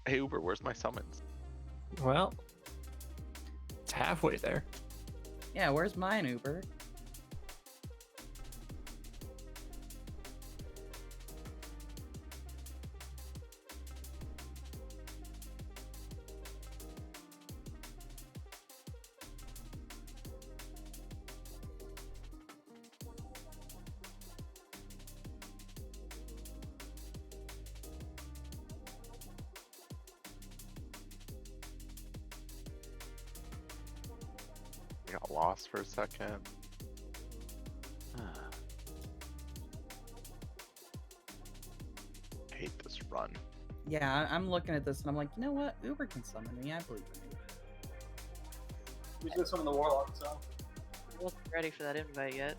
Hey Uber, where's my summons? Well, it's halfway there. Yeah, where's mine, Uber? I got lost for a second. I hate this run. Yeah, I'm looking at this and I'm like, you know what? Uber can summon me. I believe in you. We should summon the warlock, so. I wasn't ready for that invite yet.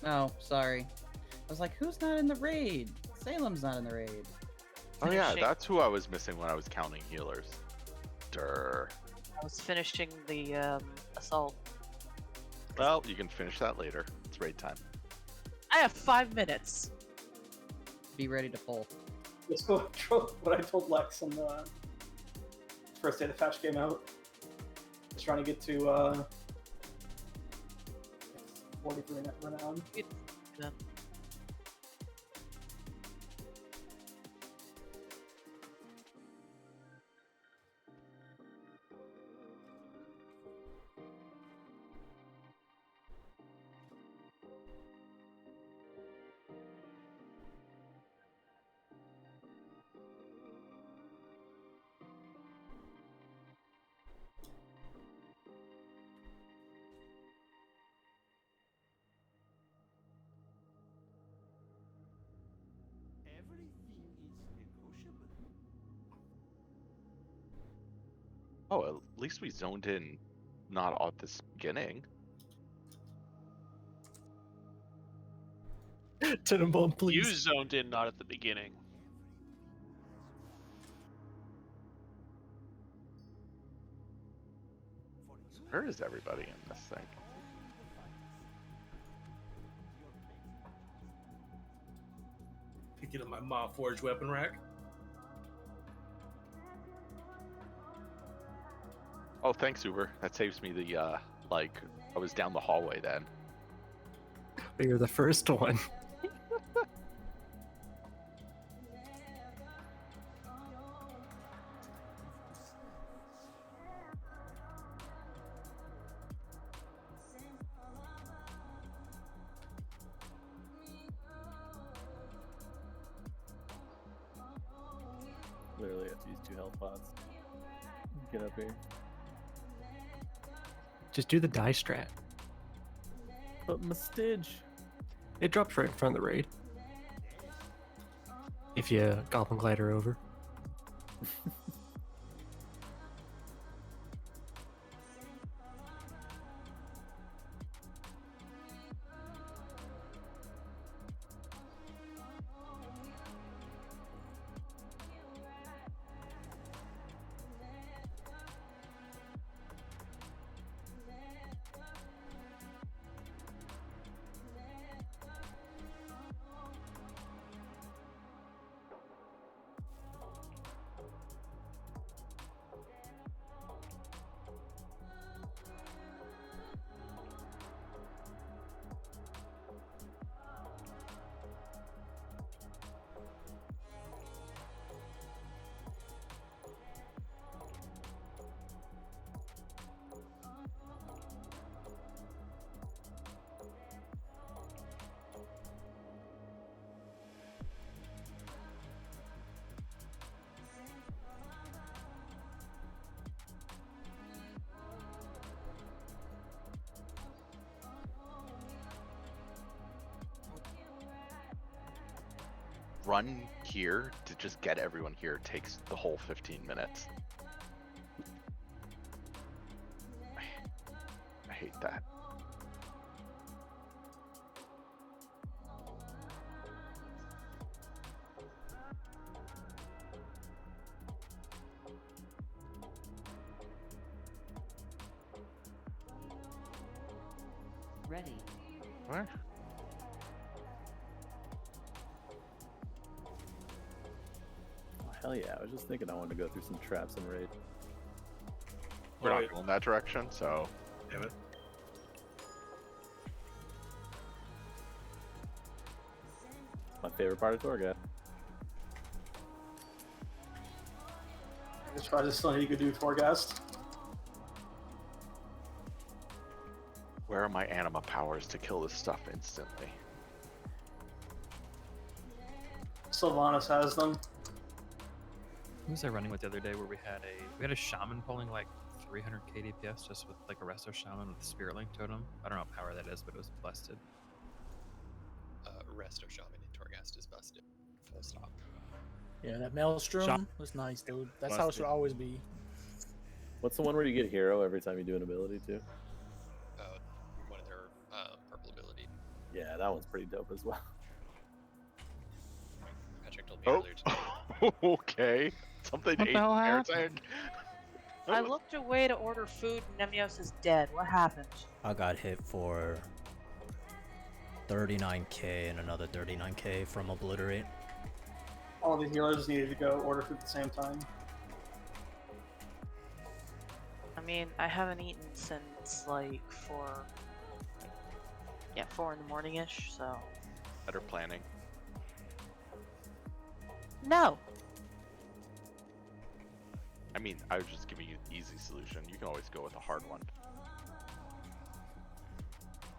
Oh, sorry. I was like, who's not in the raid? Salem's not in the raid. Oh yeah, Finishing- that's who I was missing when I was counting healers. Durr. I was finishing the assault. Well, you can finish that later. It's raid time. I have 5 minutes. Be ready to pull. Let's go what I told Lex on the first day the patch came out. Just trying to get to 43 renown. Yeah. Oh, at least we zoned in not at this beginning. Tenenbaum, You please. zoned in not at the beginning. Where is everybody in this thing? Picking up my Mod Forge weapon rack. Oh, thanks, Uber. That saves me the, like, I was down the hallway then. But you're the first one. Literally have to use 2 health pots. Get up here. Just do the die strat. But my stitch. It drops right in front of the raid. If you Goblin Glider over. Run here to just get everyone here takes the whole 15 minutes. I hate that. Ready. What? Hell yeah, I was just thinking I wanted to go through some traps and raid. We're Oh, not going that direction, so damn it. My favorite part of Torga. Just try to still need to do Torghast. where are my anima powers to kill this stuff instantly? Sylvanas has them. Who was I running with the other day where we had a shaman pulling like 300k DPS just with like a resto shaman with a spirit link totem. I don't know what power that is, but it was busted. Resto Shaman in Torghast is busted. Full stop. Yeah, that Maelstrom Shot. was nice, dude. That's how it should always be. What's the one where you get hero every time you do an ability too? One of their purple ability. Yeah, that one's pretty dope as well. Patrick told me Oh, earlier today. okay. Something What ate the hell air happened? tank. I looked away to order food and Nemios is dead. What happened? I got hit for 39k and another 39k from Obliterate. All the healers needed to go order food at the same time. I mean, I haven't eaten since like 4 in the morning-ish, so... Better planning. No! I mean, I was just giving you the easy solution. You can always go with a hard one.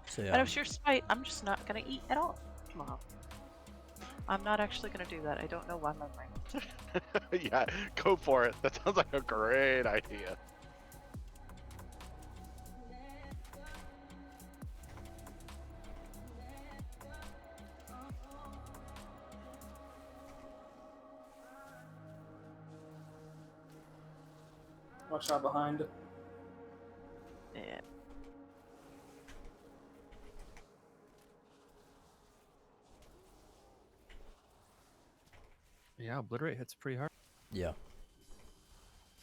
So Out yeah, of sheer spite, I'm just not gonna eat at all tomorrow. I'm not actually gonna do that. I don't know why my brain... Yeah, go for it. That sounds like a great idea. Watch out behind. Yeah. Yeah, Obliterate hits pretty hard. yeah.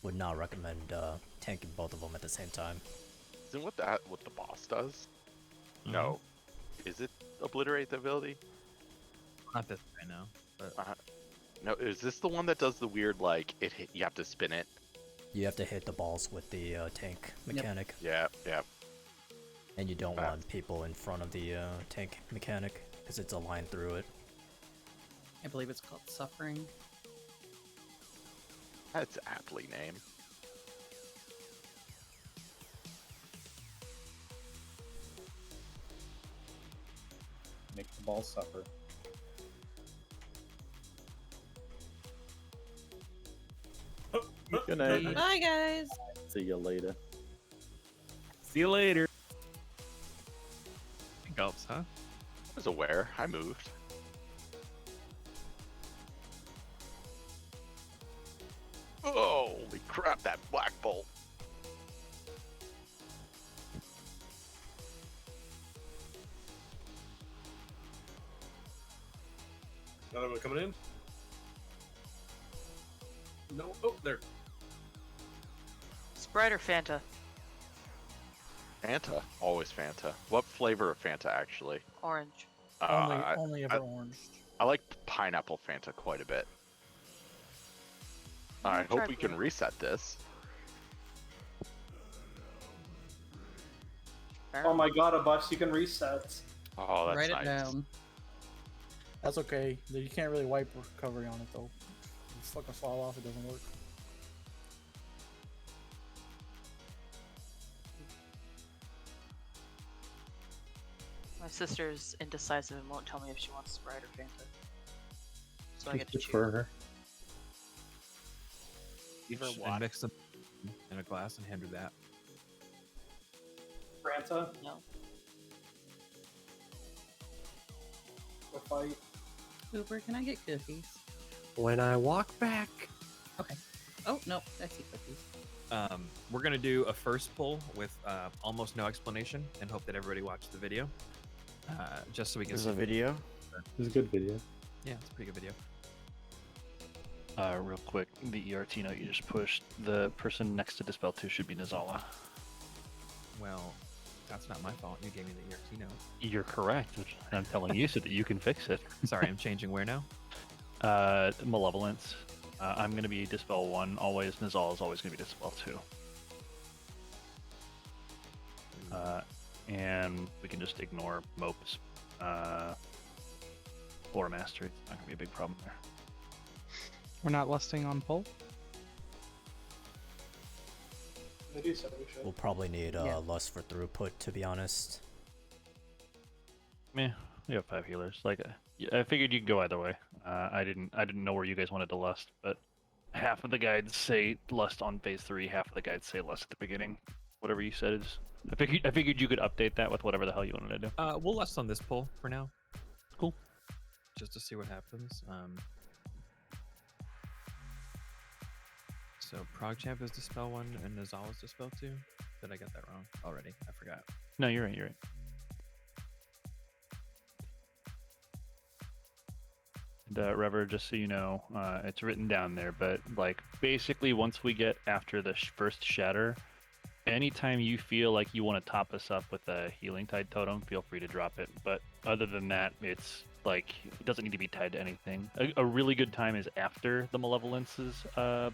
Would not recommend tanking both of them at the same time. Isn't what the boss does? Mhm. No. Is it obliterate the ability? Not this right now, but No, is this the one that does the weird like you have to spin it? You have to hit the balls with the tank mechanic, Yeah, yeah. and you don't Ah. want people in front of the tank mechanic because it's a line through it. I believe it's called Suffering. That's aptly named. Make the ball suffer. Good night. Bye, guys. See you later. see you later. Gulps, huh? I was aware. I moved. Holy crap, that black bolt. Not everyone coming in? No. Oh, there. Sprite or Fanta? Fanta. Always Fanta. What flavor of Fanta, actually? Orange. Only ever orange. I like pineapple Fanta quite a bit. I Try hope we can blue. reset this. Oh my god, a bus you can reset. Oh, that's Write nice. it down. That's okay. You can't really wipe recovery on it though. It's fucking fall off. It doesn't work. My sister's indecisive and won't tell me if she wants Sprite or Fanta. So I get to Good choose. for her. And mix them in a glass and hand her that. Branta, No. go fight. Uber, can I get cookies? When I walk back, Oh, no, I see cookies. We're gonna do a first pull with almost no explanation and hope that everybody watched the video, just so we can. This is a video. This is a good video. Yeah, it's a pretty good video. Real quick, the ERT note you just pushed, the person next to Dispel 2 should be Nizala. Well, that's not my fault. You gave me the ERT note. You're correct, which I'm telling you so that you can fix it. Sorry, I'm changing where now? Malevolence. I'm going to be Dispel 1 always. Nizal is always going to be Dispel 2. And we can just ignore Mope's Aura Mastery. It's not going to be a big problem there. We're not lusting on pull. They do say we should. We'll probably need lust for throughput, to be honest. Meh, we have 5 healers. Like, I figured you could go either way. I didn't know where you guys wanted to lust, but half of the guides say lust on phase 3, half of the guides say lust at the beginning. Whatever you said is. I figured you could update that with whatever the hell you wanted to do. We'll lust on this pull for now. Cool. Just to see what happens. So ProgChamp is Dispel 1 and Nizal is Dispel 2? Did I get that wrong already? I forgot. No, you're right. You're right. And, Rever, just so you know, it's written down there, but like basically once we get after the first shatter, anytime you feel like you want to top us up with a healing tide totem, feel free to drop it. But other than that, it's like it doesn't need to be tied to anything. A really good time is after the malevolences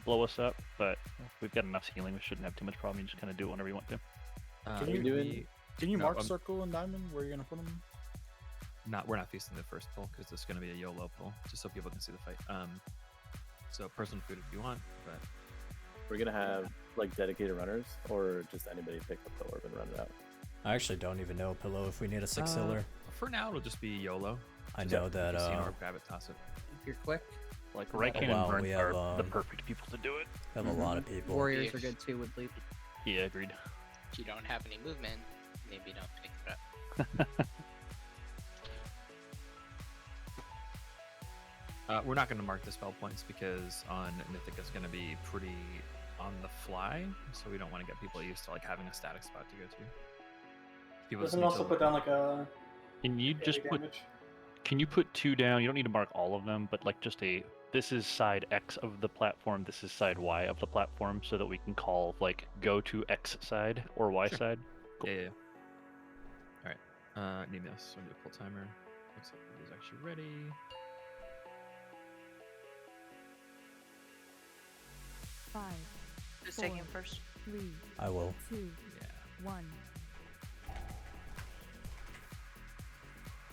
blow us up, but if we've got enough healing, we shouldn't have too much problem. You just kind of do it whenever you want to. Can you mark circle and diamond where you're gonna put them? We're not feasting the first pull because it's going to be a YOLO pull, just so people can see the fight. So personal food if you want, but we're gonna have like dedicated runners, or just anybody pick up the orb and run it out. I actually don't even know, Pillow, if we need a 6 healer. For now, it'll just be YOLO. I know that. If you see an orb, grab it, toss it. If you're quick. Like Raiken and Burn are the perfect people to do it. Have a lot of people. Warriors are good too with leap. Yeah, agreed. If you don't have any movement, maybe don't pick it up. We're not going to mark the spell points because on Mythic it's going to be pretty on the fly, so we don't want to get people used to like having a static spot to go to. People Doesn't also put down like a. Can you just put? Damage. Can you put 2 down? You don't need to mark all of them, but like just a. This is side X of the platform. This is side Y of the platform, so that we can call like go to X side or Y side. Cool. Yeah. All right. Nemios, so I'm gonna pull timer. Looks like it is actually ready. Five. Who's taking him first? 3. I will. 2. Yeah. 1.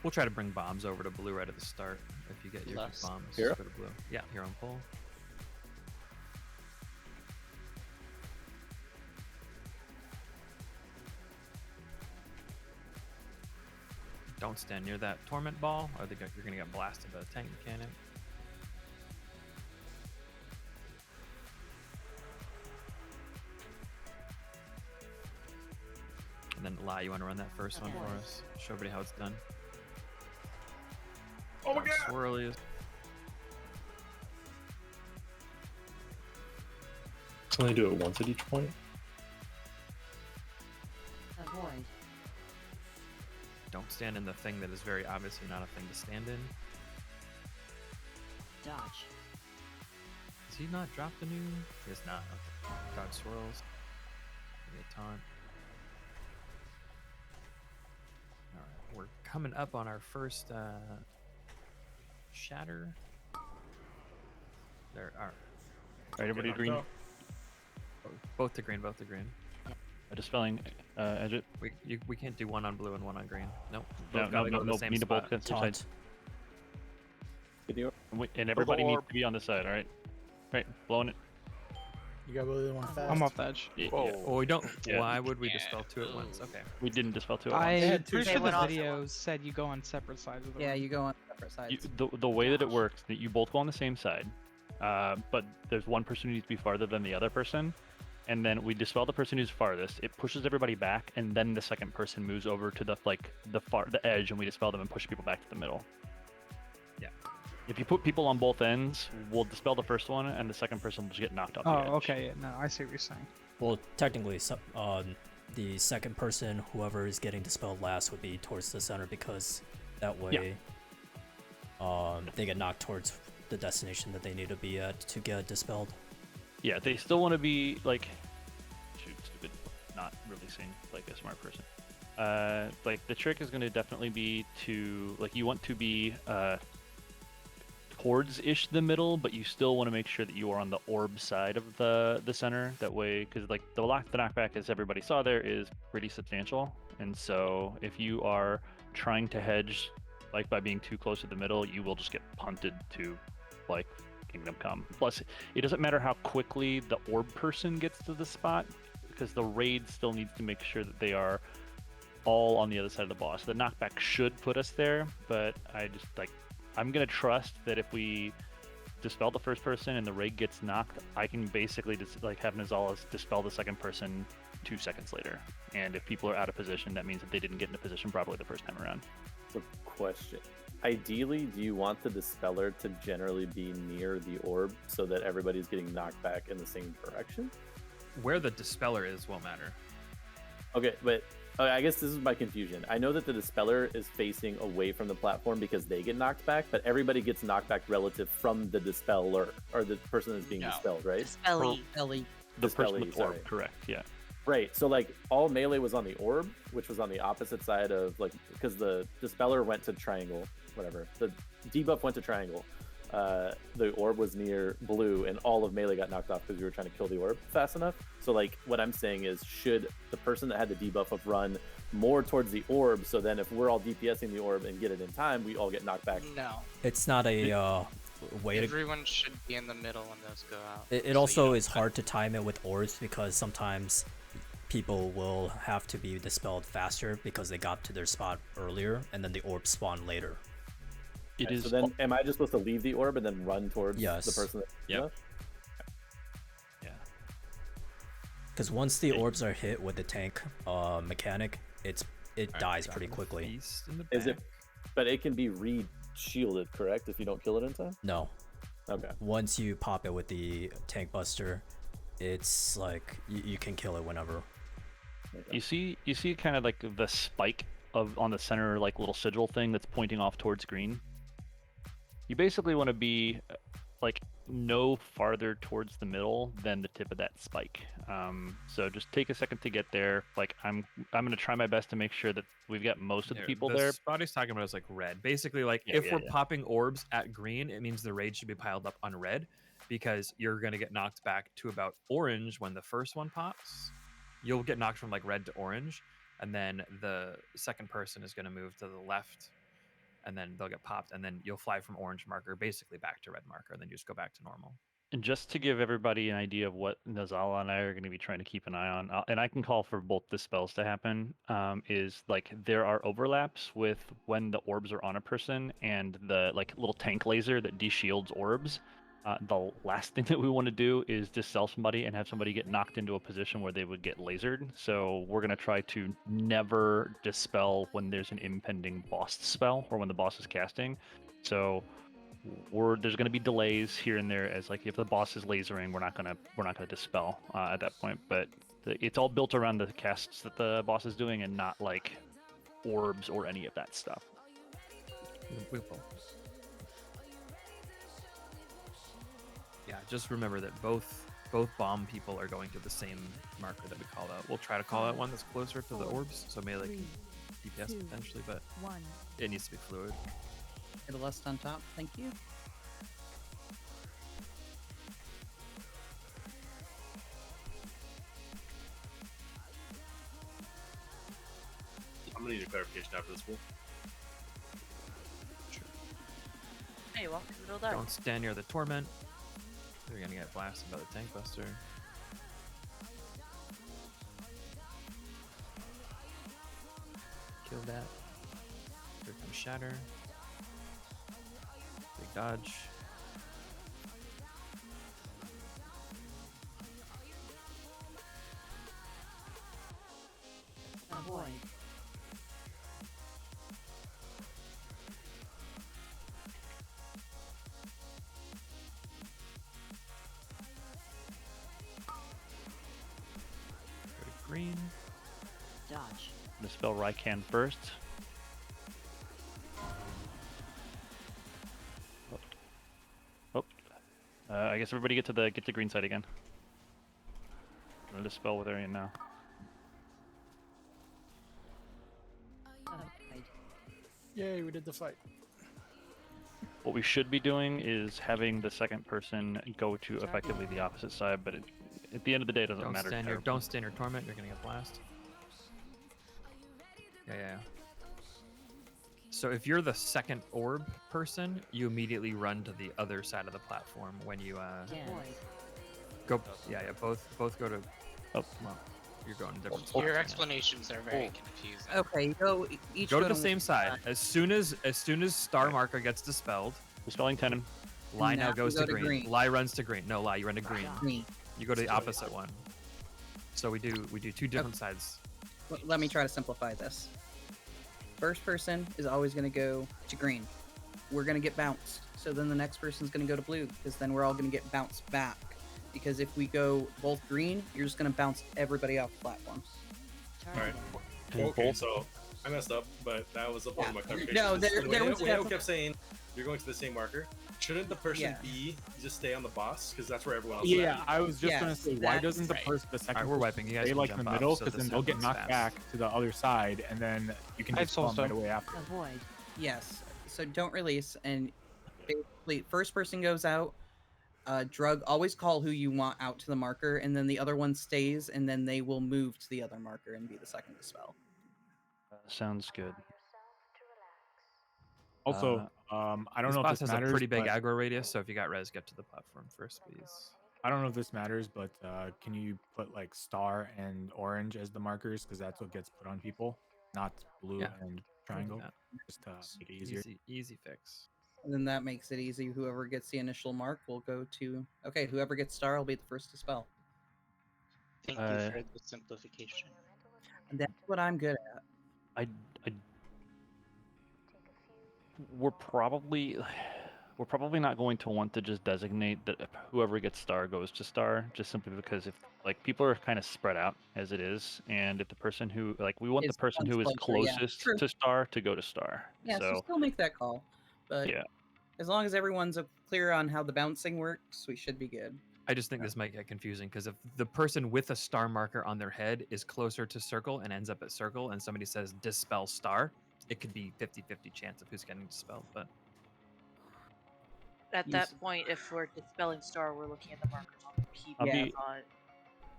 We'll try to bring bombs over to blue right at the start. If you get your Lust. bombs, Hero? just go to blue. Yeah, hero on pull. Don't stand near that torment ball, or you're gonna get blasted by the tank mechanic. And then Lai, you want to run that first one for us? Show everybody how it's done. Oh my god! Swirly is. Can only do it once at each point? Avoid. Don't stand in the thing that is very obviously not a thing to stand in. Dodge. Does he not drop the new? He has not. Okay. Dodge swirls. Maybe a taunt. Alright, we're coming up on our first shatter. There are. Alright, everybody green. Both to green, both to green. Dispelling edge it. We can't do one on blue and one on green. Nope. No, Both gotta go to the same need to spot. both switch sides. Video. And everybody needs to be on the side, alright? Right, blowing it. You got really one fast. I'm off the edge. Yeah, Oh, we don't. Yeah. Why would we dispel 2 at once? Okay. We didn't dispel 2 at I once. had two pretty sure went the off video said you go on separate sides of the Yeah, room. you go on separate sides. The way that it works, that you both go on the same side, but there's one person who needs to be farther than the other person, and then we dispel the person who's farthest. It pushes everybody back, and then the second person moves over to the edge, and we dispel them and push people back to the middle. Yeah. If you put people on both ends, we'll dispel the first one, and the second person will just get knocked off the edge. Oh, okay. Yeah, no, I see what you're saying. Well, technically, the second person, whoever is getting dispelled last, would be towards the center because that way, they get knocked towards the destination that they need to be at to get dispelled. Yeah, they still want to be like, shoot, stupid, not really seeing like a smart person. Like the trick is going to definitely be to like you want to be towards ish the middle, but you still want to make sure that you are on the orb side of the center. That way, because like the knockback, as everybody saw there, is pretty substantial. And so if you are trying to hedge, like by being too close to the middle, you will just get punted to like Kingdom Come. Plus, it doesn't matter how quickly the orb person gets to the spot, because the raid still needs to make sure that they are all on the other side of the boss. The knockback should put us there, but I'm gonna trust that if we dispel the first person and the raid gets knocked, I can basically just have Nazalas dispel the second person 2 seconds later. And if people are out of position, that means that they didn't get into position properly the first time around. So, question. Ideally, do you want the dispeller to generally be near the orb so that everybody's getting knocked back in the same direction? Where the dispeller is won't matter. Okay, but I guess this is my confusion. I know that the dispeller is facing away from the platform because they get knocked back, but everybody gets knocked back relative from the dispeller, or the person that's being dispelled, right? Dispelly. The person Dispellee, with orb, sorry. correct, yeah. Right, so like all melee was on the orb, which was on the opposite side of because the dispeller went to triangle, whatever. The debuff went to triangle. The orb was near blue, and all of melee got knocked off because we were trying to kill the orb fast enough. So like what I'm saying is, should the person that had the debuff of run more towards the orb, so then if we're all DPSing the orb and get it in time, we all get knocked back? No. It's not a way to. Everyone should be in the middle when those go out. It also is hard to time it with orbs because sometimes people will have to be dispelled faster because they got to their spot earlier and then the orbs spawn later. It is. So then, am I just supposed to leave the orb and then run towards the person? Yep. Yeah. Because once the orbs are hit with the tank mechanic, it dies pretty quickly. Is it? But it can be re-shielded, correct? If you don't kill it in time. No. Okay. Once you pop it with the tank buster, it's like you can kill it whenever. You see kind of like the spike on the center little sigil thing that's pointing off towards green. You basically want to be no farther towards the middle than the tip of that spike. So just take a second to get there. I'm gonna try my best to make sure that we've got most of the people there. The spot he's talking about is red. Basically, if we're popping orbs at green, it means the raid should be piled up on red, because you're gonna get knocked back to about orange when the first one pops. You'll get knocked from red to orange, and then the second person is gonna move to the left, and then they'll get popped, and then you'll fly from orange marker basically back to red marker, and then you just go back to normal. And just to give everybody an idea of what Nazala and I are going to be trying to keep an eye on, and I can call for both the spells to happen, is there are overlaps with when the orbs are on a person and the little tank laser that de-shields orbs. The last thing that we want to do is dispel somebody and have somebody get knocked into a position where they would get lasered. So we're going to try to never dispel when there's an impending boss spell or when the boss is casting. So there's going to be delays here and there, as if the boss is lasering, we're not going to dispel at that point. But it's all built around the casts that the boss is doing, and not orbs or any of that stuff. Yeah, just remember that both bomb people are going to the same marker that we called out. We'll try to call out one that's closer to the orbs, so melee can DPS potentially, but it needs to be fluid. Get a lust on top, thank you. I'm gonna need a clarification after this pool. Hey, walk to the middle dark. Don't stand near the torment. You're gonna get blasted by the tank buster. Kill that. Here comes Shatter. Big dodge. Oh boy. Go to green. Dodge. Dispel Raikan first. I guess everybody get to the green side again. I'm gonna dispel with Arian now. Yay, we did the fight. What we should be doing is having the second person go to effectively the opposite side, but at the end of the day, it doesn't Don't matter. stand your don't stand your torment. You're gonna get blast. Yeah. So if you're the second orb person, you immediately run to the other side of the platform when you go. Yeah. Both go to. Oh, well, you're going to different spots. Your explanations are very confusing. Okay, each Go to the one same side. As soon as star marker gets dispelled, dispelling tenon. Lie now Now goes we to go to green. green. Lie runs to green. No, Lie, you run to green. Green. You go to the opposite one. So we do two different sides. Let me try to simplify this. First person is always going to go to green. We're going to get bounced. So then the next person's going to go to blue, because then we're all going to get bounced back. Because if we go both green, you're just going to bounce everybody off the platforms. Alright. Okay, so I messed up, but that was a part of my clarification. No, there was Wayne kept saying you're going to the same marker. Shouldn't the person B just stay on the boss? Because that's where everyone else is Yeah, at. I was just gonna say, why doesn't the second Alright, we're wiping. You guys stay can like in jump the up middle? so Because the then they'll get sound knocked fast. back to the other side, and then you can just kill them right away after. Avoid. Yes. So don't release, and basically, first person goes out. Drug, always call who you want out to the marker, and then the other one stays, and then they will move to the other marker and be the second to spell. Sounds good. Also, I don't This know if boss this has matters. a pretty big but aggro radius, so if you got res, get to the platform first, please. I don't know if this matters, but can you put like star and orange as the markers? Because that's what gets put on people, not blue Yeah, and we'll do triangle. that. Just to make it easier. Easy fix. And then that makes it easy. Whoever gets the initial mark will go to. Okay, whoever gets star will be the first to spell. Thank you for the simplification. And that's what I'm good at. We're probably not going to want to just designate that whoever gets star goes to star, just simply because if like people are kind of spread out as it is, and if the person who we want the person who is closest to star to go to star. Yeah, so still make that call. But yeah, as long as everyone's clear on how the bouncing works, we should be good. I just think this might get confusing because if the person with a star marker on their head is closer to circle and ends up at circle, and somebody says dispel star, it could be 50-50 chance of who's getting dispelled. But At that point, if we're dispelling star, we're looking at the markers on the keyboard.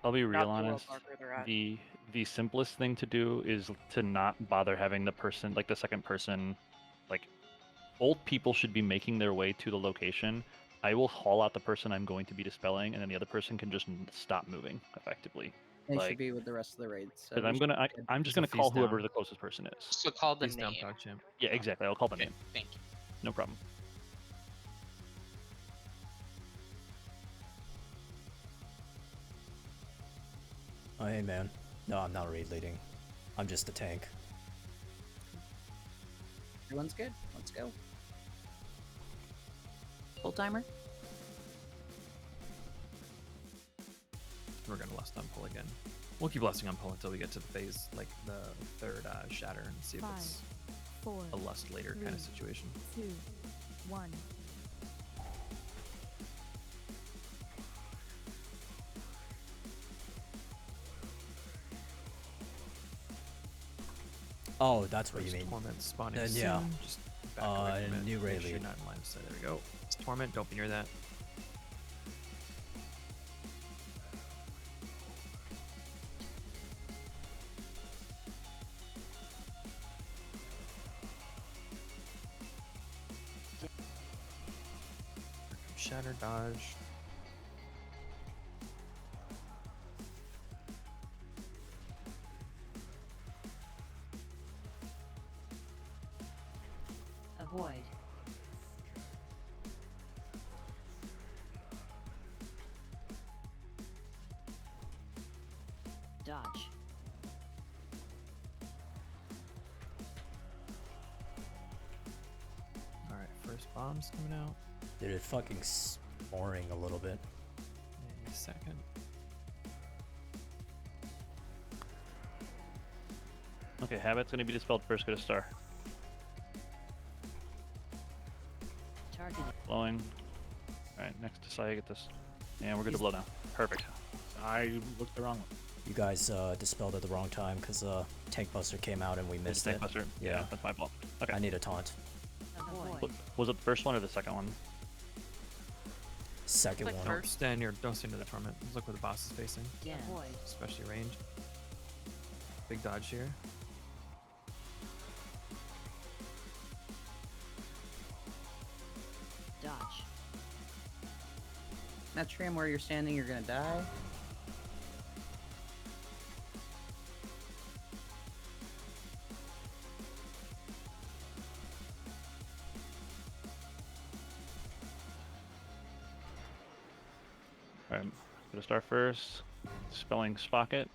I'll be real not the world honest. marker they're at. The simplest thing to do is to not bother having the person, like the second person, old people should be making their way to the location. I will haul out the person I'm going to be dispelling, and then the other person can just stop moving effectively. They should be with the rest of the raids. So Because I'm just gonna call whoever the closest person is. So call the Feast down, name. PogChamp. Yeah, exactly. I'll call the name. Thank you. No problem. Oh, hey, man. No, I'm not raid leading. I'm just a tank. Everyone's good. Let's go. Full timer. we're gonna lust on pull again. We'll keep lusting on pull until we get to the phase, like the third shatter, and see if it's 4, a lust later kind of situation. 2, 1. Oh, that's what you mean. Torment spawning Then soon. yeah. Just back away from it. New Make raid sure you're lead. not in line of sight. There we go. It's torment. Don't be near that. Shatter dodge. Avoid. Dodge. Alright, first bomb's coming out. Dude, it fucking snoring a little bit. Any second. Okay, habit's gonna be dispelled first. Go to star. Targeted. Blowing. Alright, next to Saya, get this. And we're good to blow now. Perfect. I looked the wrong way. You guys dispelled at the wrong time because Tank Buster came out and we missed Tank it. Buster? Yeah, that's my fault. Okay. I need a taunt. Avoid. Was it the first one or the second one? Second Like one. first. Don't stand near the torment. Just look where the boss is facing, Yeah. Avoid. especially range. Big dodge here. Dodge. That tram where you're standing, you're gonna die. Alright, gonna start first. Spelling Spocket.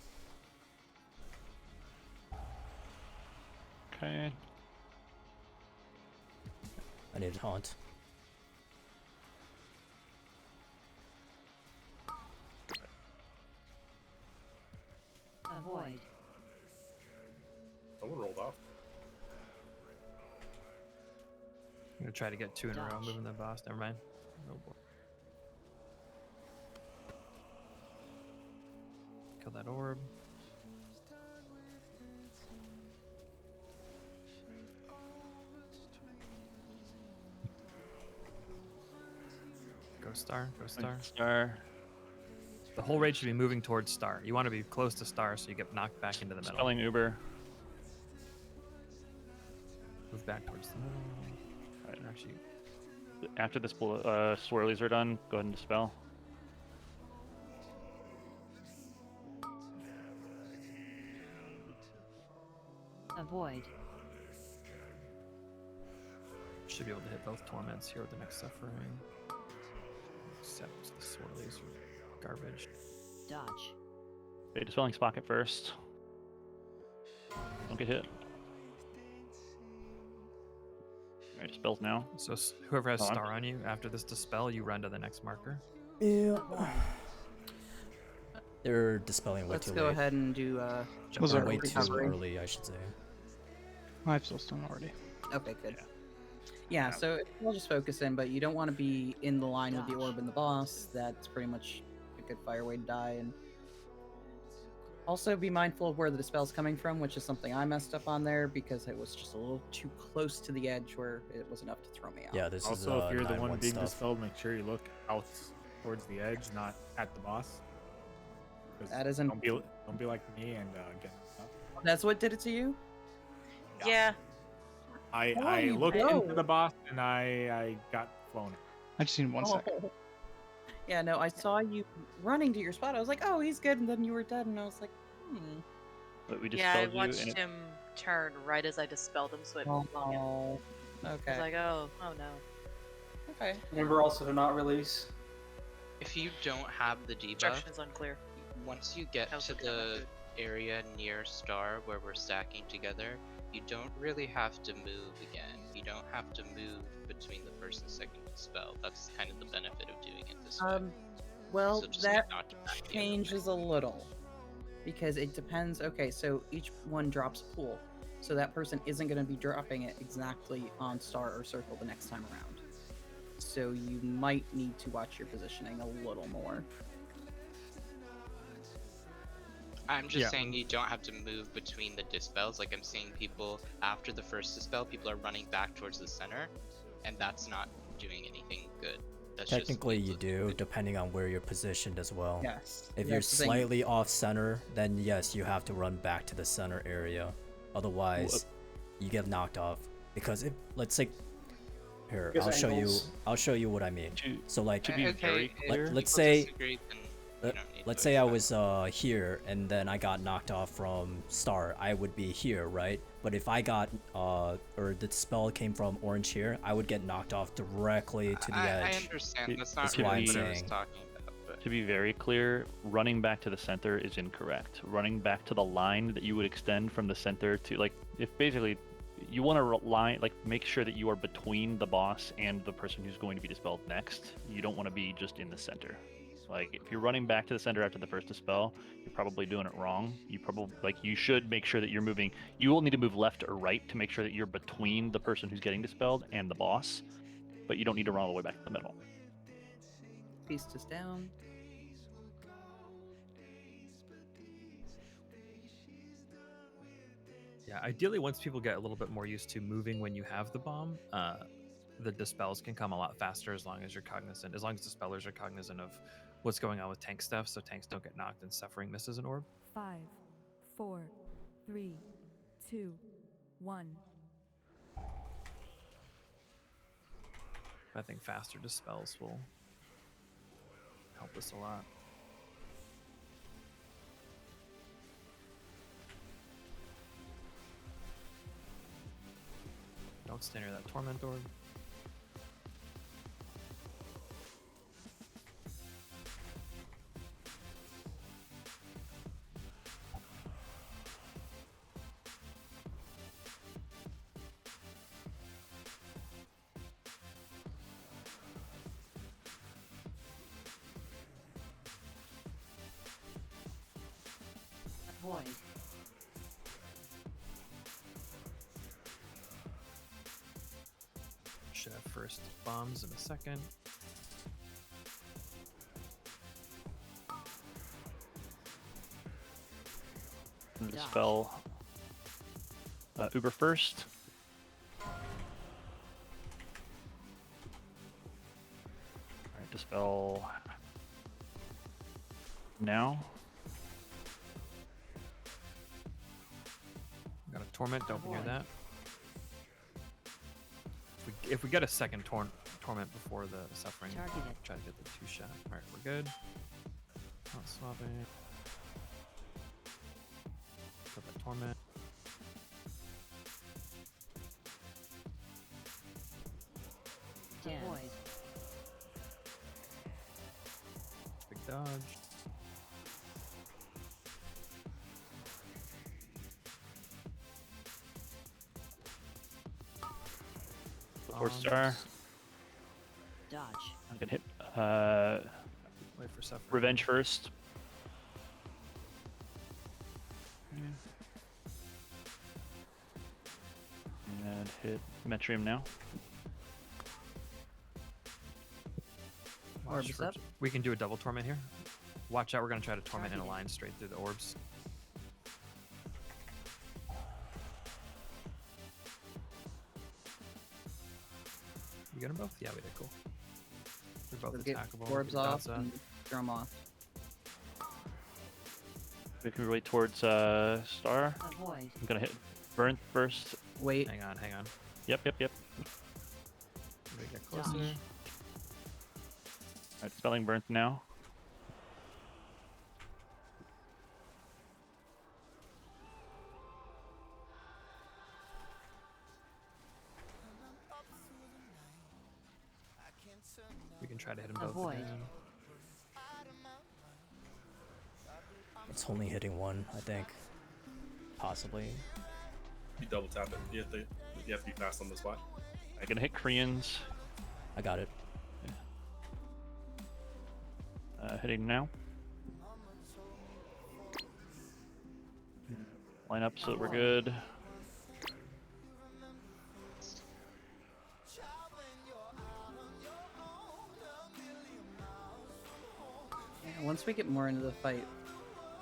Okay. I need to taunt. Avoid. Someone rolled off. I'm gonna try to get 2 in a row, Dodge. moving the boss. Never mind. No boy. Kill that orb. Go star, go star. Star. The whole raid should be moving towards star. You want to be close to star so you get knocked back into the middle. Spelling Uber. Move back towards the middle. Alright, actually, after this swirlies are done, go ahead and dispel. Avoid. Should be able to hit both torments here with the next suffering. Except the swirlies are garbage. Dodge. Okay, dispelling Spocket first. Don't get hit. Alright, dispels now. So whoever has Oh, I'm- star on you, after this dispel, you run to the next marker. Yeah. They're dispelling way Let's too go late. ahead and do Was Or it way too recovery. early, I should say. I've still done already. Okay, good. Yeah, so we'll just focus in, but you don't want to be in the line with the orb and the boss. That's pretty much a good fire way to die. And also be mindful of where the dispel's coming from, which is something I messed up on there because it was just a little too close to the edge where it was enough to throw me out. Yeah, this is Also, if you're the one 9-1 being stuff. dispelled, make sure you look out towards the edge, not at the boss. 'Cause That isn't- Don't be like me and get up. That's what did it to you? Yeah. I you looked go. into the boss and I got flown. I just need 1 second. Yeah, no, I saw you running to your spot. I was like, oh, he's good, and then you were dead, and I was like, But we Yeah, I dispelled you watched and it, him turn right as I dispelled him, so it oh, I okay. was like, oh no. Okay. Remember also to not release. If you don't have the debuff, Instruction is unclear. once you get How's to it gonna the do? area near star where we're stacking together, you don't really have to move again. You don't have to move between the first and second spell. That's kind of the benefit of doing it this way. Well, So just that get knocked back the other way. changes a little because it depends. Okay, so each one drops a pool, so that person isn't going to be dropping it exactly on star or circle the next time around. So you might need to watch your positioning a little more. I'm just Yeah. saying you don't have to move between the dispels. Like I'm seeing people after the first dispel, people are running back towards the center, and that's not doing anything good. That's Technically, just you do, depending on where you're positioned as well. Yes. If you're That's the thing. slightly off center, then yes, you have to run back to the center area. Otherwise, you get knocked off. Because if, let's say, here, Because I'll show you. angles. I'll show you what I mean. So like, to be very clear, let's people say, disagree, then you don't need let's to say I attack. was here and then I got knocked off from star. I would be here, right? But if I got or the spell came from orange here, I would get knocked off directly to the edge. I understand. It- That's not that's really why I'm what I was saying. talking about. But to be very clear, running back to the center is incorrect. Running back to the line that you would extend from the center to, like, if basically you want to line, like, make sure that you are between the boss and the person who's going to be dispelled next. You don't want to be just in the center. Like, if you're running back to the center after the first dispel, you're probably doing it wrong. You probably, like, you should make sure that you're moving. You will need to move left or right to make sure that you're between the person who's getting dispelled and the boss, but you don't need to run all the way back to the middle. Feast is down. Yeah, ideally, once people get a little bit more used to moving when you have the bomb, the dispels can come a lot faster as long as you're cognizant, as long as dispellers are cognizant of what's going on with tank stuff, so tanks don't get knocked and suffering misses an orb. 5, 4, 3, 2, 1. I think faster dispels will help us a lot. Don't stay near that torment orb. Avoid. Should have first bombs in a second. Dispel Uber first. Alright, dispel now. Got a torment, don't hear that. If we get a second torment before the suffering, try to get the 2-shot. Alright, we're good. Not swapping. Put that torment. Avoid. Big dodge. Before star. Dodge. I'm gonna hit Wait for suffering. revenge first. And hit Metrium now. Watch Orbs for- up. We can do a double torment here. Watch out, we're gonna try to torment in a line straight through the orbs. You get them both? Yeah, we did. Cool. They're both We'll get attackable. orbs Get off Daza. and throw them off. We can relate towards star. Avoid. I'm gonna hit burn first. Wait. Hang on, hang on. Yep. We get closer. Dodge. Alright, spelling burnt now. We can try to hit them both Avoid. again. It's only hitting one, I think. Possibly. You double tap it. You have to be fast on the spot. I'm gonna hit Koreans. I got it. Hitting now. Line up so that we're good. Yeah, once we get more into the fight,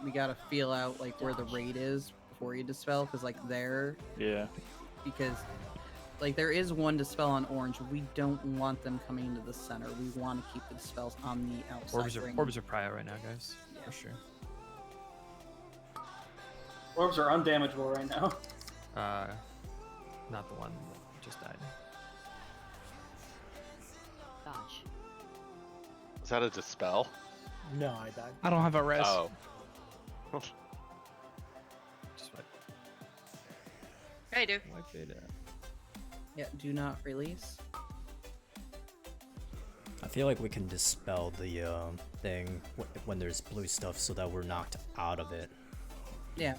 we gotta feel out like where the raid is before you dispel, because like there, Yeah. because like there is one dispel on orange. We don't want them coming into the center. We want to keep the dispels on the outside ring. Orbs are prio right now, guys. For sure. Orbs are undamageable right now. Not the one that just died. Dodge. Is that a dispel? No, I died. I don't have a res. Oh. Just wipe, I do. wipe it out. Yeah, do not release. I feel like we can dispel the thing when there's blue stuff so that we're knocked out of it. Yeah.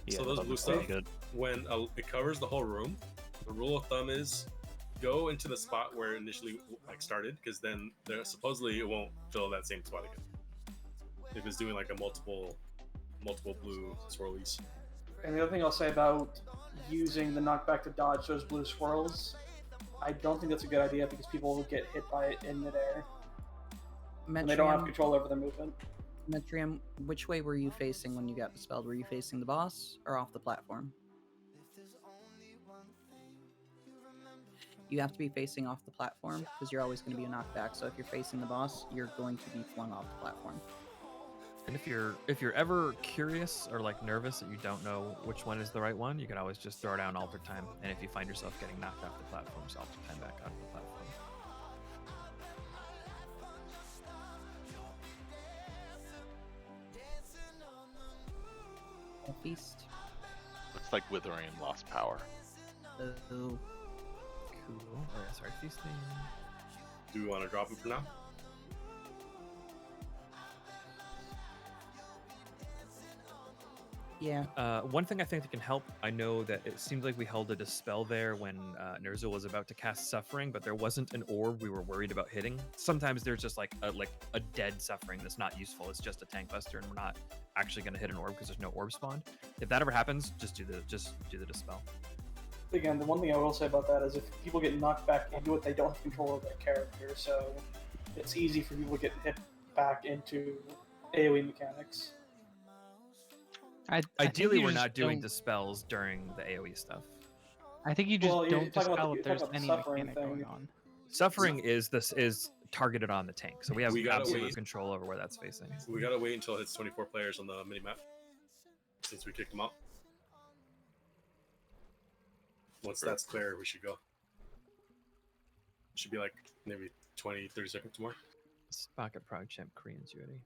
Yeah, So those that'd blue be stuff, pretty good. when it covers the whole room, the rule of thumb is go into the spot where it initially started, because then supposedly it won't fill that same spot again. If it's doing like a multiple blue swirlies. And the other thing I'll say about using the knockback to dodge those blue swirls, I don't think that's a good idea because people will get hit by it in midair. And they don't have control over their movement. Metrium, which way were you facing when you got dispelled? Were you facing the boss or off the platform? You have to be facing off the platform because you're always going to be a knockback. So if you're facing the boss, you're going to be flung off the platform. And if you're ever curious or like nervous that you don't know which one is the right one, you can always just throw down alter time. And if you find yourself getting knocked off the platform, just alter time back out of the platform. A feast. Looks like Withering lost power. Oh. Cool. Oh, yeah, sorry, feasting. Do we want to drop it for now? Yeah. One thing I think that can help, I know that it seems like we held a dispel there when Ner'zhul was about to cast Suffering, but there wasn't an orb we were worried about hitting. Sometimes there's just like a dead Suffering that's not useful. It's just a tank buster, and we're not actually going to hit an orb because there's no orb spawned. If that ever happens, just do the dispel. Again, the one thing I will say about that is if people get knocked back into it, they don't have control of their character, so it's easy for people to get hit back into AoE mechanics. Ideally, we're not doing dispels during the AoE stuff. I think you just don't dispel if you're there's talking any about the suffering mechanic thing. going on. Suffering is targeted on the tank, so we have gotta absolute wait. control over where that's facing. We gotta wait until it hits 24 players on the minimap, since we kicked them out. Once that's clear, we should go. Should be like maybe 20, 30 seconds more. Spocket Prog Champ Korean's ready.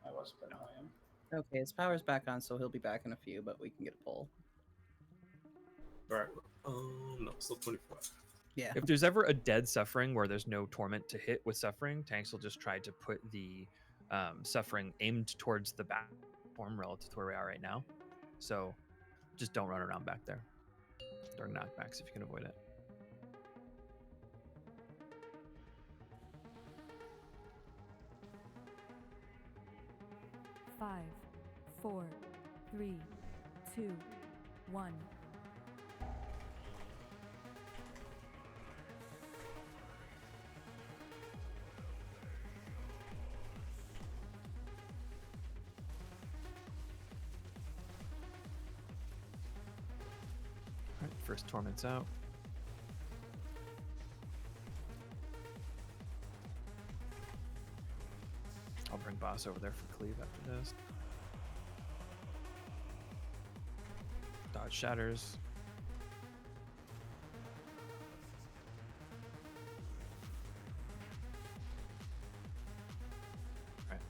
I was, but now I am. Okay, his power's back on, so he'll be back in a few, but we can get a pull. Alright. No, still 24. Yeah. If there's ever a dead Suffering where there's no torment to hit with Suffering, tanks will just try to put the Suffering aimed towards the back platform relative to where we are right now. So just don't run around back there during knockbacks if you can avoid it. Five, 4, 3, 2, 1. Alright, first torment's out. I'll bring boss over there for cleave after this. Dodge shatters. Alright.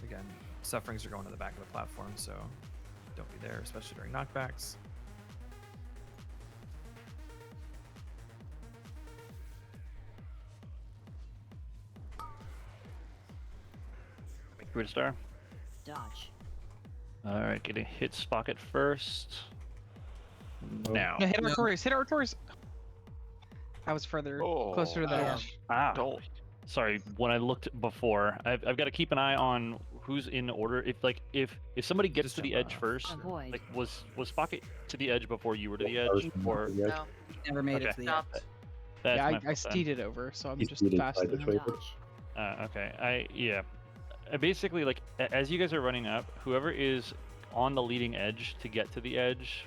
Again, Sufferings are going to the back of the platform, so don't be there, especially during knockbacks. Grid star. Dodge. All right, getting hit Spocket first. Now. No, hit Artorias. Hit Artorias. I was further closer to the edge. Don't. Sorry, when I looked before, I've got to keep an eye on who's in order. If somebody gets to the edge first, Avoid. like was Spocket to the edge before you were to the edge, or No, never made it to the edge. That's Yeah, my I fault then. steeded over, so I'm just faster than him. Okay. I basically, like, as you guys are running up, whoever is on the leading edge to get to the edge,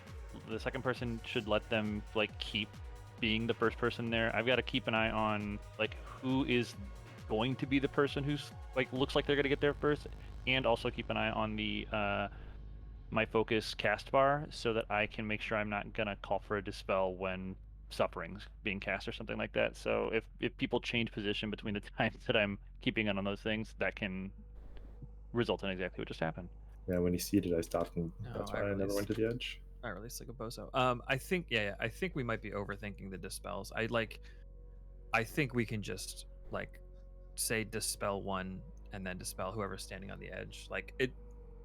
the second person should let them like keep being the first person there. I've got to keep an eye on like who is going to be the person who's like looks like they're gonna get there first, and also keep an eye on the my focus cast bar so that I can make sure I'm not gonna call for a dispel when Suffering's being cast or something like that. So if people change position between the times that I'm keeping an on those things, that can result in exactly what just happened. Yeah, when he seeded, I stopped, and that's why I never went to the edge. I released like a bozo. I think I think we might be overthinking the dispels. I think we can just like say dispel one and then dispel whoever's standing on the edge. Like it,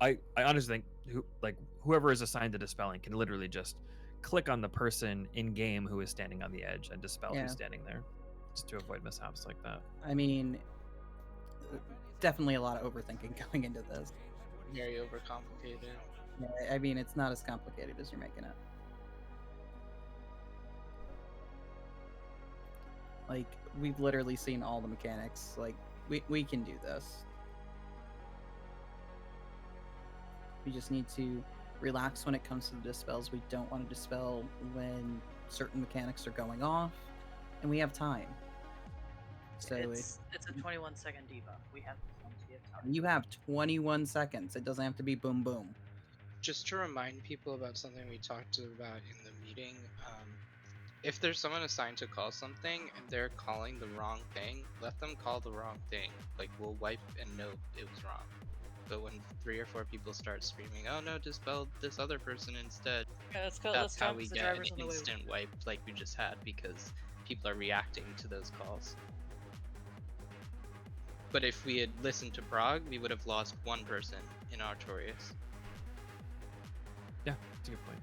I honestly think whoever is assigned to dispelling can literally just click on the person in game who is standing on the edge and dispel who's standing there, just to avoid mishaps like that. I mean, definitely a lot of overthinking going into this. Very overcomplicated. Yeah, I mean, it's not as complicated as you're making it. Like, we've literally seen all the mechanics. Like, we can do this. We just need to relax when it comes to the dispels. We don't want to dispel when certain mechanics are going off. and we have time. So it's a 21-second debuff. We have plenty of time. you have 21 seconds. It doesn't have to be boom boom. Just to remind people about something we talked about in the meeting, if there's someone assigned to call something and they're calling the wrong thing, let them call the wrong thing. Like, we'll wipe and note it was wrong. But when 3 or 4 people start screaming, "Oh no, dispel this other person instead," Yeah, that's how we get an instant wipe like we just had, because people are reacting to those calls. But if we had listened to Prague, we would have lost 1 person in Artorias. Yeah, that's a good point.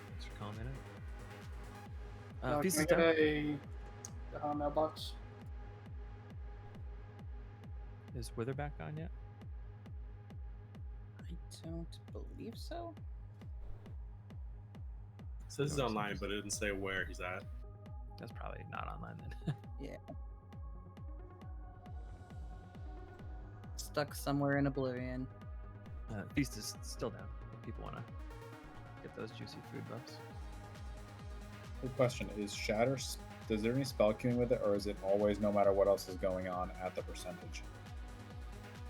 Thanks for calling that Can Feast I is get down. a mailbox? Is Wither back on yet? I don't believe so. It says he's online, but it didn't say where he's at. That's probably not online then. Yeah. Stuck somewhere in oblivion. Feast is still down. If people want to get those juicy food buffs. Good question. Is Shatter, does there any spell queuing with it, or is it always, no matter what else is going on, at the percentage?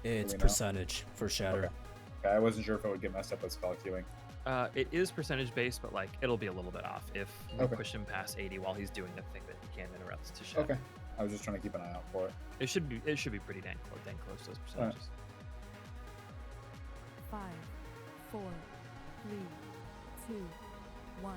It's percentage for Shatter. Okay, I wasn't sure if it would get messed up with spell queuing. It is percentage based, but like it'll be a little bit off if we push him past 80 while he's doing the thing that he can interrupt to Shatter. Okay, I was just trying to keep an eye out for it. It should be pretty dang close to those percentages. 5, 4, 3, 2, 1.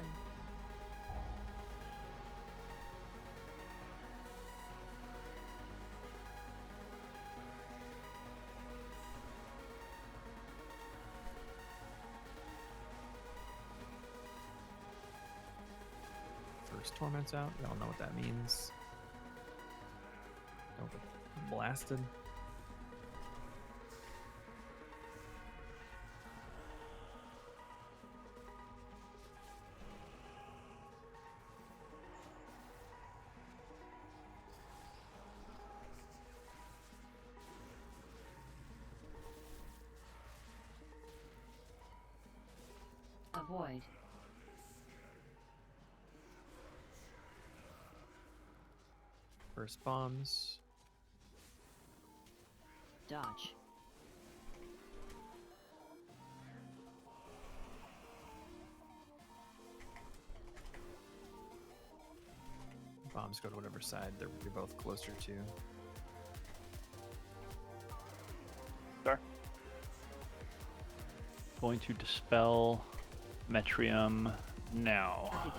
First torment's out. We all know what that means. Don't get blasted. Avoid. First bombs. Dodge. Bombs go to whatever side you're both closer to. Star. Going to dispel Metrium now.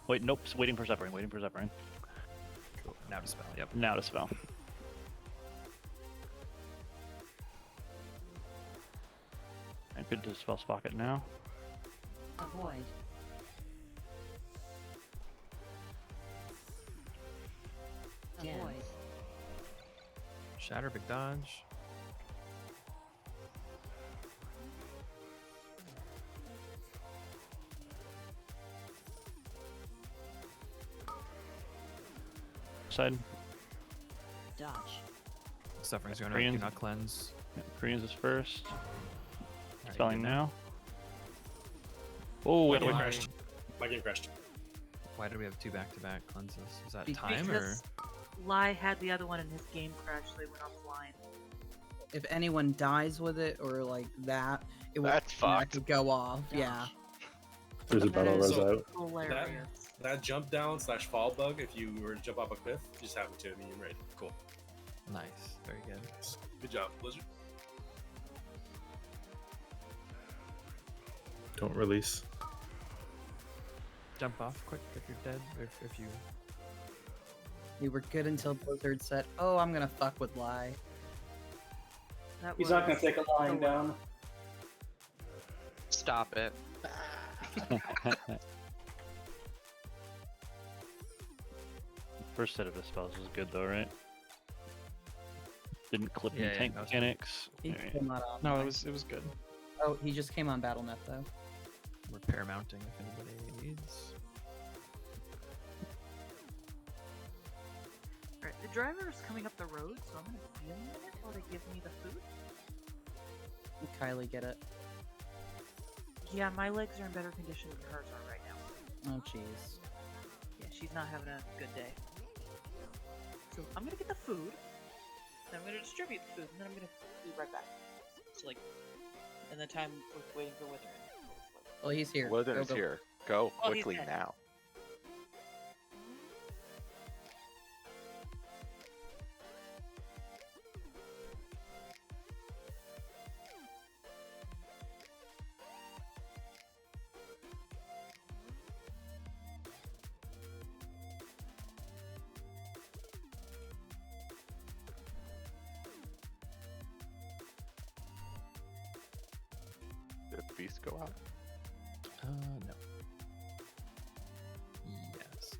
Wait, nope. Waiting for Severing. Waiting for Severing. Cool. Now dispel. Yep. Now dispel. I could dispel Spocket now. Avoid. Avoid. Shatter, big dodge. Side. Dodge. Suffering's going Koreans. to do not cleanse. Yeah, Koreans is first. Alright, Spelling you good now. Oh, My wait, game wait. crashed. My game crashed. Why did we have 2 back-to-back cleanses? Is that Because time or? Lai had the other one in his game crash, so they went offline. If anyone dies with it or like that, it will That's fucked. automatically go off. Yeah. There's a battle res So, out. Hilarious. That jump down / fall bug, if you were to jump off a cliff, just happened to me and raid. Cool. Nice. Very good. Good job, Blizzard. Don't release. Jump off quick if you're dead. If you. We were good until Blizzard said, "Oh, I'm gonna fuck with Lie." That He's not going to take a lying the down. Stop it. First set of dispels was good though, right? Didn't clip Yeah, any tank that was mechanics. He Alright. came out on. No, it was good. Oh, he just came on BattleNet though. Repair mounting if anybody needs. Alright, the driver is coming up the road, so I'm gonna see him in a minute while they give me the food. Kylie, get it. Yeah, my legs are in better condition than hers are right now. Oh, jeez. Yeah, she's she's not having a good day. So I'm gonna get the food, then I'm gonna distribute the food, and then I'm gonna be right back. So like, in the time we're waiting for Witherin. Well, he's here. Witherin's Go. here. Go Oh, he's quickly dead. now. Did the beast go out? No. Yes.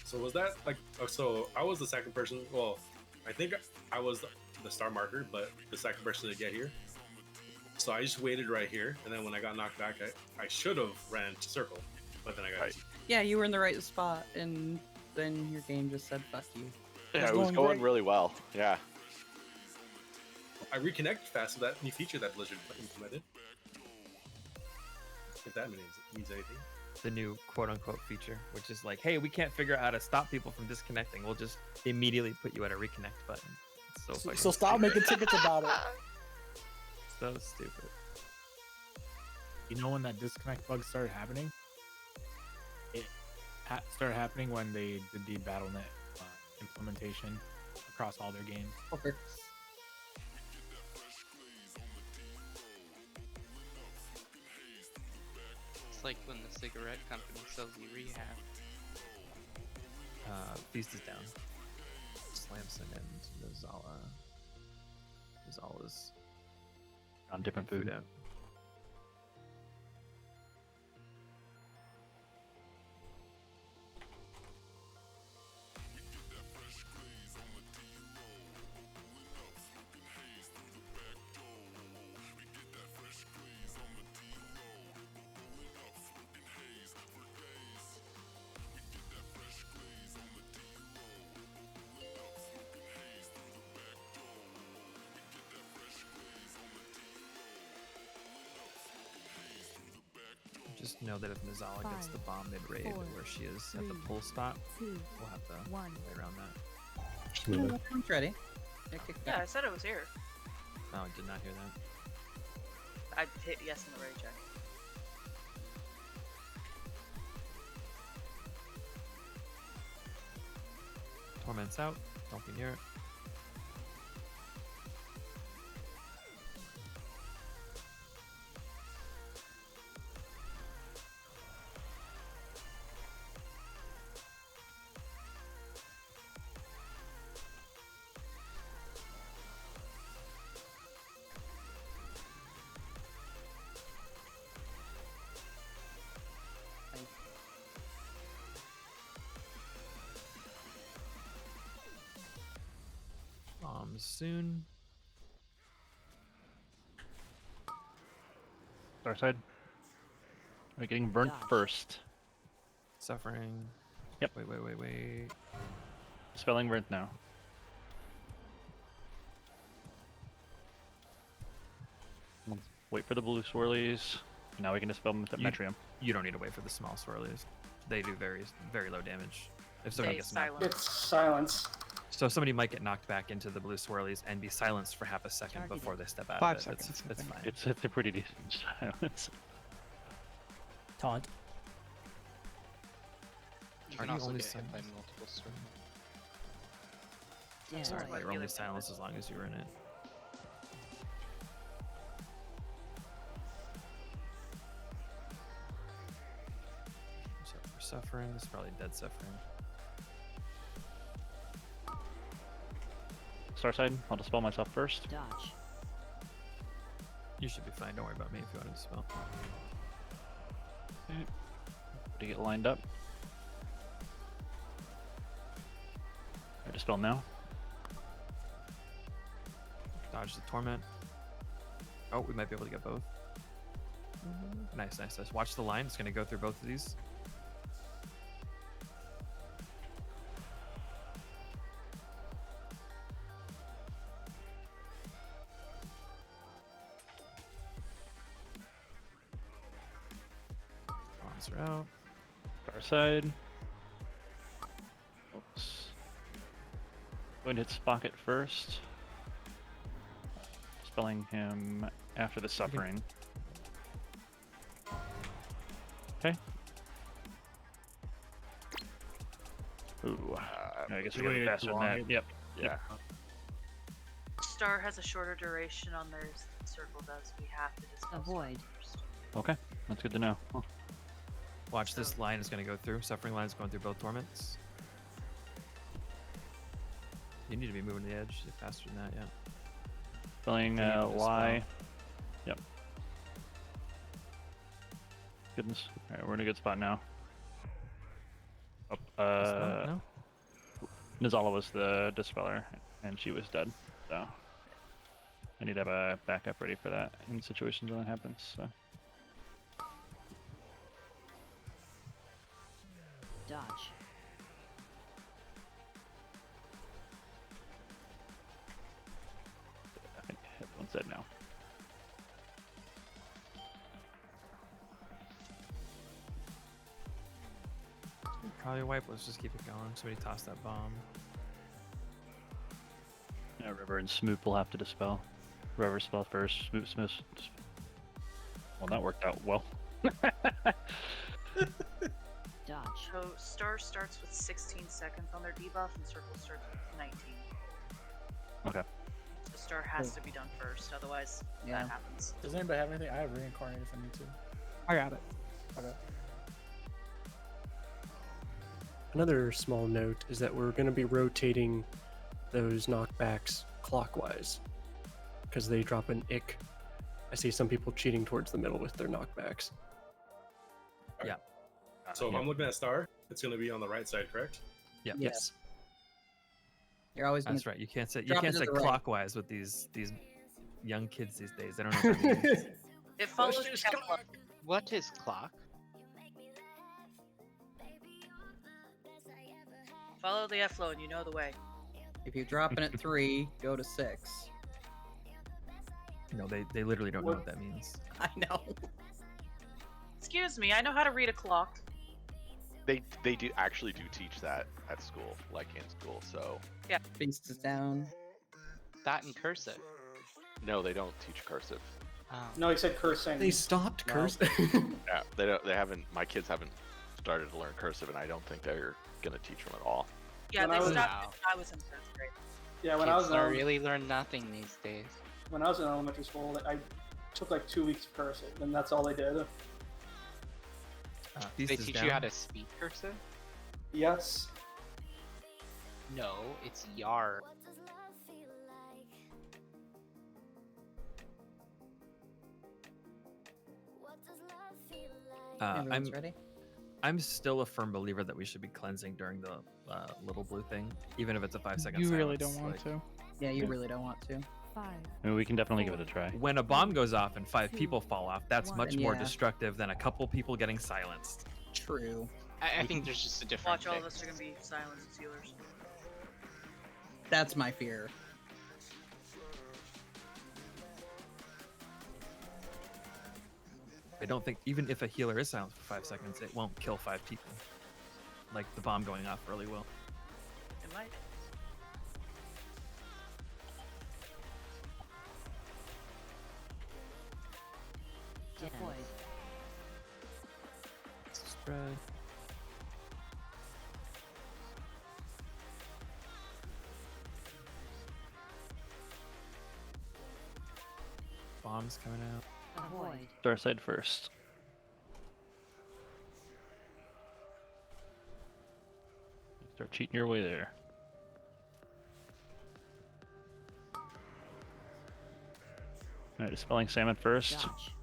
So was that like? Oh, so I was the second person. Well, I think I was the star marker, but the second person to get here. So I just waited right here, and then when I got knocked back, I should have ran to circle, but then I got. Yeah, you were in the right spot, and then your game just said "fuck you." Yeah, it was going really well. Yeah. I reconnected fast with that new feature that Blizzard implemented. If that means anything. The new quote-unquote feature, which is like, hey, we can't figure out how to stop people from disconnecting. We'll just immediately put you at a reconnect button. It's so fucking So stop making tickets about it. So stupid. You know when that disconnect bug started happening? It started happening when they did the BattleNet implementation across all their games. It's like when the cigarette company sells you rehab. Beast is down. Slamson and Nizala's on different food. out. Just know that if Nizala gets the bomb mid-raid where she is at the pull spot, we'll have to play around that. I'm ready. Yeah, I said it was here. Oh, I did not hear that. I hit yes in the raid check. Torment's out. Don't be near it. Soon. Our side. We're getting burnt first. Suffering. Yep. Wait. Spelling burnt now. Wait for the blue swirlies. Now we can dispel them with the Metrium. You don't need to wait for the small swirlies. They do very, very low damage. If somebody gets knocked, it's silence. So somebody might get knocked back into the blue swirlies and be silenced for half a second before they step out 5 of it. seconds. It's fine. It's a pretty decent silence. Taunt. You Are can you also only get hit by silenced? multiple Yeah. Sorry, Like you're only healing silenced as long as you're in it. Except for suffering, this is probably dead suffering. Star side, I'll dispel myself first. Dodge. You should be fine. Don't worry about me if you want to dispel. Okay. To get lined up. I dispel now. Dodge the torment. Oh, we might be able to get both. Nice. Watch the line. It's going to go through both of these. Bombs are out. Far side. Oops. Going to hit Spocket first. Spelling him after the suffering. Okay. Ooh. I guess we got it faster than that. Yep. Yeah. Star has a shorter duration on theirs than Circle does. We have to dispel Avoid. first. Okay. That's good to know. Huh. Watch this line is going to go through. Suffering line is going through both torments. You need to be moving to the edge faster than that, yeah. Spelling lie. Yep. Goodness. Alright, we're in a good spot now. No? Nizala was the dispeller, and she was dead, so I need to have a backup ready for that in situations when that happens. So. Dodge. I think everyone's dead now. Probably wipe. Let's just keep it going. Somebody toss that bomb. Yeah, River and Smoop will have to dispel. River spell first. Smoop. Well, that worked out well. Dodge. So Star starts with 16 seconds on their debuff, and Circle starts with 19. Okay. So Star has to be done first, otherwise Yeah. that happens. Does anybody have anything? I have reincarnate if I need to. I got it. Okay. Another small note is that we're going to be rotating those knockbacks clockwise because they drop an ick. I see some people cheating towards the middle with their knockbacks. Yeah. So if I'm looking at Star, it's going to be on the right side, correct? Yeah. Yes. You're always gonna That's right. You can't say drop it to the right. clockwise with these young kids these days. They don't know what that means. It follows the F-flow. What is clock? Follow the F-flow and you know the way. If you're dropping at 3, go to 6. No, they literally don't know what that means. I know. Excuse me, I know how to read a clock. They do actually teach that at school, like in school. So Yeah. Beast is down. That in cursive. no, they don't teach cursive. No, he said cursing. They stopped cursing. Yeah, they haven't. My kids haven't started to learn cursive, and I don't think they're gonna teach them at all. Yeah, When they I was- stopped when I was in 3rd grade. Yeah, when Kids I was don't in really learn nothing these days. when I was in elementary school, I took like 2 weeks of cursive, and that's all they did. They Beast is teach down. you how to speak cursive? Yes. No, it's yar. Everyone's ready? I'm still a firm believer that we should be cleansing during the little blue thing, even if it's a 5-second You silence. really don't want to. Yeah, you really don't want to. 5. I mean, we can definitely give it a try. When a bomb goes off and 5 people fall off, that's much more Yeah. destructive than a couple people getting silenced. True. I think there's just a different Watch, all of fix. us are gonna be silence as healers. That's my fear. I don't think, even if a healer is silenced for 5 seconds, it won't kill 5 people. Like the bomb going off really will. It might. Avoid. Spread. Bombs coming out. Avoid. Star side first. Start cheating your way there. Alright, dispelling salmon first. Dodge.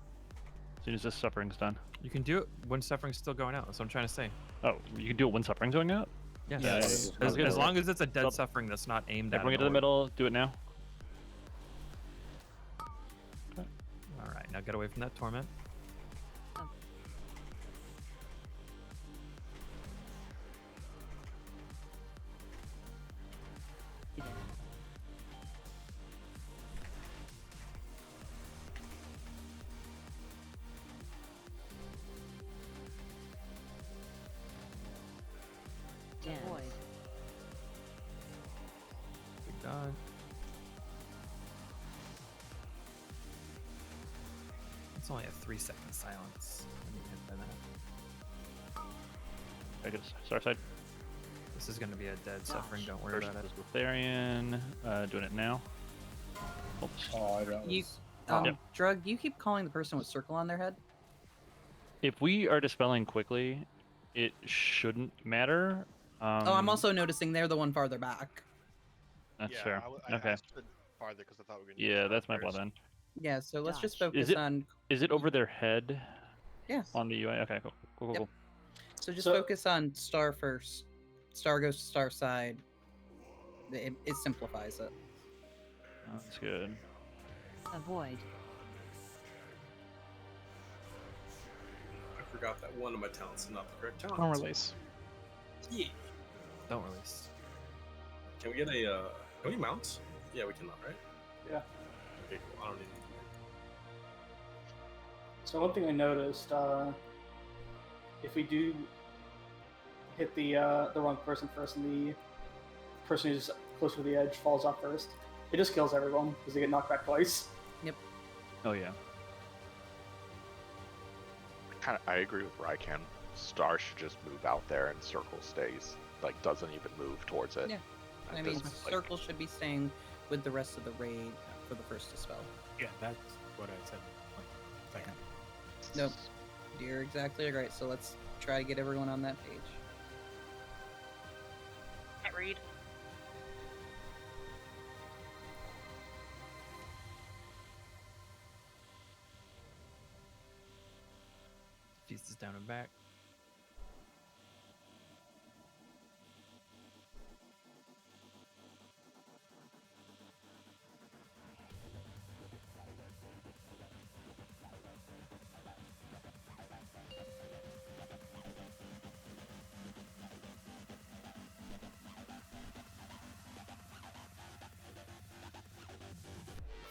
As soon as this suffering's done. You can do it when suffering's still going out. That's what I'm trying to say. Oh, you can do it when suffering's going out? Yes. Yeah, As long as it's a dead suffering that's not aimed at. Everyone get to the middle, do it now. All right, now get away from that torment. It's only a 3-second silence. I guess Star side. This is going to be a dead suffering. Don't worry First about it. is Lutherian. Doing it now. Oops. Oh, that You, was... Yep. Drug, you keep calling the person with circle on their head? If we are dispelling quickly, it shouldn't matter. Oh, I'm also noticing they're the one farther back. That's Yeah, fair. I Okay. stood farther because I thought we were going to Yeah, that's my bad then. Yeah, so let's just Dodge. focus on... Is it over their head? Yes. On the UI? Okay, cool. Cool, Yep. cool. So just focus on star first. Star goes to star side. It simplifies it. That's good. Avoid. I forgot that one of my talents is not the correct talent. Don't release. Yeah. Don't release. Can we get a? Can we mount? Yeah, we can mount, right? Yeah. Okay, cool. I don't need. So one thing I noticed, if we do hit the wrong person first, and the person who's closer to the edge falls off first, it just kills everyone because they get knocked back twice. Yep. Oh yeah. I agree with Rykan. Star should just move out there and Circle stays. Like, doesn't even move towards it. Yeah. I mean, Circle should be staying with the rest of the raid for the first dispel. Yeah, that's what I said. Like, second. Nope. You're exactly right. So let's try to get everyone on that page. Can't read. Feast is down and back.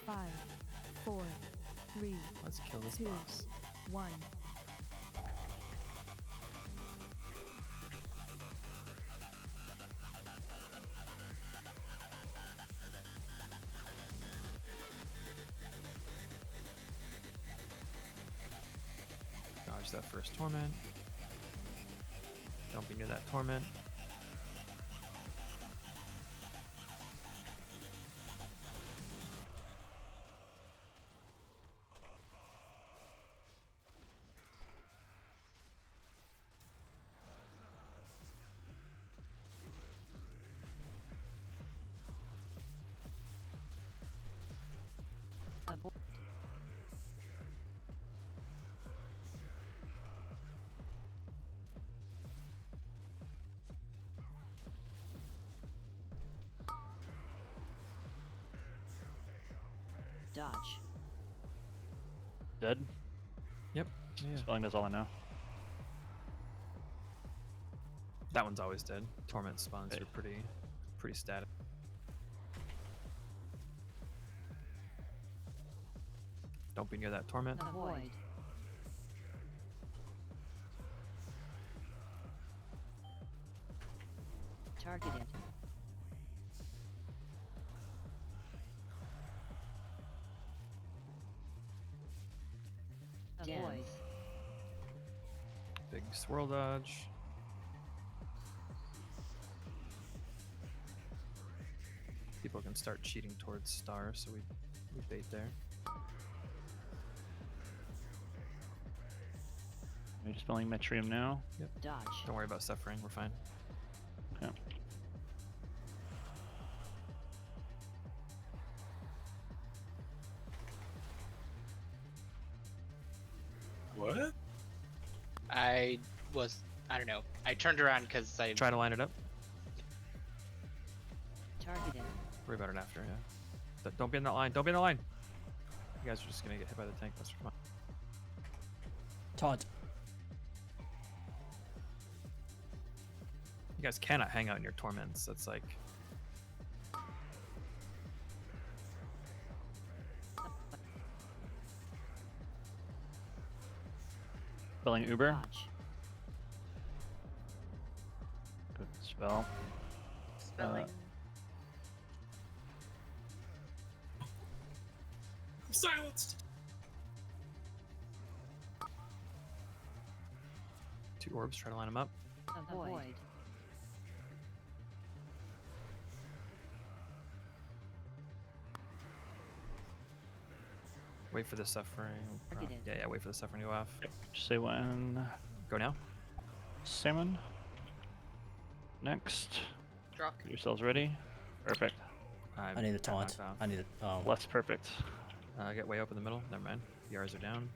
Five, 4, 3, Let's kill this 2, boss. 1. Dodge that first torment. Don't be near that torment. Dodge. Dead? Yep. Yeah. Spelling does all I know. That one's always dead. Torment spawns are pretty static. Don't be near that torment. Avoid. Targeted. Avoid. Big swirl dodge. People can start cheating towards star, so we bait there. Are you dispelling Metrium now? Yep. Dodge. Don't worry about suffering, we're fine. Okay. What? I don't know. I turned around because I Try to line it up. Targeted. Worry about it after, yeah. Don't be in that line. Don't be in that line. You guys are just gonna get hit by the tank buster. Come on. Taunt. You guys cannot hang out in your torments. That's like Spelling Uber. Dodge. Good spell. Spelling. I'm silenced. 2 orbs. Try to line them up. Avoid. Wait for the suffering. Yeah, wait for the suffering to go off. Just say when. Go now. Salmon. Next. Druck. Get yourselves ready. Perfect. I need a taunt. I need a. Less perfect. Get way up in the middle. Never mind. PRs are down.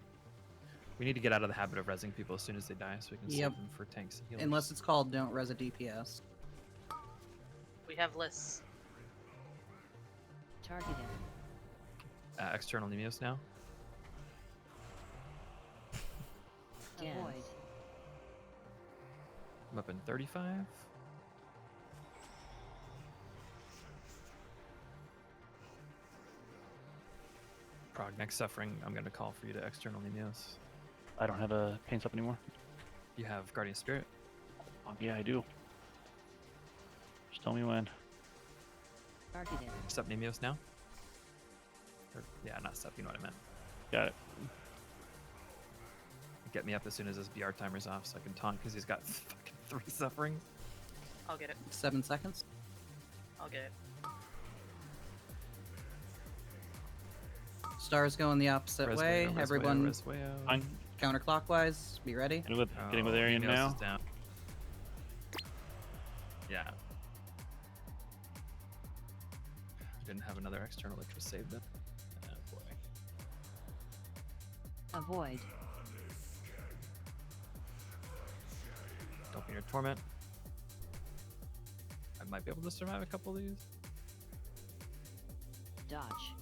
We need to get out of the habit of rezzing people as soon as they die so we can save them for tanks and healers. Unless it's called don't res a DPS. We have lists. Targeted. External Nemios now. Avoid. I'm up in 35. Prog, next suffering, I'm going to call for you to external Nemios. I don't have a paints up anymore. You have Guardian Spirit? Oh, yeah, I do. Just tell me when. Targeted. Step Nemios now? Or, yeah, not step, you know what I meant. Got it. Get me up as soon as his BR timer's off so I can taunt because he's got fucking 3 sufferings. I'll get it. 7 seconds. I'll get it. Stars going the opposite way. Everyone Fine. counterclockwise. Be ready. Getting with Arian Nemios now. is down. Yeah. Didn't have another external which was saved then. Oh boy. Avoid. Don't be your torment. I might be able to survive a couple of these. Dodge.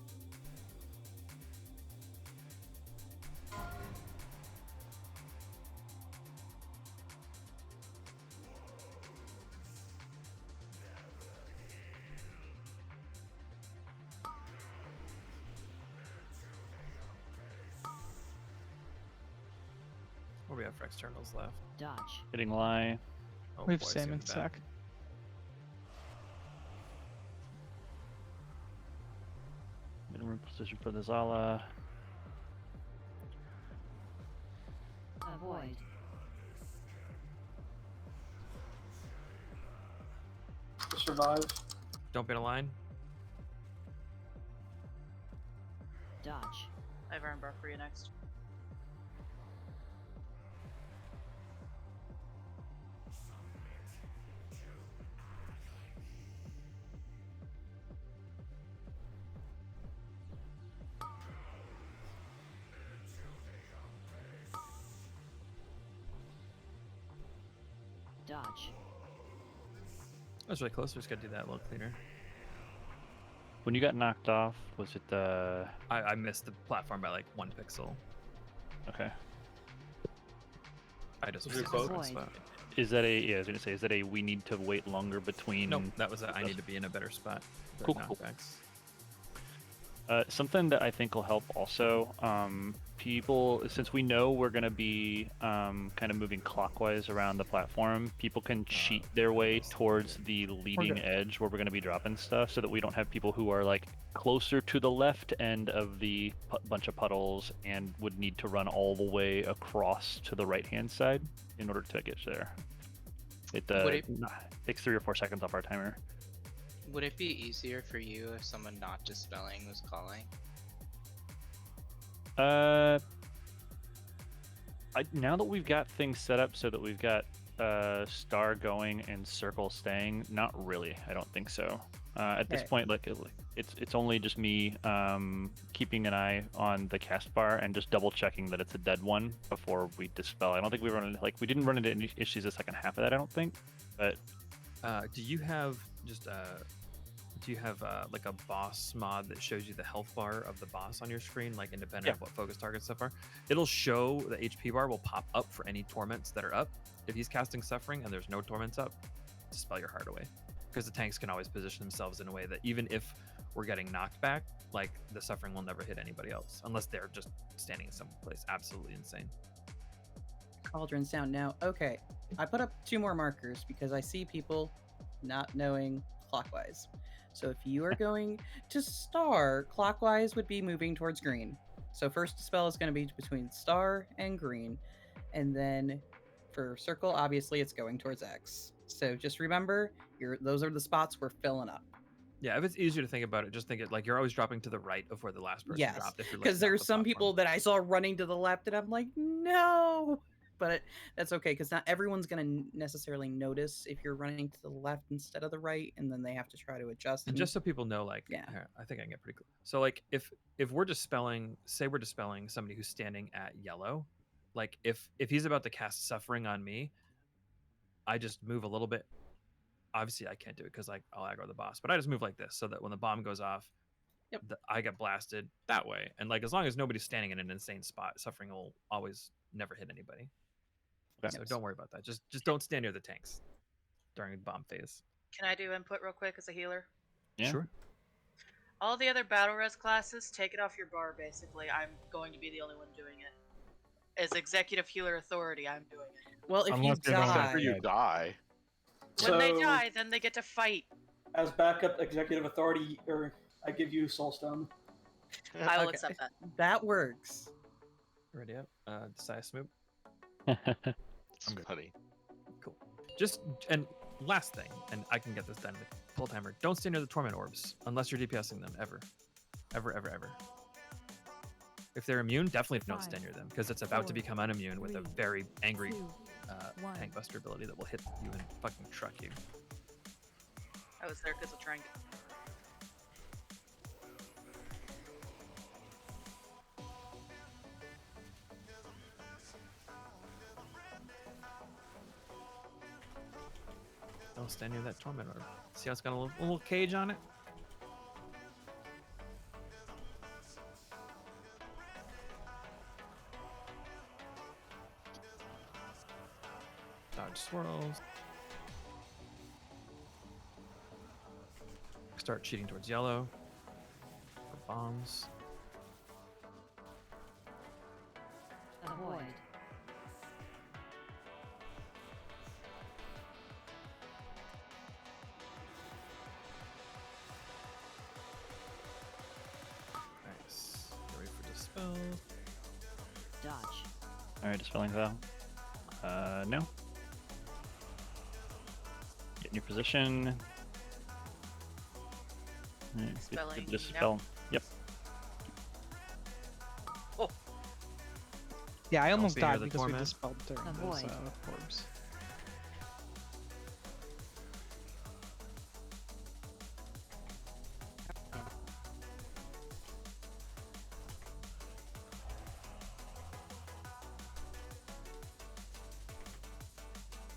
What do we have for externals left? Dodge. Hitting lie. Oh, We have boy, salmon saving back. sack. Minimum position for the Zala. Avoid. To survive. Don't be in a line. Dodge. I have Iron Bar for you next. Dodge. That was really close. We just gotta do that a little cleaner. When you got knocked off, was it the? I missed the platform by like 1 pixel. Okay. I just Is it was close? in the spot. Is that a? Yeah, I was gonna say. Is that a? We need to wait longer between. Nope, that was a, I need to be in a better spot. for Cool. knockbacks. Something that I think will help also, people, since we know we're going to be kind of moving clockwise around the platform, people can cheat their way towards the leading edge where we're going to be dropping stuff so that we don't have people who are like closer to the left end of the bunch of puddles and would need to run all the way across to the right-hand side in order to get there. It takes 3 or 4 seconds off our timer. Would it be easier for you if someone not dispelling was calling? Now that we've got things set up so that we've got star going and circle staying, not really. I don't think so. At this point, like it's only just me keeping an eye on the cast bar and just double checking that it's a dead one before we dispel. I don't think we didn't run into any issues the second half of that. I don't think. But do you have just like a boss mod that shows you the health bar of the boss on your screen, like independent of what focus target stuff are? It'll show the HP bar will pop up for any torments that are up. If he's casting suffering and there's no torments up, dispel your heart away. Because the tanks can always position themselves in a way that even if we're getting knocked back, like the suffering will never hit anybody else unless they're just standing in some place absolutely insane. Cauldron's down now. Okay, I put up 2 more markers because I see people not knowing clockwise. So if you are going to star, clockwise would be moving towards green. So first dispel is going to be between star and green. And then For circle, obviously, it's going towards X. So just remember, those are the spots we're filling up. Yeah, if it's easier to think about it, just think it like you're always dropping to the right of where the last person Yes, dropped. because there's some people that I saw running to the left, and I'm like, no. But that's okay, because not everyone's going to necessarily notice if you're running to the left instead of the right, and then they have to try to adjust. And just so people know, like, yeah, here, I think I can get pretty close. So, like, if we're dispelling, say we're dispelling somebody who's standing at yellow, like if he's about to cast Suffering on me, I just move a little bit. Obviously, I can't do it because like I'll aggro the boss, but I just move like this so that when the bomb goes off, I get blasted that way. And like as long as nobody's standing in an insane spot, Suffering will always never hit anybody. Okay. So don't worry about that. Just don't stand near the tanks during the bomb phase. Can I do input real quick as a healer? Yeah. Sure. All the other battle res classes, take it off your bar. Basically, I'm going to be the only one doing it. As executive healer authority, I'm doing it. Well, if you die. When they die, then they get to fight. As backup executive authority, I give you Soulstone. I will accept that. That works. Ready up? Desire Smoop. I'm good. Honey. Cool. Just and last thing, and I can get this done with pull timer. Don't stay near the torment orbs unless you're DPSing them ever. If they're immune, definitely don't stand near them because it's about to become unimmune with a very angry tank buster ability that will hit you and fucking truck you. I was there because of trying to. Don't stand near that torment orb. See how it's got a little cage on it? Dodge swirls. Start cheating towards yellow for bombs. Avoid. Nice. Get ready for dispel. Dodge. Alright, dispelling Val. No. Get in your position. Dispelling, Dispel. no. Yep. Oh. Yeah, I almost be near died the because we torment. dispelled during those orbs.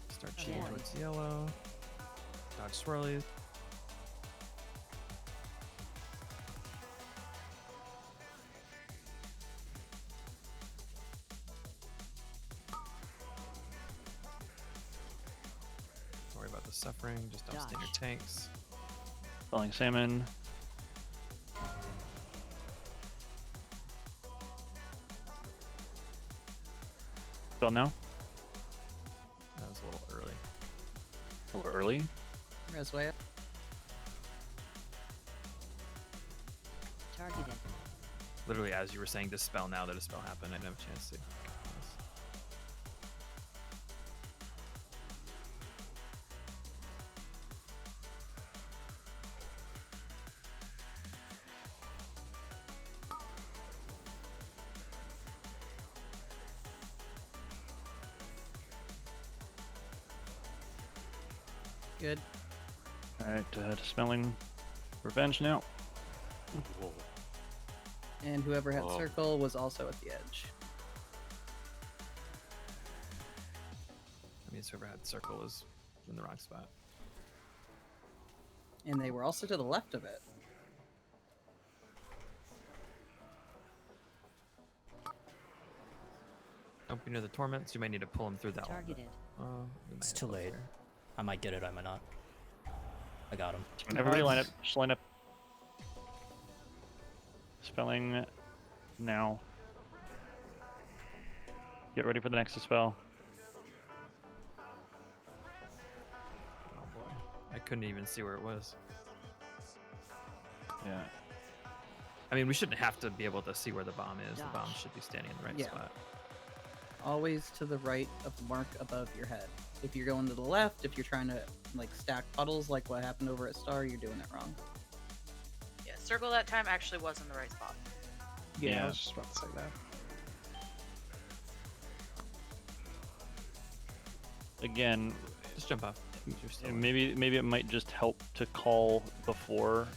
Start cheating towards yellow. Dodge swirlies. Don't worry about the suffering, just don't stand your tanks. Falling salmon. Spell now. That was a little early. A little early. Resway. Targeted. Literally, as you were saying dispel now, the dispel happened. I didn't have a chance to. Good. Alright, dispelling revenge now. And whoever had circle was also at the edge. That means whoever had circle was in the wrong spot. And they were also to the left of it. Don't be near the torments. You might need to pull them through that Targeted. one. It's too late. I might get it, I might not. I got him. Everybody line up. Just line up. Spelling now. Get ready for the next dispel. Oh boy. I couldn't even see where it was. Yeah. I mean, we shouldn't have to be able to see where the bomb is. The bomb should be standing in the right spot. always to the right of the mark above your head. If you're going to the left, if you're trying to like stack puddles like what happened over at Star, you're doing it wrong. Yeah, circle that time actually was in the right spot. Yeah, I was just about to say that. Again, just jump off. Maybe it might just help to call before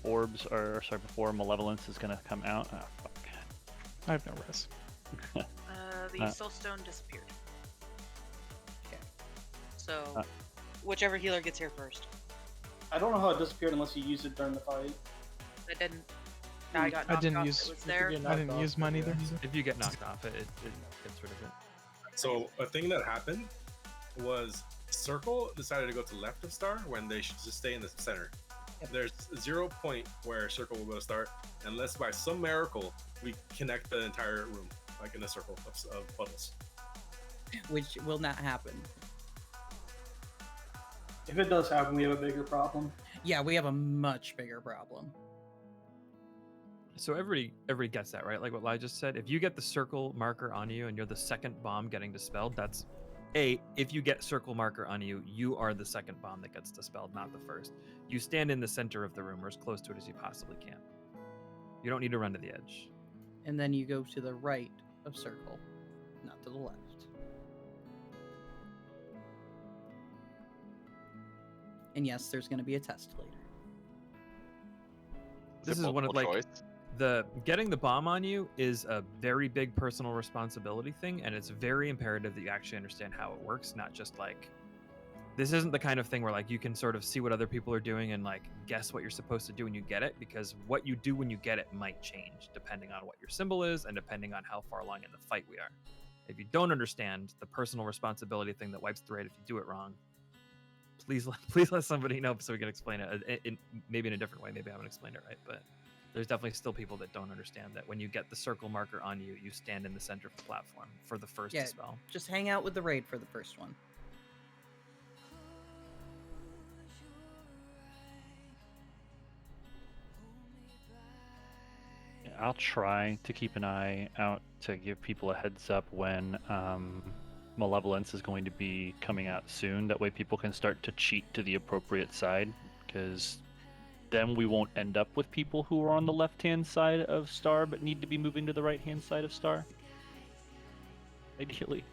orbs or sorry before malevolence is gonna come out. Oh, fuck. I have no risk. The soul stone disappeared. Okay. So, whichever healer gets here first. I don't know how it disappeared unless you used it during the fight. I didn't. I got knocked off. It was there. I didn't use mine either. If you get knocked off, it gets rid of it. So a thing that happened was Circle decided to go to the left of Star when they should just stay in the center. Yep. There's 0 point where Circle will go to Star unless by some miracle we connect the entire room, like in a circle of puddles. Which will not happen. If it does happen, we have a bigger problem. Yeah, we have a much bigger problem. So everybody gets that, right? Like what Lai just said. If you get the circle marker on you and you're the second bomb getting dispelled, that's if you get circle marker on you, you are the second bomb that gets dispelled, not the first. You stand in the center of the room or as close to it as you possibly can. You don't need to run to the edge. And then you go to the right of circle, not to the left. And yes, there's going to be a test later. This is one of like the getting the bomb on you is a very big personal responsibility thing, and it's very imperative that you actually understand how it works, not just like this isn't the kind of thing where like you can sort of see what other people are doing and like guess what you're supposed to do when you get it, because what you do when you get it might change depending on what your symbol is and depending on how far along in the fight we are. If you don't understand the personal responsibility thing that wipes the raid if you do it wrong, please let somebody know so we can explain it maybe in a different way. Maybe I haven't explained it right, but there's definitely still people that don't understand that when you get the circle marker on you, you stand in the center of the platform for the first spell. Just hang out with the raid for the first one. I'll try to keep an eye out to give people a heads up when Malevolence is going to be coming out soon. That way people can start to cheat to the appropriate side, because then we won't end up with people who are on the left-hand side of Star but need to be moving to the right-hand side of Star. Ideally.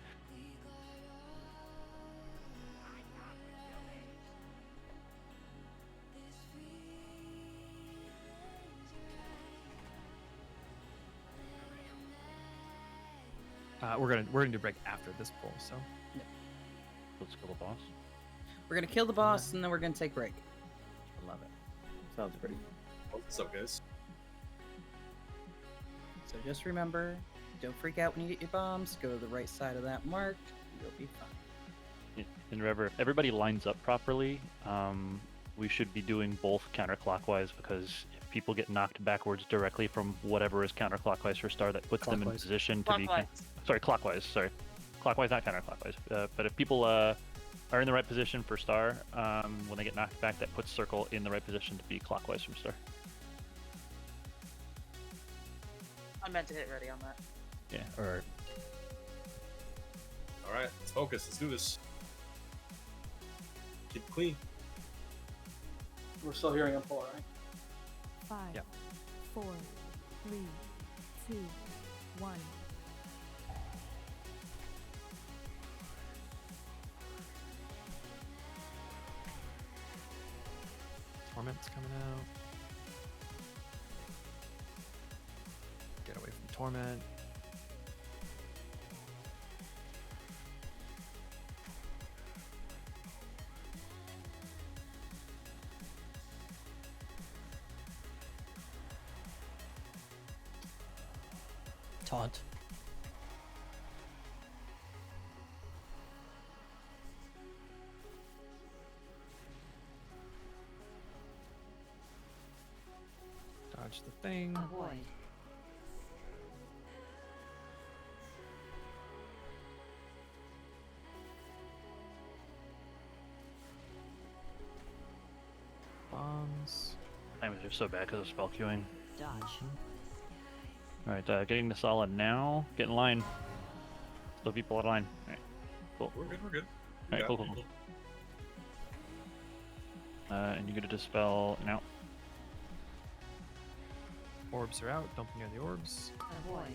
We're gonna do break after this poll, so let's kill the boss. We're gonna kill the boss and then we're gonna take break. I love it. Sounds pretty. What's up, guys? So just remember, don't freak out when you get your bombs. Go to the right side of that mark. You'll be fine. And remember, if everybody lines up properly, we should be doing both counterclockwise, because if people get knocked backwards directly from whatever is counterclockwise for Star, that puts them in position to be... Clockwise, sorry. Clockwise, not counterclockwise. But if people are in the right position for Star, when they get knocked back, that puts Circle in the right position to be clockwise from Star. I meant to hit ready on that. Yeah. Alright. Alright, let's focus. Let's do this. Keep it clean. We're still hearing a pull, right? 5, Yep. 4, 3, 2, 1. Torment's coming out. Get away from Torment. Taunt. Dodge the thing. Avoid. Bombs. Timings are so bad because of spell queuing. Dodge. Alright, getting to solid now. Get in line. Still people out of line. All right. Cool. We're good. We're good. All right. Cool. And you get a dispel now. Orbs are out. Don't be near the orbs. Avoid.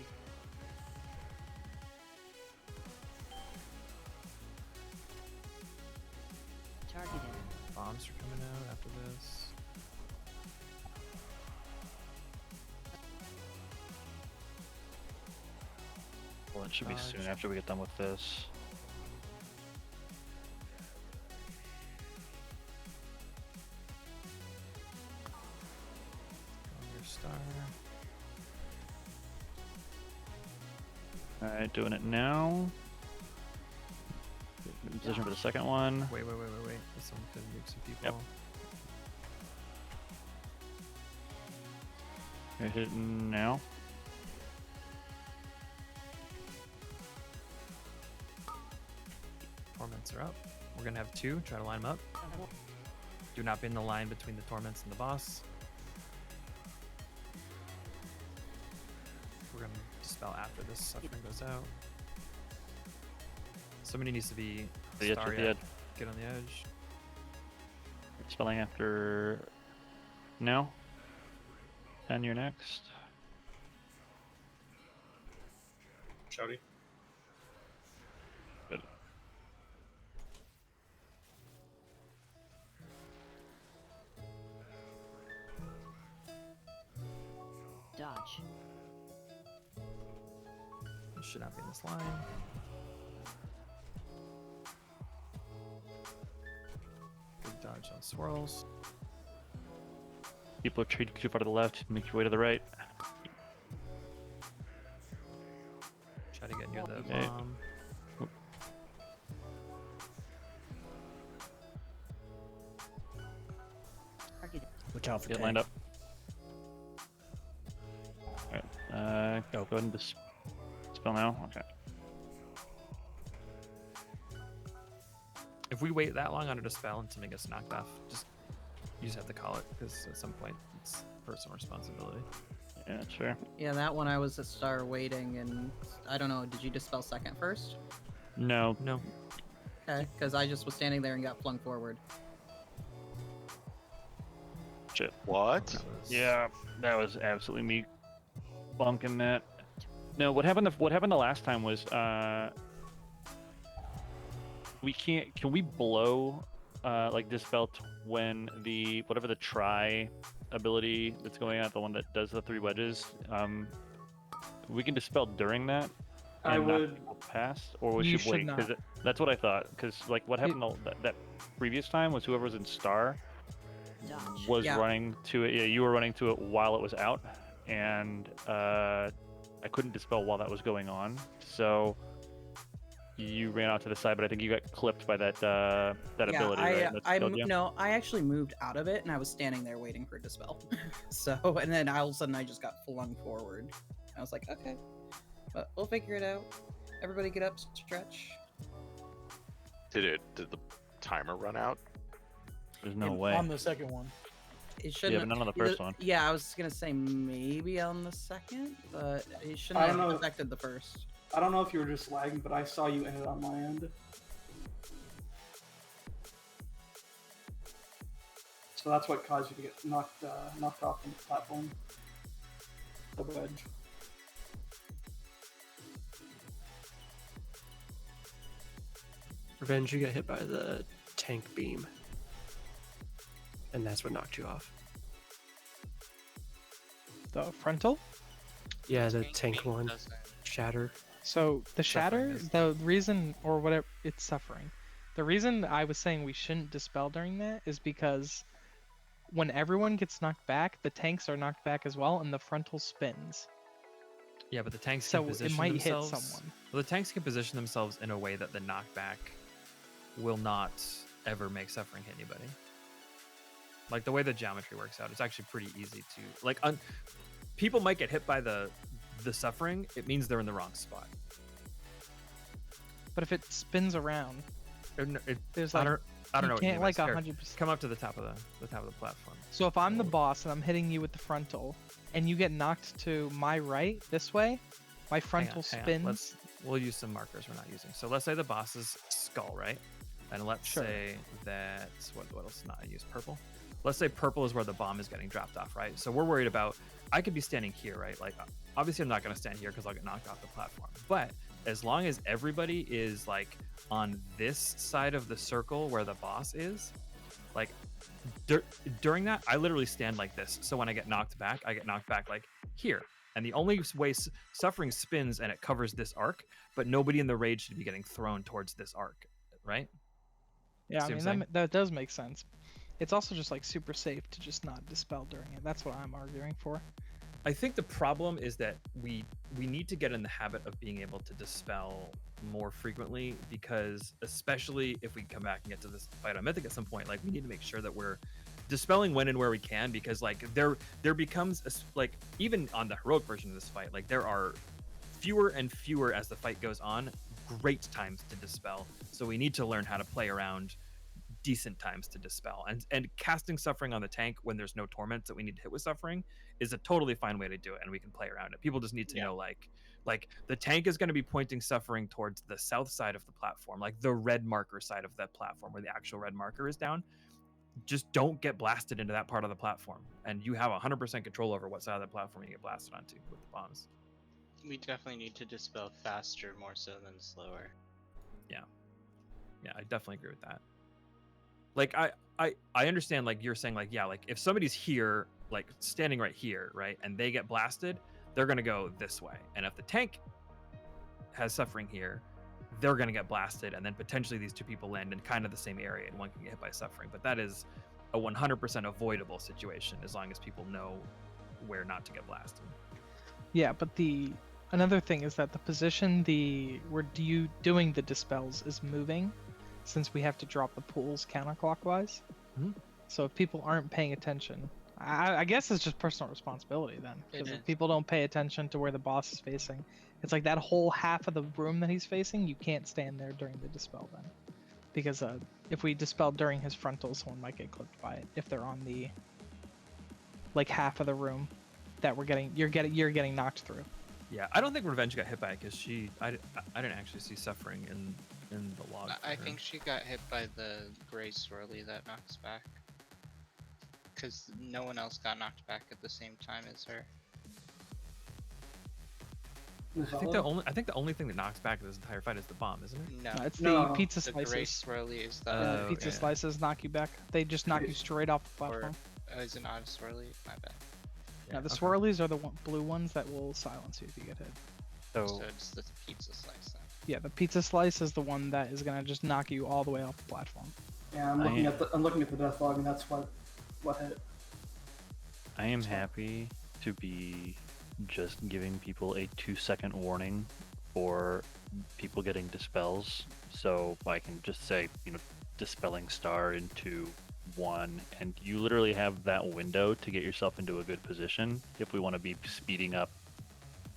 Targeted. Bombs are coming out after this. Well, it should be soon after we get done with this. Your star. Alright, doing it now. Position for the second one. Wait. This one could nuke some people. Yep. You're hitting now. Torments are up. We're gonna have 2. Try to line them up. Do not be in the line between the torments and the boss. We're gonna dispel after this suffering goes out. Somebody needs to be star yet. Get on the edge. Spelling after now. And you're next. Shouty. Good. Dodge. You should not be in this line. Big dodge on swirls. People are trading too far to the left. Make your way to the right. Try to get near the Okay. bomb. Watch out for Get tank. lined up. Alright, go ahead and dispel now. Okay. If we wait that long on a dispel and something gets knocked off, you just have to call it, because at some point it's personal responsibility. Yeah, that's fair. Yeah, that one I was a star waiting, and I don't know, did you dispel second first? No. Okay, because I just was standing there and got flung forward. Shit. What? Yeah, that was absolutely me bunking that. No, what happened the last time was can we blow like dispel when the whatever the try ability that's going out, the one that does the 3 wedges, we can dispel during that and I knock would people past, or we You should wait, should because that's what I thought, because like what happened that previous time was whoever was in star was running to it. Yeah, you were running to it while it was out, and I couldn't dispel while that was going on, so you ran out to the side, but I think you got clipped by that ability, right? That spelled you? No, I actually moved out of it, and I was standing there waiting for dispel. So, and then all of a sudden I just got flung forward. I was like, okay, but we'll figure it out. Everybody get up, stretch. Did the timer run out? There's no way. On the second one. It shouldn't. Yeah, but not on the first one. Yeah, I was gonna say maybe on the second, but it shouldn't have affected the first. I don't know if you were just lagging, but I saw you end it on my end. So that's what caused you to get knocked off from the platform. The wedge. Revenge, you got hit by the tank beam. And that's what knocked you off. The frontal? Yeah, the tank one. Shatter. So the shatter, the reason, or whatever, it's suffering. The reason I was saying we shouldn't dispel during that is because when everyone gets knocked back, the tanks are knocked back as well, and the frontal spins. Yeah, but the tanks So can it position might hit themselves. someone. Well, the tanks can position themselves in a way that the knockback will not ever make suffering hit anybody. Like the way the geometry works out, it's actually pretty easy to like. People might get hit by the suffering. It means they're in the wrong spot. But if it spins around, there's I like don't know. you what can't mean, like Here, 100%. Come up to the top of the platform. So if I'm the boss and I'm hitting you with the frontal, and you get knocked to my right this way, my frontal Hang on. spins. we'll use some markers we're not using. So let's say the boss's skull, right? And let's say that what else not I use? Purple. Let's say purple is where the bomb is getting dropped off, right? So we're worried about, I could be standing here, right? Like, obviously I'm not going to stand here because I'll get knocked off the platform. But as long as everybody is like on this side of the circle where the boss is, like during that, I literally stand like this. So when I get knocked back, I get knocked back like here. And the only way suffering spins and it covers this arc, but nobody in the raid should be getting thrown towards this arc, right? Yeah, I mean, that does make sense. It's also just like super safe to just not dispel during it. That's what I'm arguing for. I think the problem is that we need to get in the habit of being able to dispel more frequently, because especially if we come back and get to this fight on Mythic at some point, like we need to make sure that we're dispelling when and where we can, because like there becomes like even on the heroic version of this fight, like there are fewer and fewer as the fight goes on great times to dispel. So we need to learn how to play around decent times to dispel, and casting suffering on the tank when there's no torments that we need to hit with suffering is a totally fine way to do it, and we can play around it. People just need to know like the tank is going to be pointing suffering towards the south side of the platform, like the red marker side of that platform where the actual red marker is down. Just don't get blasted into that part of the platform, and you have 100% control over what side of the platform you get blasted onto with the bombs. We definitely need to dispel faster more so than slower. Yeah, I definitely agree with that. Like I understand, like you're saying, like, yeah, like if somebody's here, like standing right here, right, and they get blasted, they're gonna go this way. And if the tank has suffering here, they're gonna get blasted, and then potentially these two people land in kind of the same area and one can get hit by suffering. But that is a 100% avoidable situation as long as people know where not to get blasted. Yeah, but another thing is that the position we're doing the dispels is moving, since we have to drop the pools counterclockwise. Mm-hmm. So if people aren't paying attention, I guess it's just personal responsibility then. Because if people don't pay attention to where the boss is facing, it's like that whole half of the room that he's facing, you can't stand there during the dispel then. Because if we dispel during his frontal, someone might get clipped by it if they're on the like half of the room that you're getting knocked through. Yeah, I don't think Revenge got hit by it because I didn't actually see suffering in the log. I think she got hit by the gray swirly that knocks back. Because no one else got knocked back at the same time as her. I think the only thing that knocks back this entire fight is the bomb, isn't it? No, it's the pizza the slices. gray swirly is the. The pizza slices knock you back. They just knock you straight off the platform. Or is it not a swirly? My bad. Yeah, the swirlies are the blue ones that will silence you if you get hit. So it's the pizza slice then. Yeah, the pizza slice is the one that is gonna just knock you all the way off the platform. Yeah, I'm looking at the death log, and that's what hit. I am happy to be just giving people a 2-second warning for people getting dispels, so I can just say, dispelling star into 1, and you literally have that window to get yourself into a good position if we want to be speeding up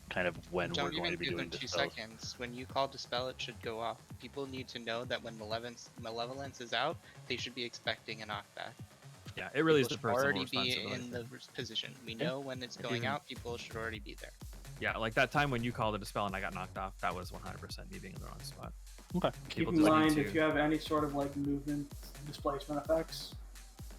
kind of when we're going to be doing dispels. Don't even give them 2 seconds. When you call dispel, it should go off. People need to know that when malevolence is out, they should be expecting a knockback. Yeah, it really is the personal personal already be responsibility. in the position. We know when it's going out. People should already be there. Yeah, like that time when you called a dispel and I got knocked off, that was 100% me being in the wrong spot. Okay. Keep in mind, if you have any sort of like movement displacement effects,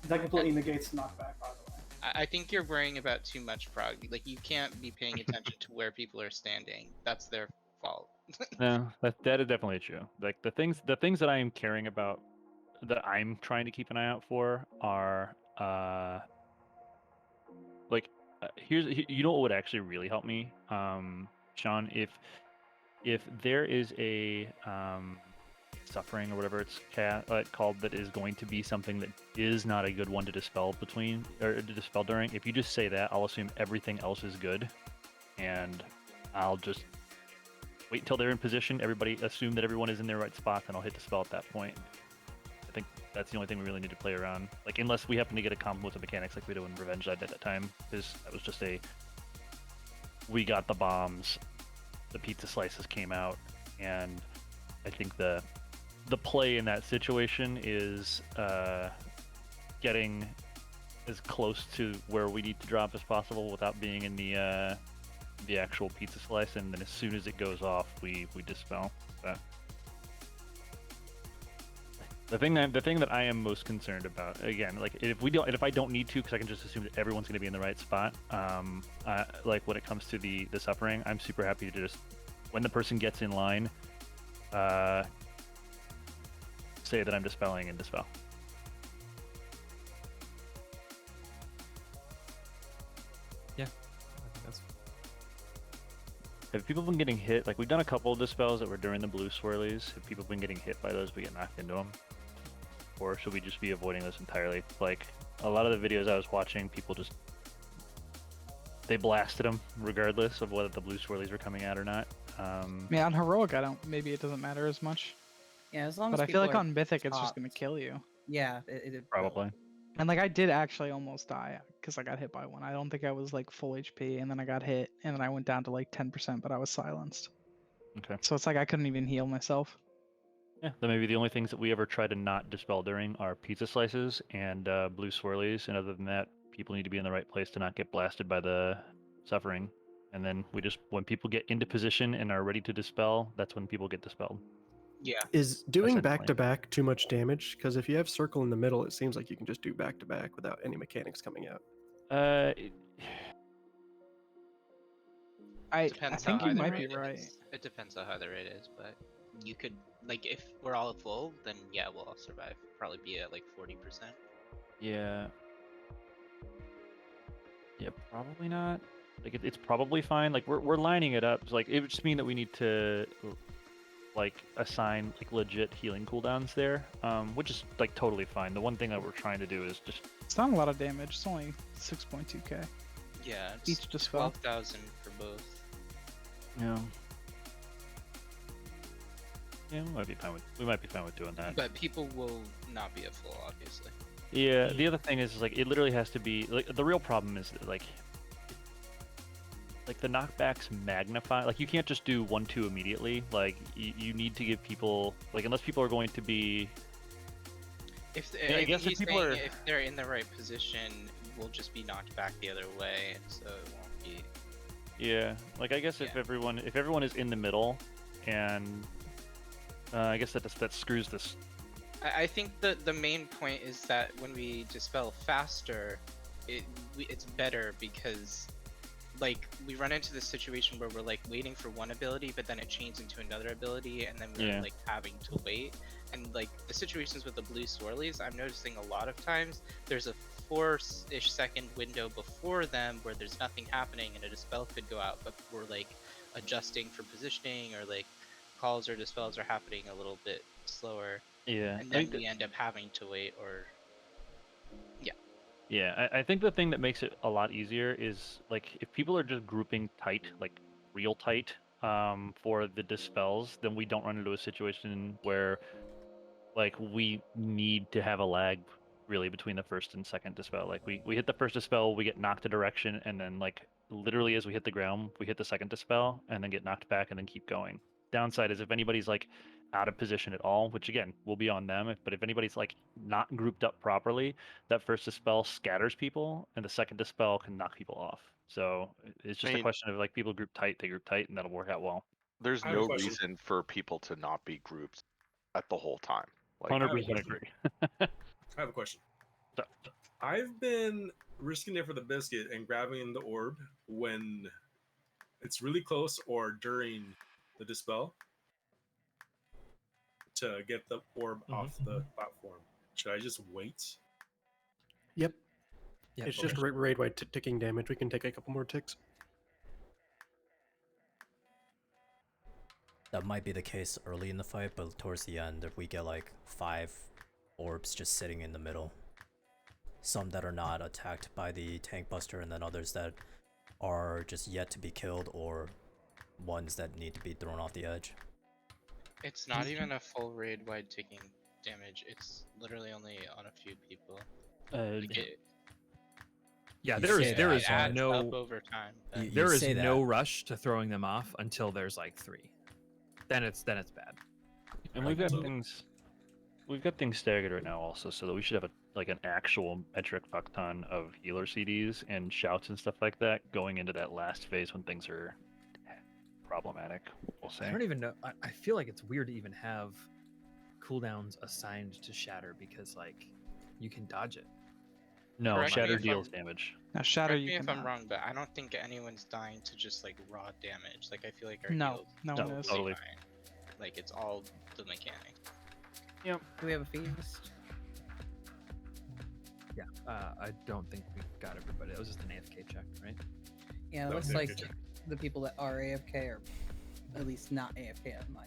that completely negates knockback, by the way. I think you're worrying about too much, Prog. Like, you can't be paying attention to where people are standing. That's their fault. No, that is definitely true. Like the things that I am caring about, that I'm trying to keep an eye out for, are here's you know what would actually really help me, Sean, if there is a suffering or whatever it's called, that is going to be something that is not a good one to dispel during. If you just say that, I'll assume everything else is good, and I'll just wait until they're in position. Everybody assume that everyone is in their right spot, and I'll hit dispel at that point. I think that's the only thing we really need to play around. Like, unless we happen to get a combo with the mechanics like we did when Revenge died at that time, because that was just we got the bombs, the pizza slices came out, and I think the play in that situation is getting as close to where we need to drop as possible without being in the the actual pizza slice, and then as soon as it goes off, we dispel that. The thing that I am most concerned about, again, like if I don't need to, because I can just assume that everyone's going to be in the right spot. Like when it comes to the suffering, I'm super happy to just, when the person gets in line, say that I'm dispelling and dispel. Yeah, I think that's. Have people been getting hit? Like we've done a couple of dispels that were during the blue swirlies. Have people been getting hit by those? We get knocked into them. Or should we just be avoiding this entirely? Like, a lot of the videos I was watching, people just... They blasted them, regardless of whether the blue swirlies were coming out or not. Yeah, on Heroic, maybe it doesn't matter as much. Yeah, as long but as I feel like people are on Mythic, it's just topped. going to kill you. Yeah, it Probably. And, like, I did actually almost die, because I got hit by one. I don't think I was, like, full HP, and then I got hit, and then I went down to, like, 10%, but I was silenced. Okay. So it's like I couldn't even heal myself. Yeah, then maybe the only things that we ever try to not dispel during are pizza slices and blue swirlies, and other than that, people need to be in the right place to not get blasted by the suffering. And then we just, when people get into position and are ready to dispel, that's when people get dispelled. Yeah. Is doing back-to-back too much damage? Because if you have circle in the middle, it seems like you can just do back-to-back without any mechanics coming out. I Depends think how you high the might be rate right. is. It depends how high the rate is, but you could, like, if we're all at full, then yeah, we'll all survive. Probably be at like 40%. Yeah. Yeah, probably not. Like it's probably fine. Like we're lining it up. So, like it would just mean that we need to like assign like legit healing cooldowns there, which is like totally fine. The one thing that we're trying to do is just. It's not a lot of damage. It's only 6.2k. Yeah, it's each dispel. 12,000 for both. Yeah. Yeah, we might be fine with doing that. But people will not be at full, obviously. Yeah, the other thing is like it literally has to be like the real problem is like the knockbacks magnify. Like you can't just do 1-2 immediately. Like you need to give people like unless people are going to be. If they're in the right position, we'll just be knocked back the other way, so it won't be. Yeah, like I guess if everyone is in the middle, and I guess that screws this. I think the main point is that when we dispel faster, it's better because like we run into this situation where we're like waiting for one ability, but then it changes into another ability, and then we're like having to wait. And like the situations with the blue swirlies, I'm noticing a lot of times there's a 4-ish second window before them where there's nothing happening and a dispel could go out, but we're like adjusting for positioning, or like calls or dispels are happening a little bit slower. Yeah. And then we end up having to wait, or yeah. Yeah, I think the thing that makes it a lot easier is like if people are just grouping tight, like real tight, for the dispels, then we don't run into a situation where like we need to have a lag really between the first and second dispel. Like we hit the first dispel, we get knocked a direction, and then like literally as we hit the ground, we hit the second dispel and then get knocked back and then keep going. Downside is if anybody's like out of position at all, which again will be on them, but if anybody's like not grouped up properly, that first dispel scatters people and the second dispel can knock people off. So it's just a question of like people group tight, they group tight, and that'll work out well. There's no reason for people to not be grouped at the whole time. Like, 100% agree. I have a question. I've been risking it for the biscuit and grabbing the orb when it's really close or during the dispel to get the orb off the platform. Should I just wait? Yep. It's just raid-wide ticking damage. We can take a couple more ticks. That might be the case early in the fight, but towards the end, if we get like 5 orbs just sitting in the middle, some that are not attacked by the tank buster, and then others that are just yet to be killed, or ones that need to be thrown off the edge. It's not even a full raid wide taking damage. It's literally only on a few people. Yeah, there is no over time. There is no rush to throwing them off until there's like 3. Then it's bad. And we've we've got things staggered right now also, so that we should have an actual metric fuck ton of healer CDs and shouts and stuff like that going into that last phase when things are problematic. We'll say. I don't even know. I feel like it's weird to even have cooldowns assigned to shatter because like you can dodge it. No, Correct shatter me if deals I'm- damage. Now shatter Correct you me if can. I'm wrong, but I don't think anyone's dying to just like raw damage. Like I feel like our No, heals no one is. Totally. fine. Like it's all the mechanics. Do we have a feast? Yeah. I don't think we got everybody. That was just an AFK check, right? Yeah, it That looks was like AFK check. the people that are AFK are at least not AFK on my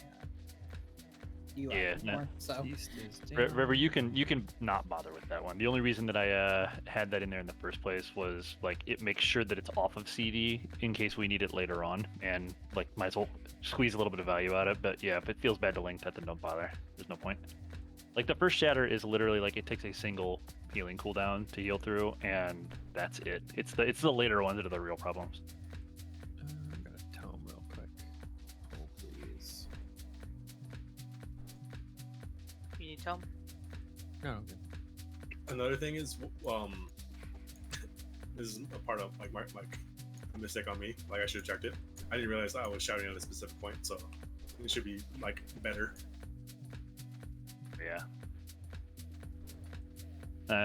UI Yeah, anymore. So Feast is River, you can not bother with that one. The only reason that I had that in there in the first place was like it makes sure that it's off of CD in case we need it later on, and like might as well squeeze a little bit of value out of it. But yeah, if it feels bad to link that, then don't bother. There's no point. Like the first shatter is literally like it takes a single healing cooldown to heal through, and that's it. It's the later ones that are the real problems. I'm gonna tome real quick. Oh please. You need Tom? No, okay. Another thing is, this is a part of like a mistake on me. Like I should have checked it. I didn't realize I was shouting at a specific point, so it should be like better. Yeah.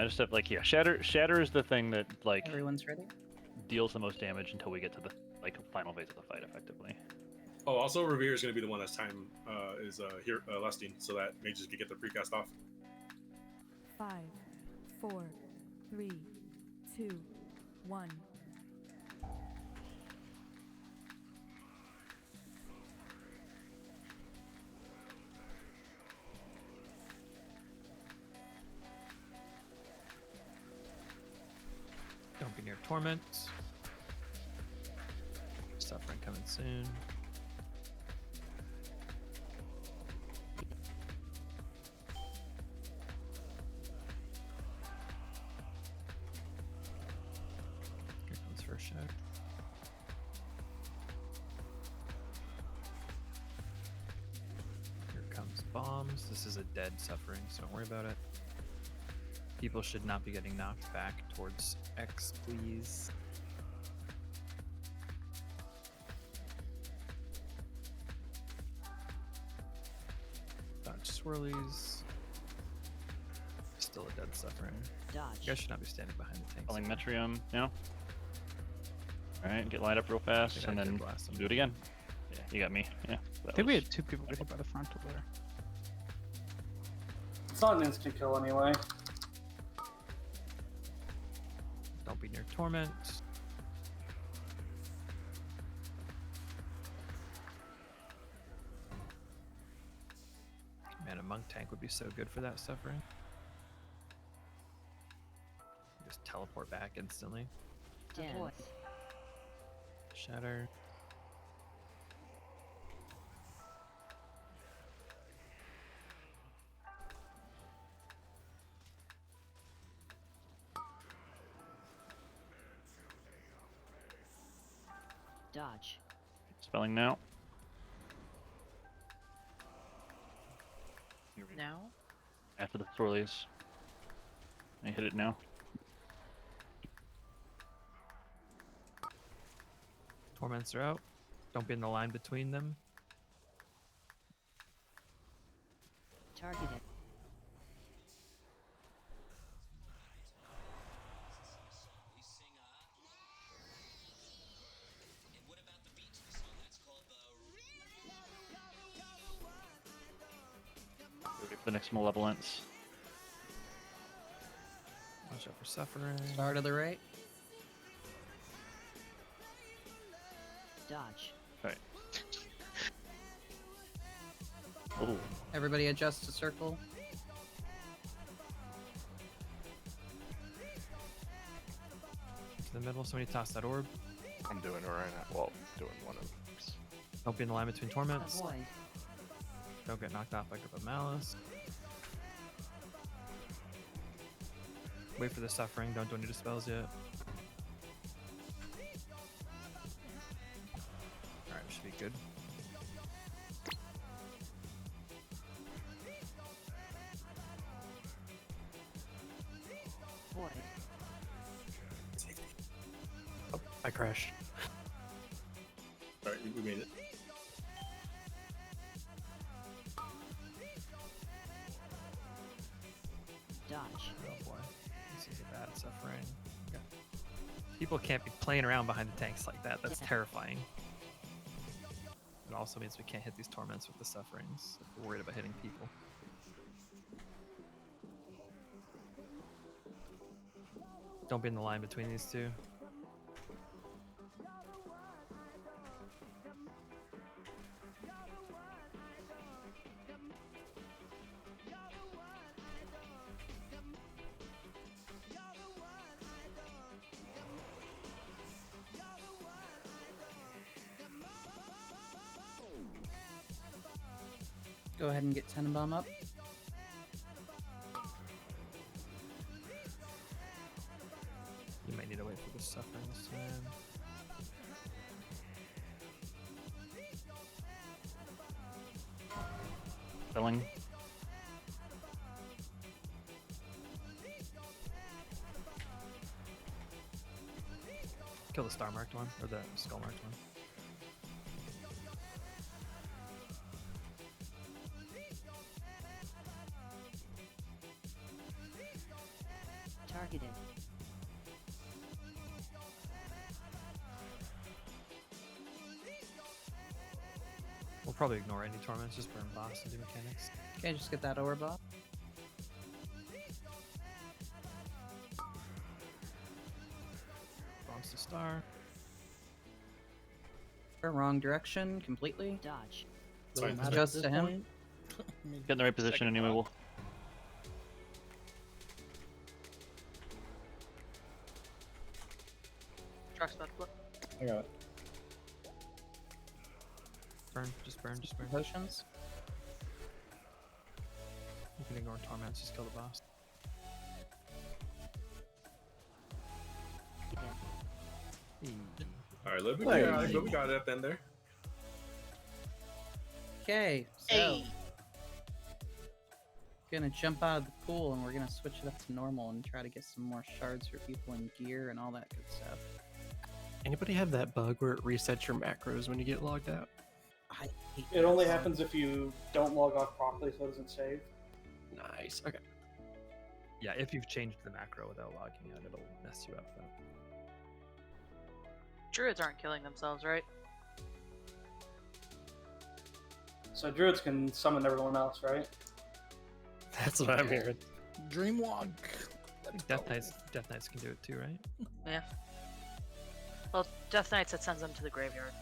Just have like shatter is the thing that like everyone's ready. deals the most damage until we get to the like final phase of the fight, effectively. Oh, also Revere is going to be the one that's time is here lusting, so that mages can get the precast off. 5, 4, 3, 2, 1. Don't be near torment. Suffering coming soon. Here comes first shot. Here comes bombs. This is a dead suffering, so don't worry about it. People should not be getting knocked back towards X, please. Dodge swirlies. Still a dead suffering. Dodge. You guys should not be standing behind the tanks. Calling Metrium now. Alright, get lined up real fast, and then do it again. Yeah, you got me. Yeah. I think we had 2 people get hit by the frontal there. It's not an instant kill anyway. Don't be near torment. Man, a monk tank would be so good for that suffering. Just teleport back instantly. Dance. Shatter. Dodge. Spelling now. Now? After the swirlies. I hit it now. Torments are out. Don't be in the line between them. Targeted. Ready for the next malevolence. Watch out for suffering. Star to the right. Dodge. Alright. Ooh. Everybody adjust to circle. To the middle. Somebody toss that orb. I'm doing it right now. Well, doing one of them. Don't be in the line between torments. Avoid. Don't get knocked off by Grip of Malice. Wait for the suffering. Don't do any dispels yet. Alright, should be good. I crashed. Alright, we made it. Dodge. Oh boy, this is a bad suffering. Yeah. People can't be playing around behind the tanks like that. That's terrifying. It also means we can't hit these torments with the sufferings if we're worried about hitting people. Don't be in the line between these two. Go ahead and get Tenenbaum up. You might need to wait for the suffering this time. Filling. Kill the star marked one, or the skull marked one. Targeted. We'll probably ignore any torments, just burn boss and do mechanics. Okay, just get that orb off. Bombs to star. Wrong direction completely. Dodge. Doesn't matter at Just this to him. point. Get in the right position anyway. We'll. Truck's about to flip. I got it. Burn, just burn, just burn. Potions. You can ignore torments, just kill the boss. Alright, let me we got it up in there. Okay, so Hey. gonna jump out of the pool and we're gonna switch it up to normal and try to get some more shards for people in gear and all that good stuff. Anybody have that bug where it resets your macros when you get logged out? I hate It only happens if you don't log off properly, so it doesn't save. Nice. Okay. Yeah, if you've changed the macro without logging out, it'll mess you up though. Druids aren't killing themselves, right? So druids can summon everyone else, right? That's what I'm hearing. Dreamwalk. Death Knights can do it too, right? Yeah. Well, Death Knights, it sends them to the graveyard.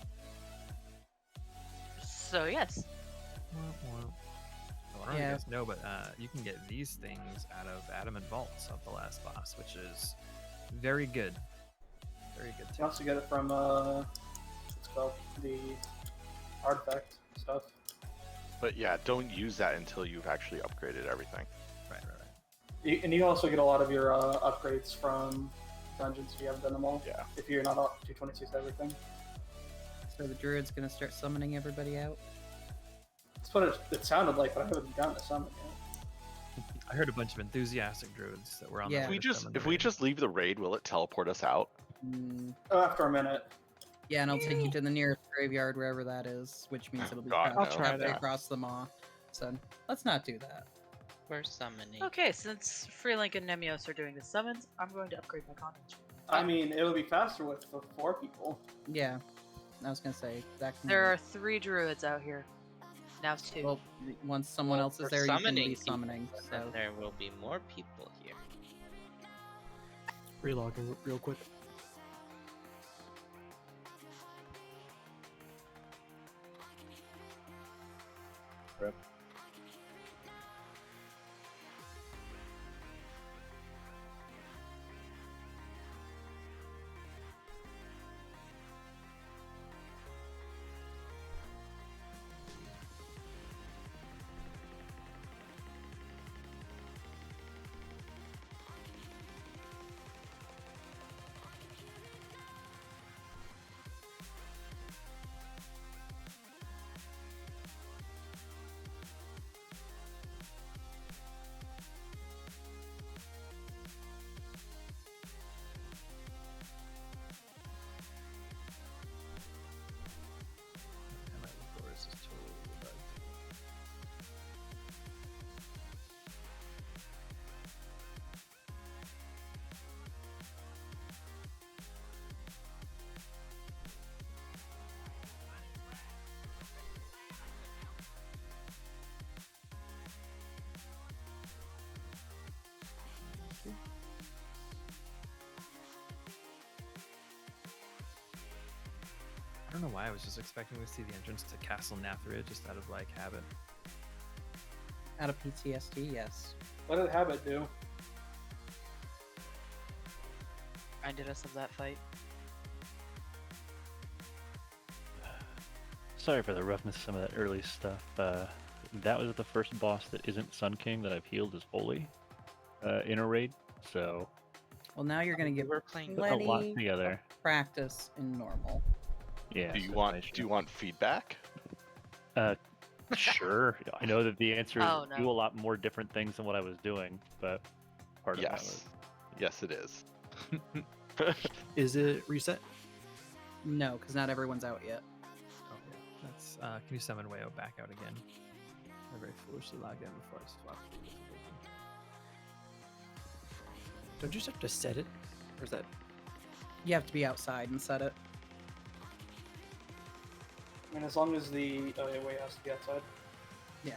So, yes. Well, I don't know if you guys know, but you can get these things out of Adamant Vaults of the last boss, which is very good. Very good You too. also get it from what's it called, the artifact stuff. But yeah, don't use that until you've actually upgraded everything. Right. And you also get a lot of your upgrades from dungeons if you haven't done them all. Yeah. If you're not up to 226 everything. So the druid's gonna start summoning everybody out. That's what it sounded like, but I haven't gotten to summon yet. I heard a bunch of enthusiastic druids that were on. Yeah. If we just leave the raid, will it teleport us out? After a minute. Yeah, and I'll take you to the nearest graveyard, wherever that is, which means it'll be God, halfway I'll try halfway that. across the maw. So let's not do that. We're summoning. Okay, since Freelink and Nemios are doing the summons, I'm going to upgrade my content. I mean, it would be faster with 4 people. Yeah, I was gonna say that. Can There are 3 druids out here. Now it's 2. Well, once someone else is We're there, you can be people, summoning. and So then there will be more people here. Relogging real quick. Rip. don't know why I was just expecting to see the entrance to Castle Nathrid just out of like habit. Out of PTSD, yes. What did habit do? Reminded us of that fight. Sorry for the roughness of some of that early stuff. That was the first boss that isn't Sun King that I've healed as holy in a raid. So Well, now you're gonna get a lot together. Practice in normal. Yeah. Do you want feedback? Sure. I know that the answer is Oh, no. do a lot more different things than what I was doing, but part of that was Yes, it is. Is it reset? No, because not everyone's out yet. Oh yeah. That's can you summon Wayo back out again? I very foolishly logged in before I swapped. Don't you just have to set it? Or is that... You have to be outside and set it. I mean, as long as the way has to be outside. Yeah.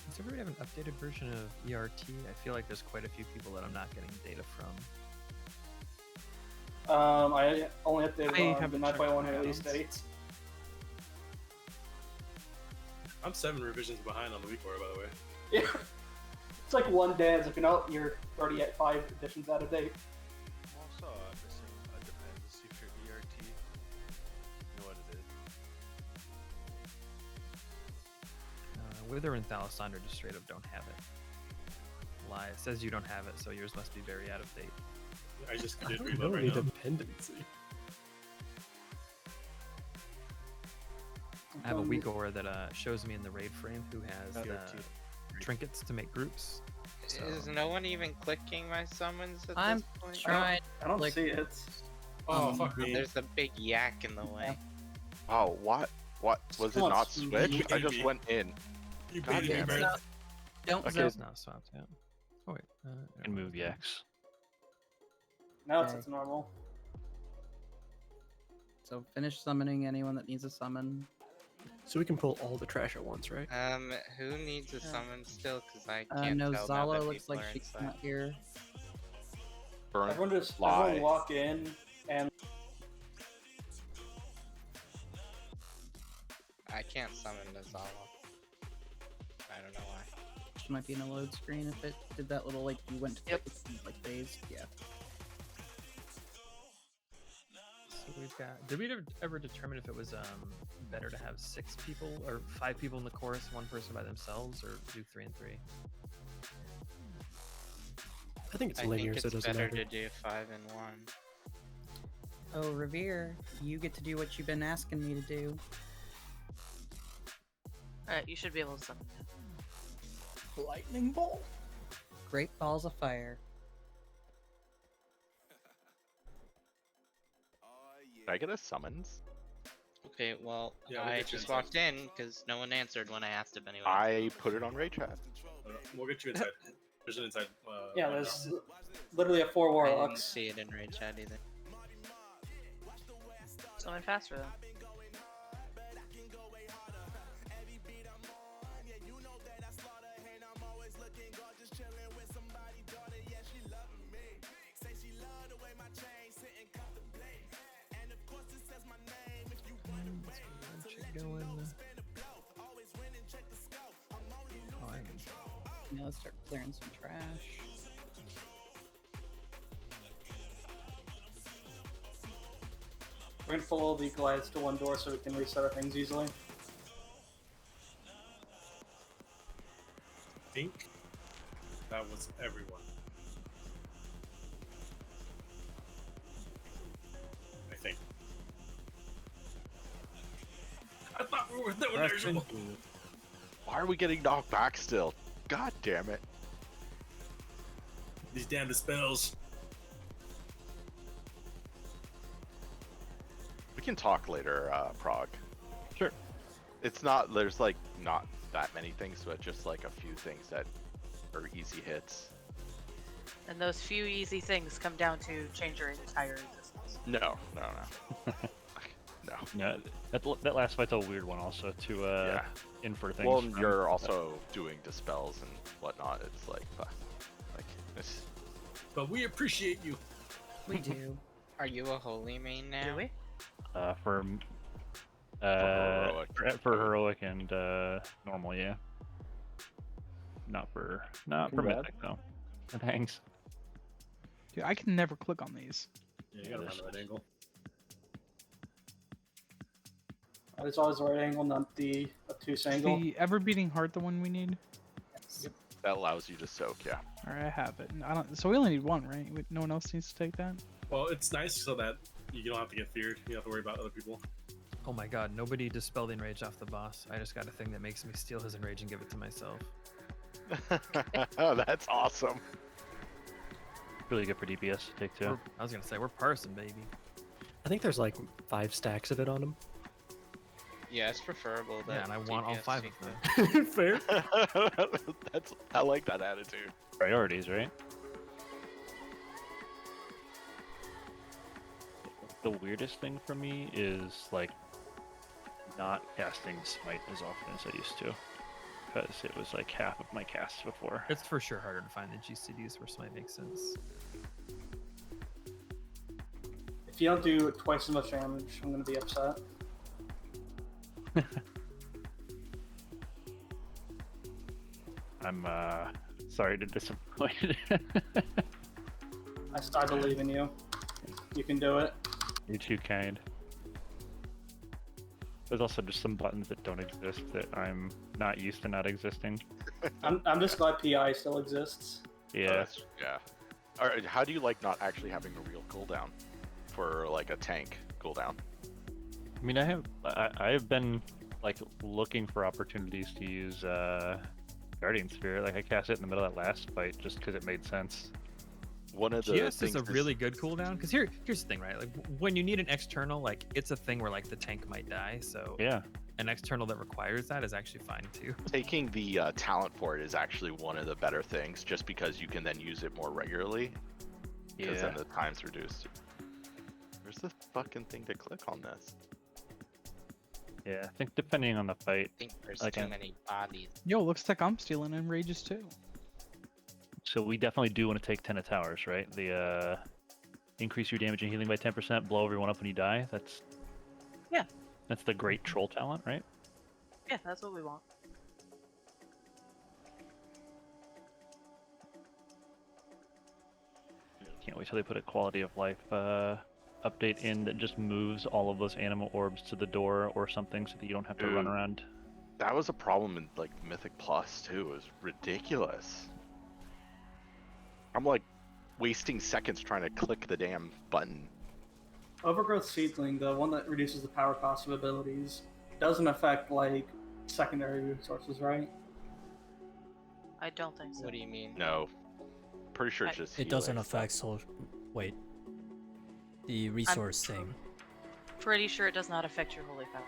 Does everybody have an updated version of ERT? I feel like there's quite a few people that I'm not getting data from. I only updated on the 9.1 release date. I'm 7 revisions behind on the week order, by the way. Yeah. It's like one day, as if you're already at 5 editions out of date. I'm also missing a dependency for ERT. You know what it is? Wither and Thalassandra just straight up don't have it. Lie. It says you don't have it, so yours must be very out of date. I just I did don't reload know right any now. dependency. I have a weak aura that shows me in the raid frame who has ERT. trinkets to make groups. So, Is no one even clicking my summons at I'm this point? trying. I don't like, see it. Oh, fuck me. There's a big yak in the way. Oh, what? What? Was it Come on, not Steve. switched? I just baby. went in. You God baby damn it. bird. Don't Okay. zone. it's not swapped out. Oh wait. And move yaks. Now it's Okay. at normal. So finish summoning anyone that needs a summon. So we can pull all the trash at once, right? Who needs a summon still? Because I can't No, tell now Zala that looks people like are she's inside. not here. Burn. Everyone Lie. walk in and I can't summon the Zala. I don't know why. She might be in a load screen if it did that little like you went to like phase. Yeah. So we've got. Did we ever determine if it was better to have 6 people or 5 people in the chorus, 1 person by themselves, or do 3 and 3? I think it's I linear, think so it's it doesn't better matter. to do 5 and 1. Oh, Revere, you get to do what you've been asking me to do. Alright, you should be able to summon that. Lightning bolt. Great balls of fire. Did I get a summons? Okay, well, Yeah, we'll I get you just inside. walked in because no one answered when I asked him anyway. I put it on raid chat. We'll get you inside. There's an inside. yeah, one there's now. literally a 4 I didn't warlocks. see it in raid chat either. Summon faster though. Now let's start clearing some trash. We're gonna follow the Goliaths to one door so we can reset our things easily. I think that was everyone. I think. I thought we were doing Rush there. into Why are we getting knocked back still? God damn it. These damn dispels. We can talk later, Prague. Sure. It's not, there's like not that many things, but just like a few things that are easy hits. And those few easy things come down to change your entire existence. No. No, that last fight's a weird one also to infer things. Well, from, you're also doing dispels and whatnot. It's like it's But we appreciate you. We do. Are you a holy main now? Do we? For heroic. for heroic and normal, yeah. Not for Congrats. mythic though. Thanks. Dude, I can never click on these. Yeah, you gotta run the right angle. It's always the right angle, not the obtuse angle. The ever beating heart, the one we need. That allows you to soak, yeah. All right, I have it. I don't. So we only need one, right? No one else needs to take that. Well, it's nice so that you don't have to get feared. You don't have to worry about other people. Oh my god, nobody dispelled the enrage off the boss. I just got a thing that makes me steal his enrage and give it to myself. Oh, that's awesome. Really good for DPS. Take two. I was gonna say we're parsing, baby. I think there's like 5 stacks of it on him. Yeah, it's preferable. That Yeah, and I want all DPS 5 take of them. Fair. I like that attitude. Priorities, right? The weirdest thing for me is like not casting smite as often as I used to, because it was like half of my casts before. It's for sure harder to find the GCDs where smite makes sense. If you don't do twice as much damage, I'm gonna be upset. I'm sorry to disappoint. I believe in you. You can do it. You're too kind. There's also just some buttons that don't exist that I'm not used to not existing. I'm just glad PI still exists. Yeah. Yeah. Alright, how do you like not actually having a real cooldown for like a tank cooldown? I mean, I've been like looking for opportunities to use Guardian Spirit. Like I cast it in the middle of that last fight just because it made sense. One of the GS is a really good cooldown because here's the thing, right? Like when you need an external, like it's a thing where like the tank might die. So yeah, an external that requires that is actually fine too. Taking the talent for it is actually one of the better things, just because you can then use it more regularly. Because then the time's reduced. Where's the fucking thing to click on this? Yeah, I think depending on the fight. I think there's like too many bodies. Yo, looks like I'm stealing enrages too. So we definitely do want to take 10 of towers, right? The increase your damage and healing by 10%, blow everyone up when you die. That's the great troll talent, right? Yeah, that's what we want. Can't wait till they put a quality of life update in that just moves all of those animal orbs to the door or something so that you don't have to run around. That was a problem in like Mythic Plus too. It was ridiculous. I'm like wasting seconds trying to click the damn button. Overgrowth Seedling, the one that reduces the power cost of abilities, doesn't affect like secondary resources, right? I don't think so. What do you mean? No. Pretty sure it's just It doesn't healing. affect wait. The resource thing. Pretty sure it does not affect your holy power.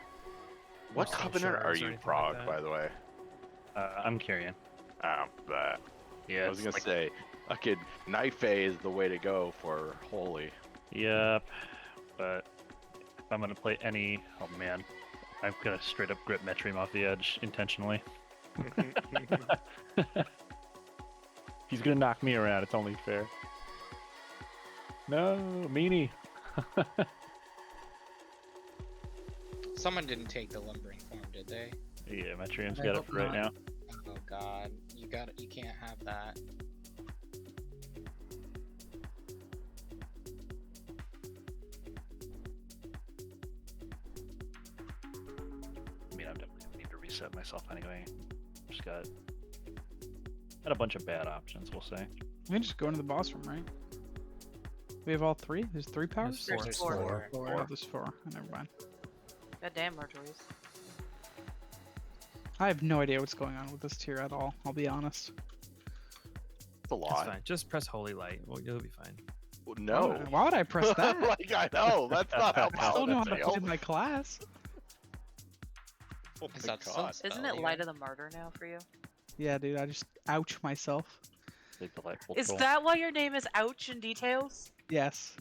What covenant are you, Prague, by the way? I'm Kyrian. But yeah, I was gonna say, okay, Knife A is the way to go for holy. Yep, but if I'm gonna play any, oh man, I'm gonna straight up grip Metrium off the edge intentionally. He's gonna knock me around. It's only fair. No, meanie. Someone didn't take the lumbering form, did they? Yeah, Metrium's got it for right now. Oh god, you can't have that. I mean, I'm definitely gonna need to reset myself anyway. Just got a bunch of bad options, we'll say. We can just go into the boss room, right? We have all 3? There's 3 powers? There's four. Oh, there's 4. Oh, never mind. God damn, Marjorie's. I have no idea what's going on with this tier at all, I'll be honest. It's a lot. It's fine. Just press Holy Light. Well, you'll be fine. No. Why would I press that? Like, I know. That's not how I still know how Paladin to play fails. my class. Oh Is my that some God. Isn't spell it here? Light of the Martyr now for you? Yeah, dude, I just ouch myself. Big delightful Is troll. that why your name is Ouch in Details? Yes.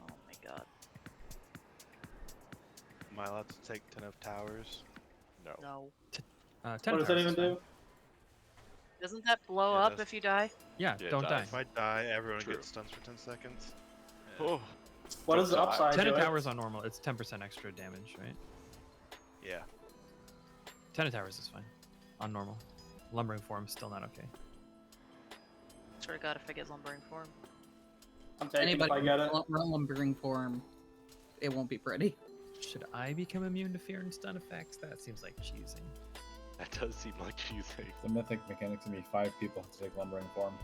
Oh my god. Am I allowed to take 10 of towers? No. No. 10 What does that towers even is fine. do? Doesn't that blow up if you die? Yeah, Yeah, it don't die. does. If I die, everyone True. gets stuns for 10 seconds. Oh. What is the upside 10 to of it? towers on normal. It's 10% extra damage, right? Yeah. 10 of towers is fine. On normal. Lumbering form still not okay. Swear to God, if I get lumbering form. I'm taking Anybody if I get it. run lumbering form, it won't be pretty. Should I become immune to fear and stun effects? That seems like cheesing. That does seem like cheesing. The mythic mechanic to me, 5 people have to take lumbering form.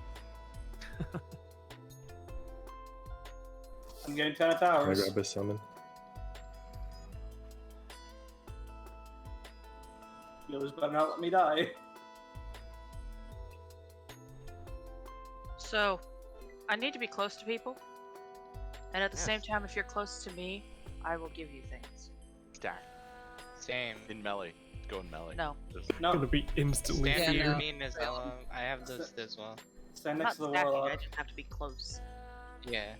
I'm getting 10 of Can I towers. grab a summon? You just better not let me die. So, I need to be close to people. And at the same time, if you're close to me, I will give you things. Stack. Same. In melee. Go in melee. No. No. Gonna be instantly Stand fear. near me, Nizella. I have this as well. Stand I'm next not to the stacking, warlock. I just have to be close. Yeah.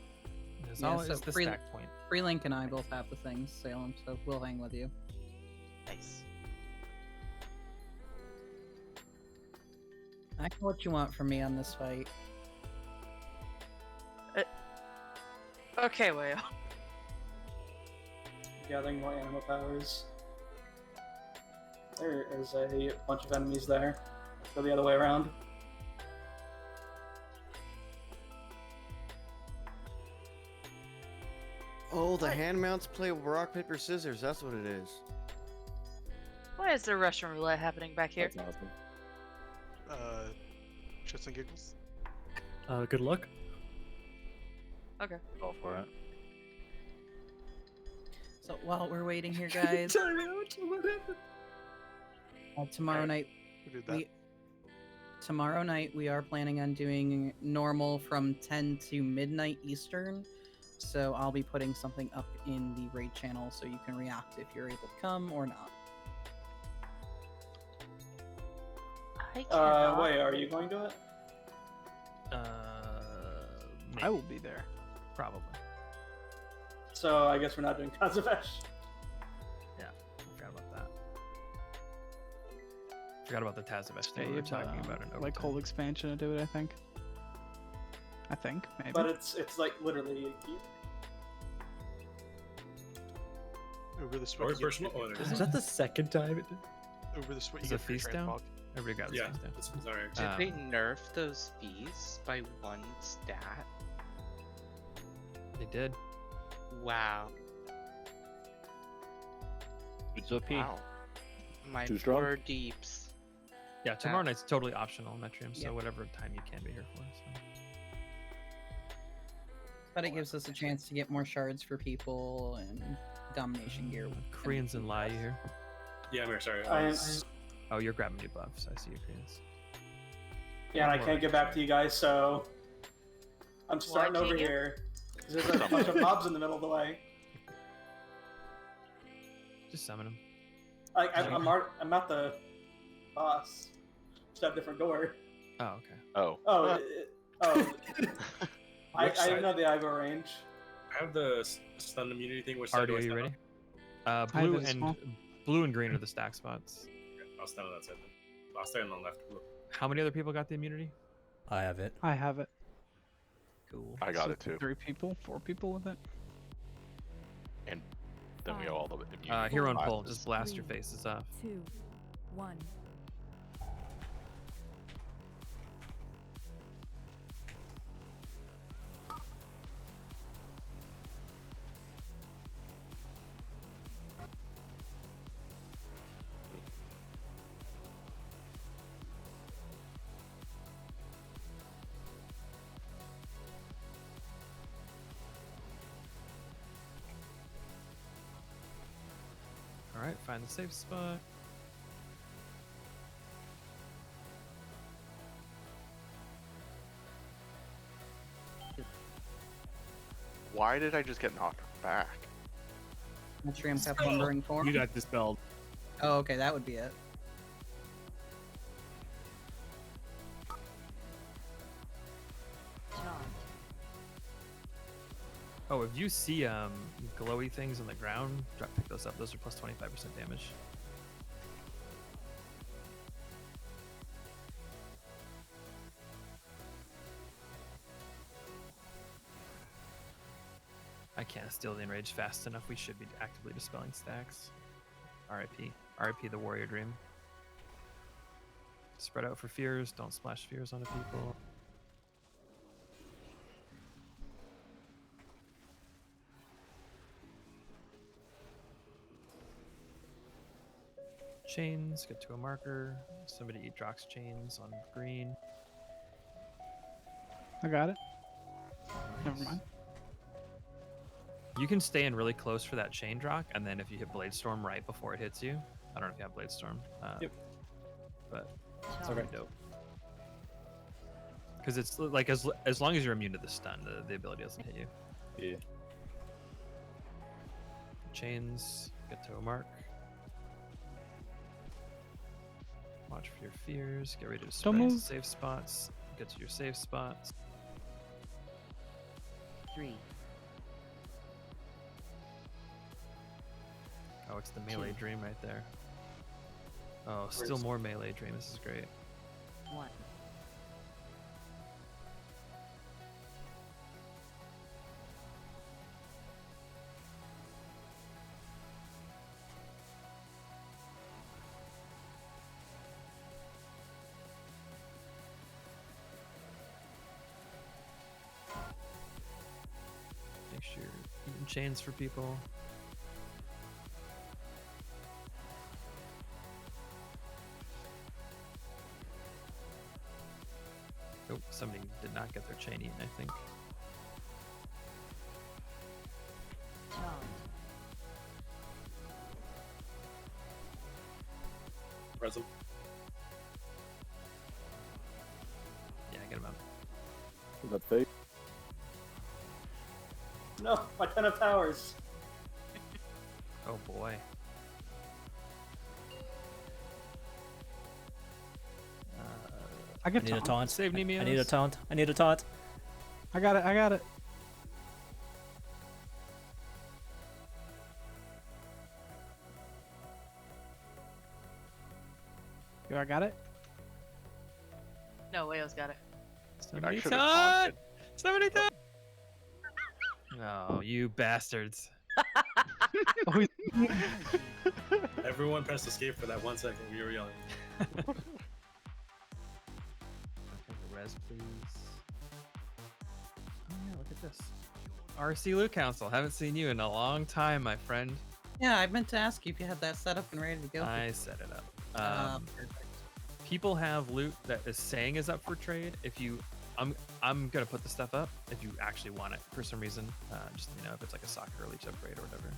There's Yeah, always so the free- stack point. Freelink and I both have the things, Salem, so we'll hang with you. Nice. I know what you want from me on this fight. Okay, Wayo. Gathering more animal powers. There is a bunch of enemies there. Go the other way around. Oh, the hand mounts play rock, paper, scissors. That's what it is. Why is there Russian roulette happening back here? That's awesome. Shits and giggles. Good luck. Okay. Go for it. So while we're waiting here, guys, tomorrow night, tomorrow night we are planning on doing normal from 10 to midnight Eastern. So I'll be putting something up in the raid channel so you can react if you're able to come or not. Wait, are you going to it? I will be there. Probably. So I guess we're not doing Kazavesh. Yeah, forgot about that. Forgot about the Tazavesh thing we were Save, talking about in like whole expansion to do it, I think. Maybe. But it's like literally. Over the Or sweat. personal order. Is that the second time it did? Over the sweat. Is You a get free feast down? transmog. Everybody got Yeah, this down. this one's alright. Did they nerf those fees by 1 stat? They did. Wow. It's OP. Wow. My Too strong? 4 deeps. Yeah, tomorrow night's totally optional, Metrium, so Yeah. whatever time you can be here for. So. But it gives us a chance to get more shards for people and domination gear. Koreans and Lai, you here? Yeah, I'm here. Sorry. Oh, you're grabbing new buffs. I see you, Koreans. Yeah, and I can't get back to you guys, so I'm starting can't over you? here. 'Cause there's a bunch of mobs in the middle of the way. Just summon them. I'm at the boss. Just at a different door. Oh, okay. Oh. Oh, I Which didn't side? know the Ivo range. I have the stun immunity thing. Which side Artie, do I are you stun ready? on? Blue it as and well. blue and green are the stack spots. I'll stand on that side then. I'll stand on the left. How many other people got the immunity? I have it. I have it. Cool. I got So it too. 3 people, 4 people with it. And then we go all the way. Hero and pull. Just blast your faces off. 2, 1. All right, find the safe spot. Why did I just get knocked back? Metrium kept lumbering form. You got dispelled. Oh, okay, that would be it. Oh, if you see glowy things on the ground, pick those up. Those are plus 25% damage. can't steal the enrage fast enough. We should be actively dispelling stacks. RIP. RIP the warrior dream. Spread out for fears. Don't splash fears onto people. Chains, get to a marker. Somebody eat Drox chains on green. I got it. Never mind. You can stay in really close for that chain Drock, and then if you hit Blade Storm right before it hits you, I don't know if you have Blade Storm. Yep. But it's okay. Dope. Because it's like as long as you're immune to the stun, the ability doesn't hit you. Yeah. Chains, get to a mark. Watch for your fears. Get ready to Don't spread to move. safe spots. Get to your safe spots. 3. Oh, it's the melee 2. dream right there. Oh, still more melee dream. This is great. 1. Make sure you're eating chains for people. Oh, somebody did not get their chain eaten, I think. Present. Yeah, get him out. That's fake. No, my 10 of towers. Oh boy. I get need a taunt. Save I Nemeos. need a taunt. I need a taunt. I got it. I got it. Yo, I got it. No, Leo's got it. Somebody should've taunt! Somebody taunt! Oh, you bastards. Everyone pressed escape for that 1 second we were yelling. Res, please. Oh yeah, look at this. RC Loot Council. Haven't seen you in a long time, my friend. Yeah, I meant to ask you if you had that set up and ready to go. I set it up. Perfect. People have loot that is saying is up for trade. If you, I'm gonna put the stuff up if you actually want it for some reason. Just if it's like a soccer or leech upgrade or whatever.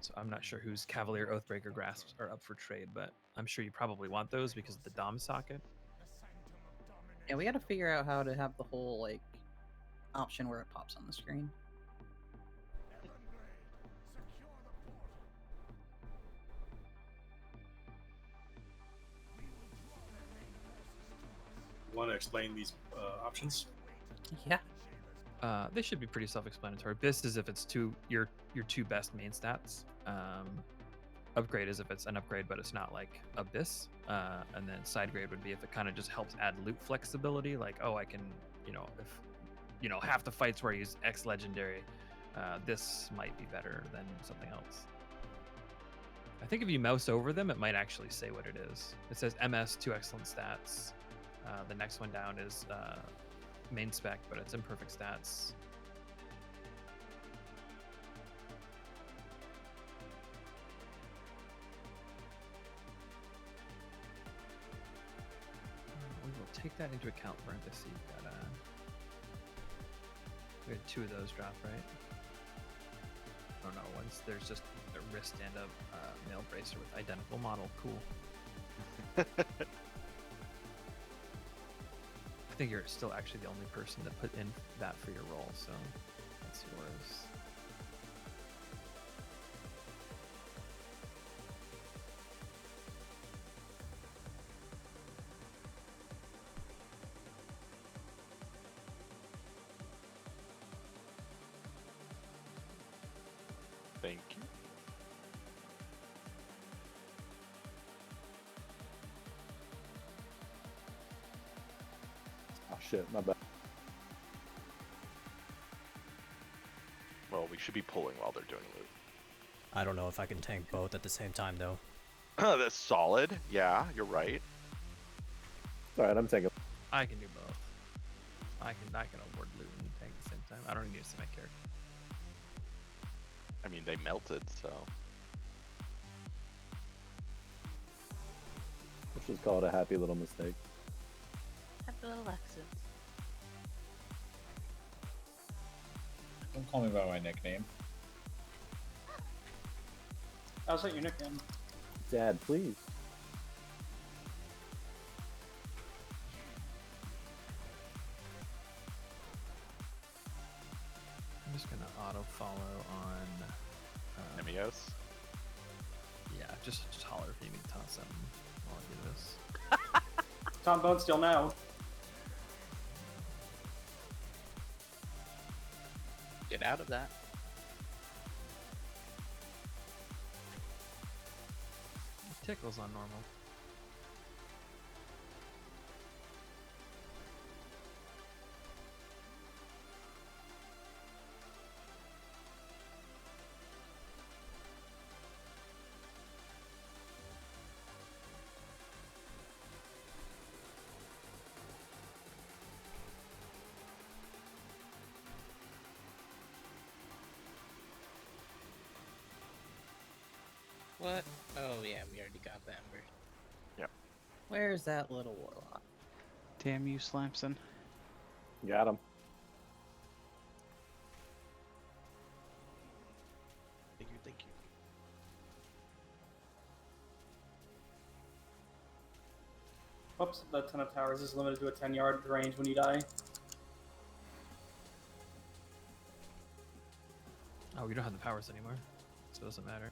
So I'm not sure whose Cavalier Oathbreaker grasps are up for trade, but I'm sure you probably want those because of the Dom socket. Yeah, we got to figure out how to have the whole option where it pops on the screen. Want to explain these options? Yeah. They should be pretty self-explanatory. Bis is if it's your two best main stats. Upgrade is if it's an upgrade, but it's not like Abyss. And then side grade would be if it kind of just helps add loot flexibility. Like, oh, I can, if half the fights where I use X legendary, this might be better than something else. I think if you mouse over them, it might actually say what it is. It says MS, 2 excellent stats. The next one down is main spec, but it's imperfect stats. We will take that into account, parentheses. We had 2 of those drop, right? Oh no, once there's just a wrist and a nail bracer with identical model. Cool. I think you're still actually the only person that put in that for your role, so that's yours. Thank you. shit, my bad. Well, we should be pulling while they're doing loot. I don't know if I can tank both at the same time though. That's solid. Yeah, you're right. Alright, I'm taking. I can do both. I can award loot and tank at the same time. I don't need to see my character. I mean, they melted, so. Let's just call it a happy little mistake. Happy little accident. Don't call me by my nickname. How's that your nickname? Dad, please. I'm just gonna auto follow on Nemios. Yeah, just holler if you need to toss something while I do this. Tom Bone still now. Get out of that. Tickles on normal. What? Oh yeah, we already got the ember. Yep. Where's that little warlock? Damn you, Slamson. Got him. Thank you, thank you. Oops, the 10 of towers is limited to a 10-yard range when you die. Oh, we don't have the powers anymore, so it doesn't matter.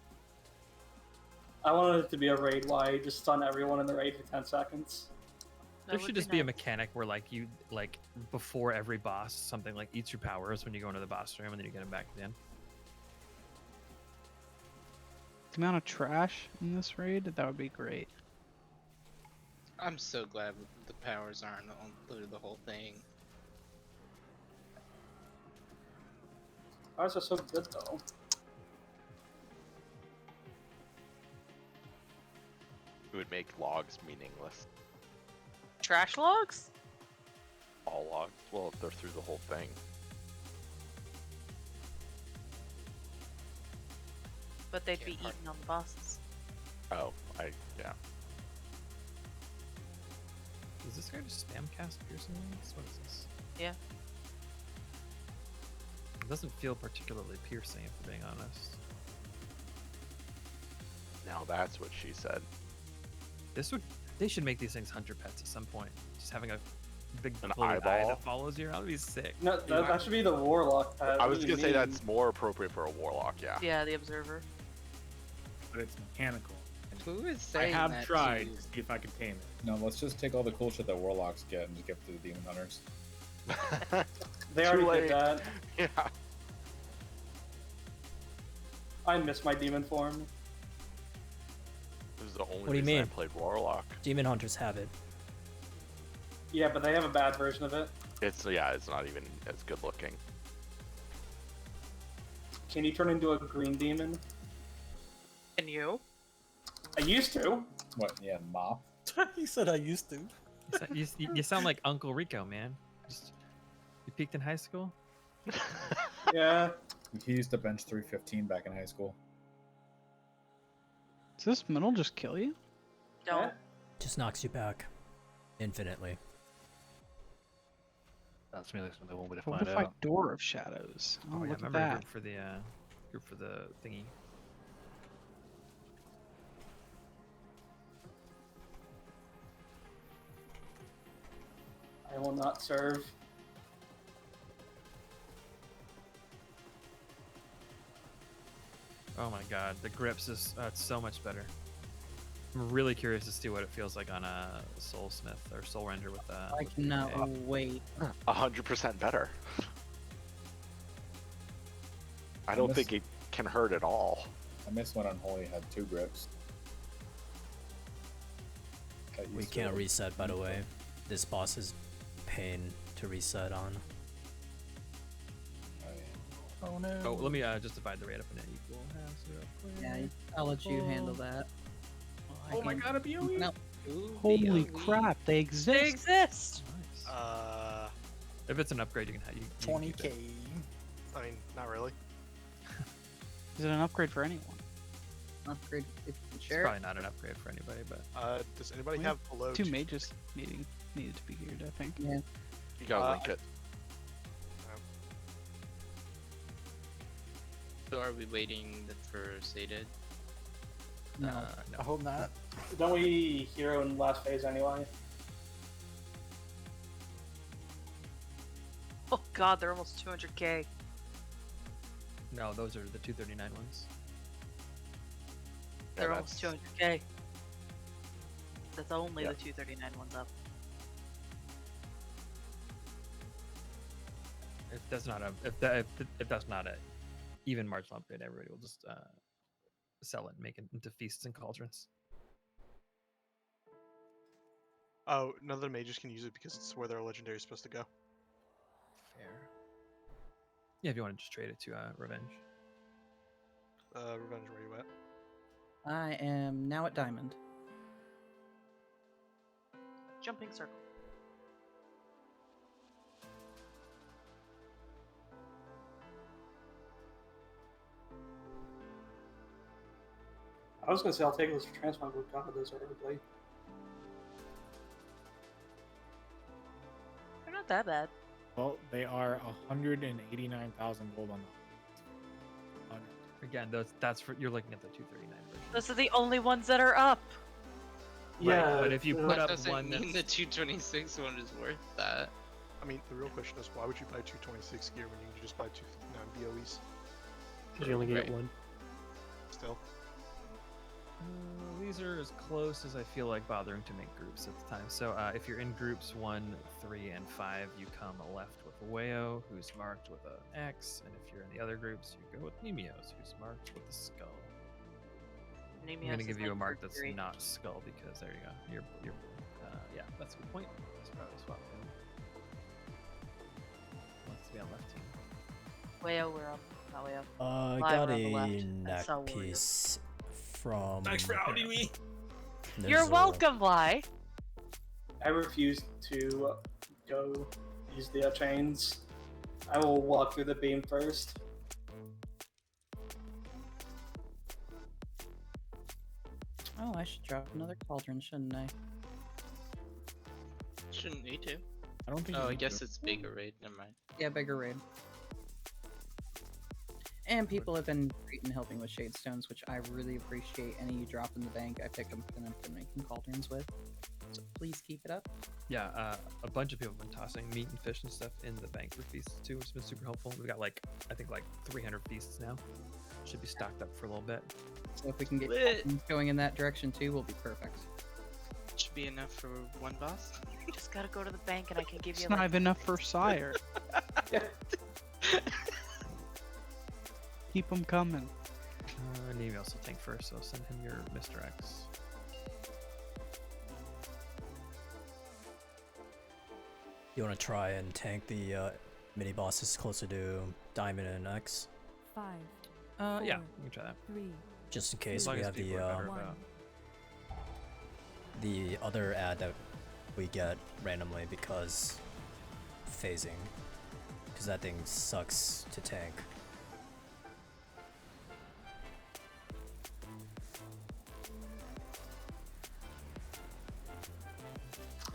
I wanted it to be a raid where you just stun everyone in the raid for 10 seconds. There should just be a mechanic where, like, you, like, before every boss, something like eats your powers when you go into the boss room and then you get them back again. The amount of trash in this raid, that would be great. I'm so glad the powers aren't included the whole thing. Powers are so good though. It would make logs meaningless. Trash logs? All logs? Well, if they're through the whole thing. But they'd be eaten on the bosses. Oh, yeah. Does this guy just spam cast piercing wounds? What is this? Yeah. It doesn't feel particularly piercing, if we're being honest. Now that's what she said. They should make these things hunter pets at some point. Just having a big An floating eye eyeball? that follows you. That would be sick. No, that should be the warlock pet. I What was do gonna you say mean? that's more appropriate for a warlock, yeah. Yeah, the observer. But it's mechanical. Who is I saying have that tried to you? to see if I could tame it. No, let's just take all the cool shit that warlocks get and just give it to the demon hunters. They already Too did late. that. Yeah. I miss my demon form. This is the only What do you reason I mean? played warlock. Demon hunters have it. Yeah, but they have a bad version of it. It's not even as good looking. Can you turn into a green demon? And you? I used to. What? Yeah, mop. He said I used to. You sound like Uncle Rico, man. You peaked in high school? Yeah. He used to bench 315 back in high school. Does this metal just kill you? Don't. Just knocks you back infinitely. That's maybe the one way to What find if I out. Door of Shadows? Oh, Oh yeah, look at remember that. group for the thingy. I will not serve. Oh my god, the grips is it's so much better. I'm really curious to see what it feels like on a Soulsmith or Soul Render with I cannot wait. 100% better. I don't think it can hurt at all. I missed when Unholy had 2 grips. We can't reset, by the way. This boss is pain to reset on. Oh no. Oh, let me just divide the rate up into equal halves real quick. Yeah, I'll let you handle that. Oh my god, a BOE! No. Holy crap, they exist. They exist. If it's an upgrade, you can have you. 20k. I mean, not really. Is it an upgrade for anyone? Upgrade if you can It's share. probably not an upgrade for anybody, but Does anybody We have below two mages needed to be geared, I think. Yeah. You gotta link it. So are we waiting for sated? No. I hope not. Don't we hero in last phase anyway? Oh god, they're almost 200k. no, those are the 239 ones. They're almost 200k. That's only Yeah. the 239 ones up. If that's not a if that's not a even marginal upgrade, everybody will just sell it and make it into feasts and cauldrons. Oh, none of the mages can use it because it's where their legendary is supposed to go. Fair. Yeah, if you want to just trade it to Revenge. Revenge, where you at? I am now at Diamond. Jumping circle. I was gonna say I'll take this for transmog, but God, those are ugly. They're not that bad. Well, they are 189,000 gold on them. Again, that's for you're looking at the 239 version. Those are the only ones that are up. Right, but if you put That up doesn't one mean that's the 226 one is worth that. I mean, the real question is why would you buy 226 gear when you can just buy 259 BOEs? Because you only get one. Still. These are as close as I feel like bothering to make groups at the time. So if you're in groups 1, 3, and 5, you come left with Wayo, who's marked with an X, and if you're in the other groups, you go with Nemios, who's marked with a skull. I'm Nemios gonna is give you like a mark that's 33. not skull because there you go. You're yeah, that's a good point. That's probably swap him. Wants to be on left team. Way up, we're up. Not way up. I Live, got we're on the a left. neck That's all warrior. piece from. Thanks for outing me. You're Nizzle. welcome, Bly. I refuse to go use the chains. I will walk through the beam first. Oh, I should drop another cauldron, shouldn't I? Shouldn't need to. I don't think. Oh, you I need guess to. it's bigger raid. Never mind. Yeah, bigger raid. And people have been great in helping with shade stones, which I really appreciate. Any you drop in the bank, I pick them and I've been making cauldrons with. So please keep it up. Yeah, a bunch of people have been tossing meat and fish and stuff in the bank for feasts too, which has been super helpful. We've got I think 300 feasts now. Should be stocked up for a little bit. So if we can get Lit. going in that direction too, we'll be perfect. Should be enough for one boss. You just gotta go to the bank and I can give you It's not like even enough for Sire. Keep them coming. Nemios will tank first, so I'll send him your Mr. X. You want to try and tank the mini bosses closer to Diamond and X, 5. Yeah, 4, we can try that. 3, just in As case long we as have people are better 1. about. the other ad that we get randomly because phasing, because that thing sucks to tank.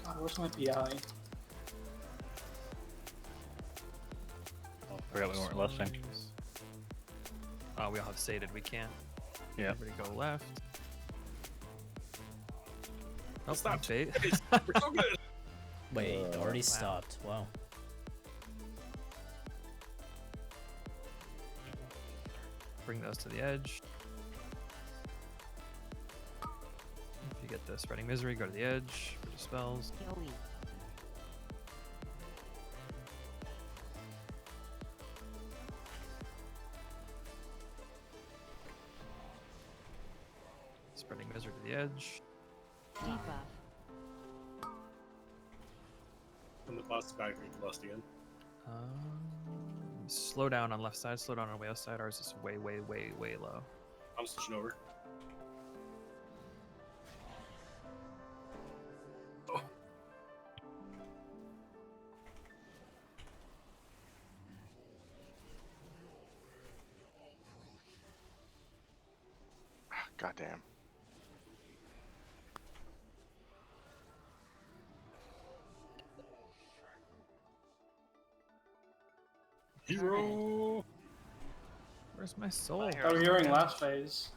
God, where's my PI? Oh, forgot we weren't listening. Oh, we all have sated. We can't. Yeah. Everybody go left. Oh, Stop. fade. We're so good. Wait, already wow. stopped. Wow. Bring those to the edge. If you get the spreading misery, go to the edge for dispels. Yoey. Spreading misery to the edge. Debuff. When the boss is back, we can lust again. Slow down on left side, slow down on west side. Ours is way, way, way, way low. I'm switching over. Oh. Goddamn. Hero. Where's my soul? I was hearing last phase.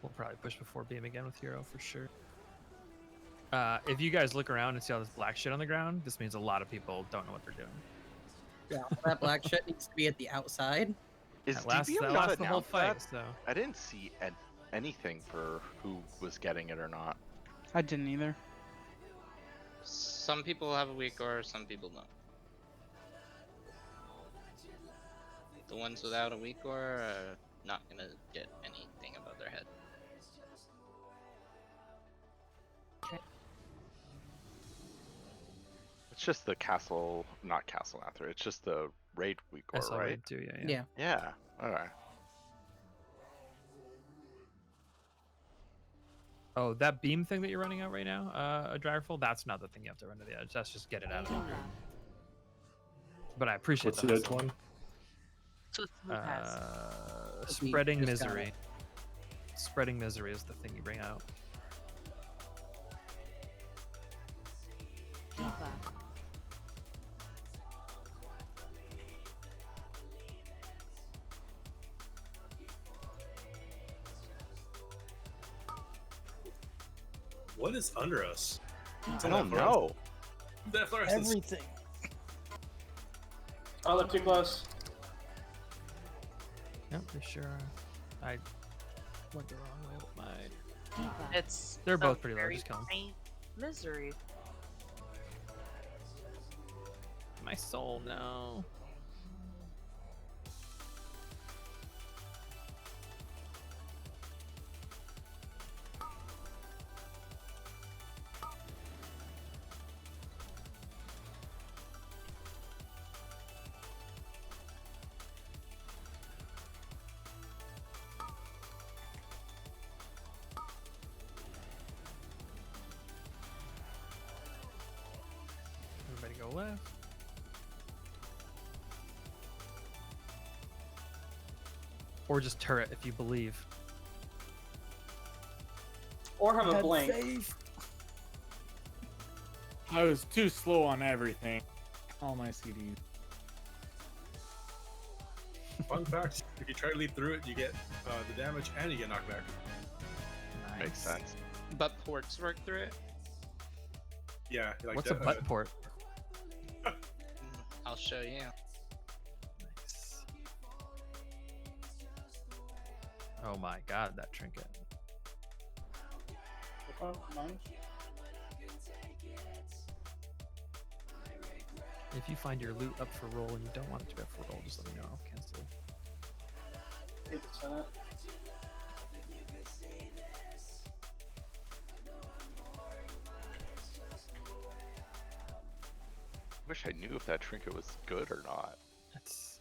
We'll probably push before beam again with hero for sure. If you guys look around and see all this black shit on the ground, this means a lot of people don't know what they're doing. Yeah, that black shit needs to be at the outside. Is That lasts DBM the not whole announced fight, that? so. I didn't see anything for who was getting it or not. I didn't either. Some people have a weak aura, some people don't. The ones without a weak aura are not gonna get anything above their head. It's just the castle, not castle Nather. It's just the raid weak I aura, saw right? raid too, yeah. Yeah. Okay. Oh, that beam thing that you're running out right now, a Dragonful, that's not the thing you have to run to the edge. That's just get it out of the room. But I appreciate What's the the edge hustle. one? So it's smooth pass. Spreading Just got misery. it. Spreading misery is the thing you bring out. Diva. What is under us? I don't know. That fluorescence. Everything. Oh, they're too close. Yep, for sure. I went the wrong way with my. Diva. It's They're a both pretty low, very just kill 'em. faint misery. My soul, no. Everybody go left. Or just turret if you believe. Or have a Had blink. faith. I was too slow on everything. All my CDs. Fun fact: if you try to leap through it, you get the damage and you get knocked back. Makes sense. But ports work through it. Yeah. Like What's a butt port? I'll show you. Nice. Oh my god, that trinket. Oh, nice. If you find your loot up for roll and you don't want it to be up for roll, just let me know. I'll cancel. 8%. Wish I knew if that trinket was good or not. It's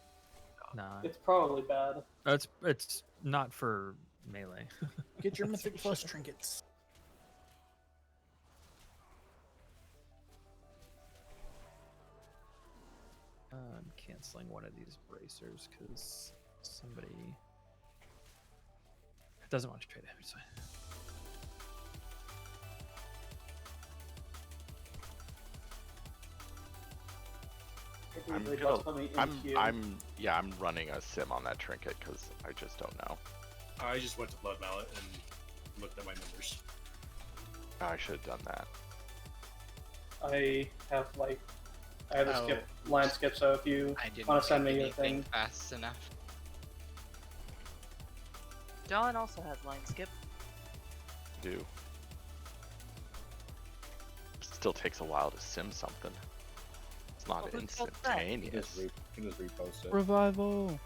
not. It's probably bad. It's not for melee. Get your Mythic Plus trinkets. I'm canceling one of these bracers because somebody doesn't want to trade it. It's fine. I'm running a sim on that trinket because I just don't know. I just went to Blood Mallet and looked at my numbers. I should have done that. I have a skip line skip, so if you I didn't want to send get me your anything thing, fast enough. Dawn also has line skip. Do. Still takes a while to sim something. It's not Well, who's got that? instantaneous. You can just repost it. Revival.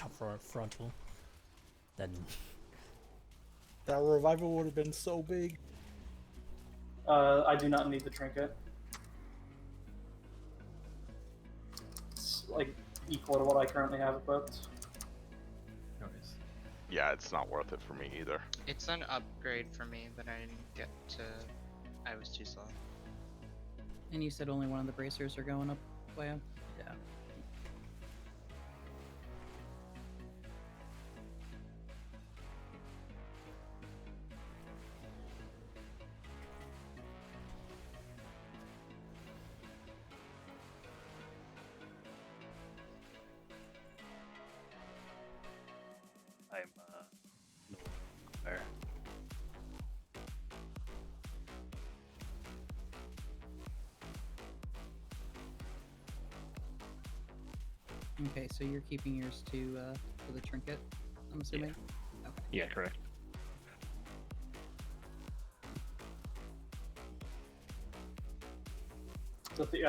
barbershop frontal, then that revival would have been so big. I do not need the trinket. It's like equal to what I currently have equipped. Nice. Yeah, it's not worth it for me either. It's an upgrade for me, but I didn't get to. I was too slow. And you said only one of the bracers are going up, Waya? Yeah. I'm there. Okay, so you're keeping yours to for the trinket, I'm assuming? Yeah. Okay. Yeah, correct. Is that the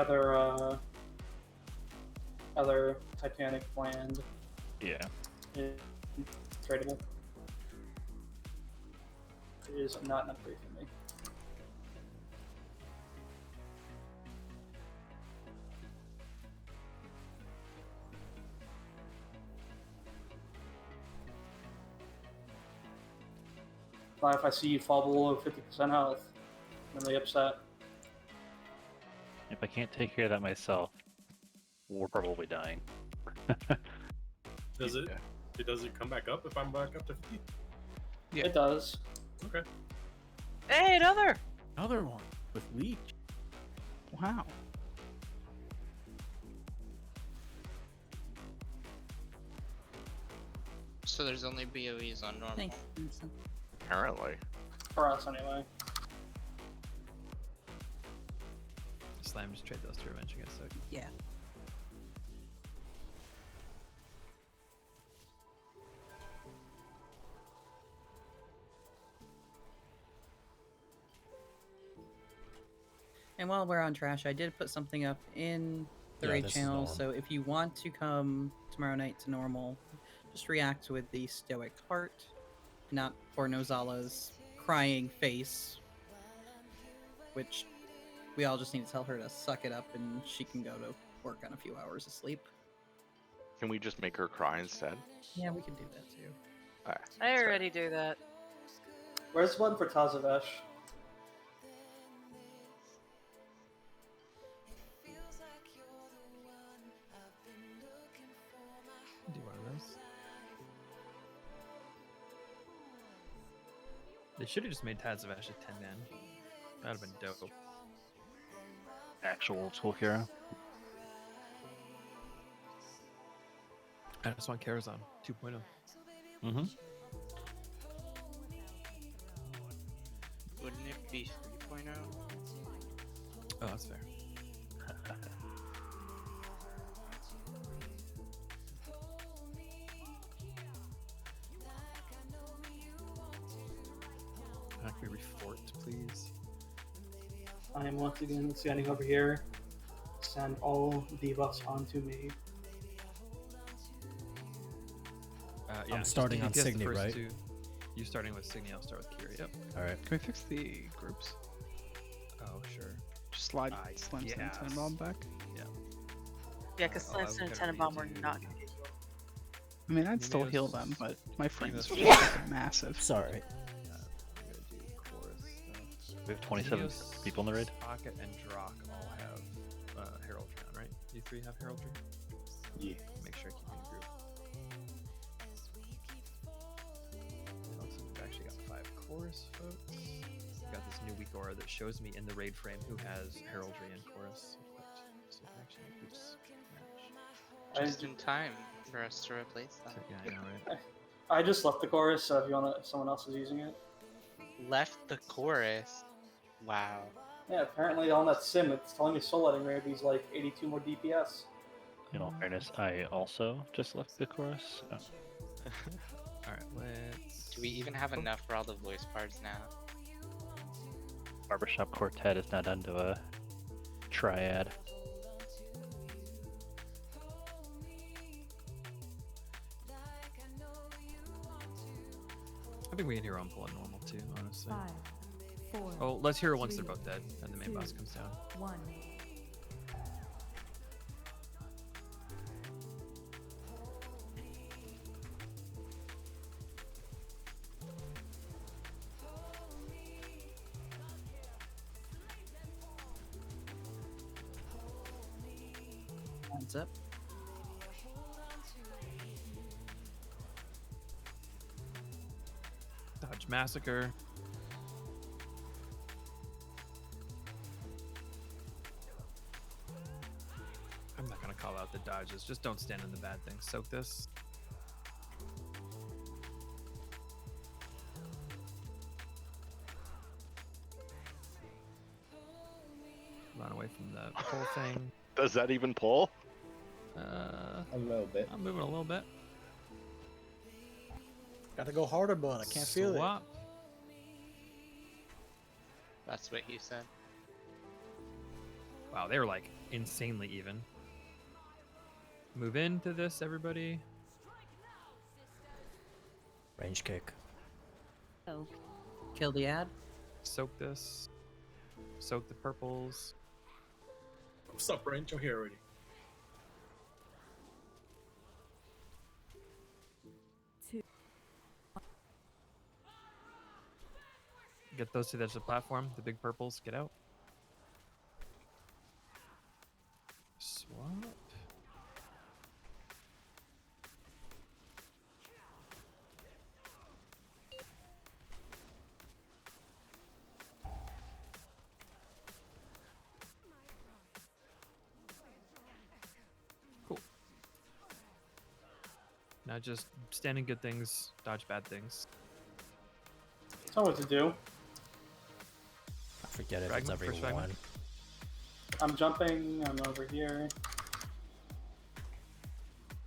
other Titanic land? Yeah. Is tradable. It is not an upgrade for me. But if I see you fall below 50% health, I'm really upset. If I can't take care of that myself, we're probably dying. Does it? Does it come back up if I'm back up to 50? Yeah. It does. Okay. Hey, another one with leech. Wow. So there's only BOEs on normal. Thanks, Vincent. Apparently. For us, anyway. Slime, just trade those to revenge against Stoic. Yeah. And while we're on trash, I did put something up in the raid channel, so if you want to come tomorrow night to normal, just react with the Stoic heart, not for Nozala's crying face, which we all just need to tell her to suck it up and she can go to work on a few hours of sleep. Can we just make her cry instead? Yeah, we can do that too. Alright. I already do that. Where's one for Tazavesh? Do one of those. They should have just made Tazavesh a 10 man. That would have been dope. Actual old school hero. I just want Karazhan 2.0. Mm-hmm. Wouldn't it be 3.0? Oh, that's fair. Can we refort, please? I am once again standing over here. Send all debuffs onto me. Yeah, I'm starting on just Signy, right? You starting with Signy, I'll start with Kira, yep. Alright. Can we fix the groups? Oh, sure. Just slide Slimes and Tenenbaum back? Yeah. Yeah, because Slams and Tenenbaum were not going to get healed. I mean, I'd still heal them, but my frames are massive. Sorry. We have 27 people in the raid. Pocket and Drock all have heraldry on, right? You three have heraldry? Yeah. Make sure I keep in the group. Looks like we've actually got 5 chorus folks. We've got this new weak aura that shows me in the raid frame who has heraldry and chorus equipped. So we can actually make groups match. Just in time for us to replace them. Yeah, I know, right? I just left the chorus, so if someone else is using it. Left the chorus? Wow. Yeah, apparently on that sim, it's telling me soul letting rate is like 82 more DPS. In all fairness, I also just left the chorus. Oh. Alright, let's... Do we even have enough for all the voice parts now? Barbershop Quartet is now down to a triad. I think we can hero on pull it normal too, honestly. 5, 4. Oh, let's hero once they're 3, both dead, and the main 2, boss comes down. 1. Hands up. Dodge Massacre. I'm not gonna call out the dodges. Just don't stand in the bad things. Soak this. Run away from the pull thing. Does that even pull? A little bit. I'm moving a little bit. Gotta go harder, but I can't feel it. Swap. That's what he said. Wow, they were like insanely even. Move into this, everybody. Range kick. Oh. Kill the ad. Soak this. Soak the purples. What's up, Range? I'm here already. Get those to the edge of the platform. The big purples, get out. Swap. Cool. Now just stand in good things, dodge bad things. Tell what to do. I forget if Fragment, it's every first one. fragment. I'm jumping. I'm over here.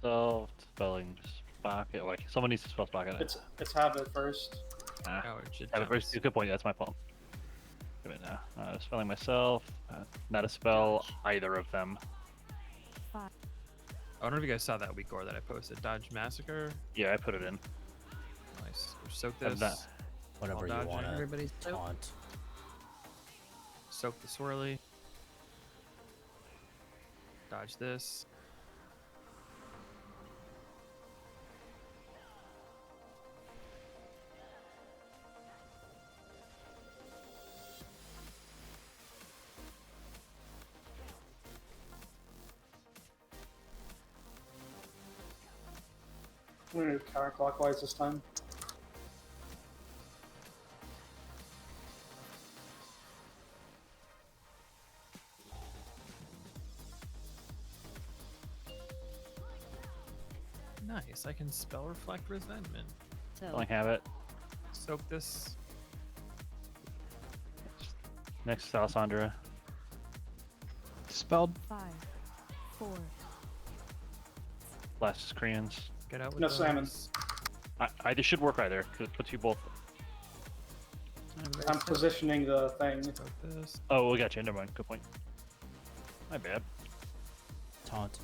So spelling spark it. Like someone needs to spell spark it. It's habit first. Have it first. Good point. That's my fault. Give it now. Spelling myself. Not a spell either of them. 5. I don't know if you guys saw that week or that I posted. Dodge Massacre. Yeah, I put it in. Nice. Soak Have this. that. Whenever you dodging. want to Everybody's soaked. taunt. Soak the swirly. Dodge this. I'm gonna do counterclockwise this time. Nice. I can spell reflect resentment. Spelling habit. Soak this. Next, Alessandra. Spelled. 5, 4. Last is Koreans. Get out with No those. salmon. Either should work either. Cause it puts you both. I'm positioning the thing. Soak this. Oh, we got you. Never mind. Good point. My bad. Taunt.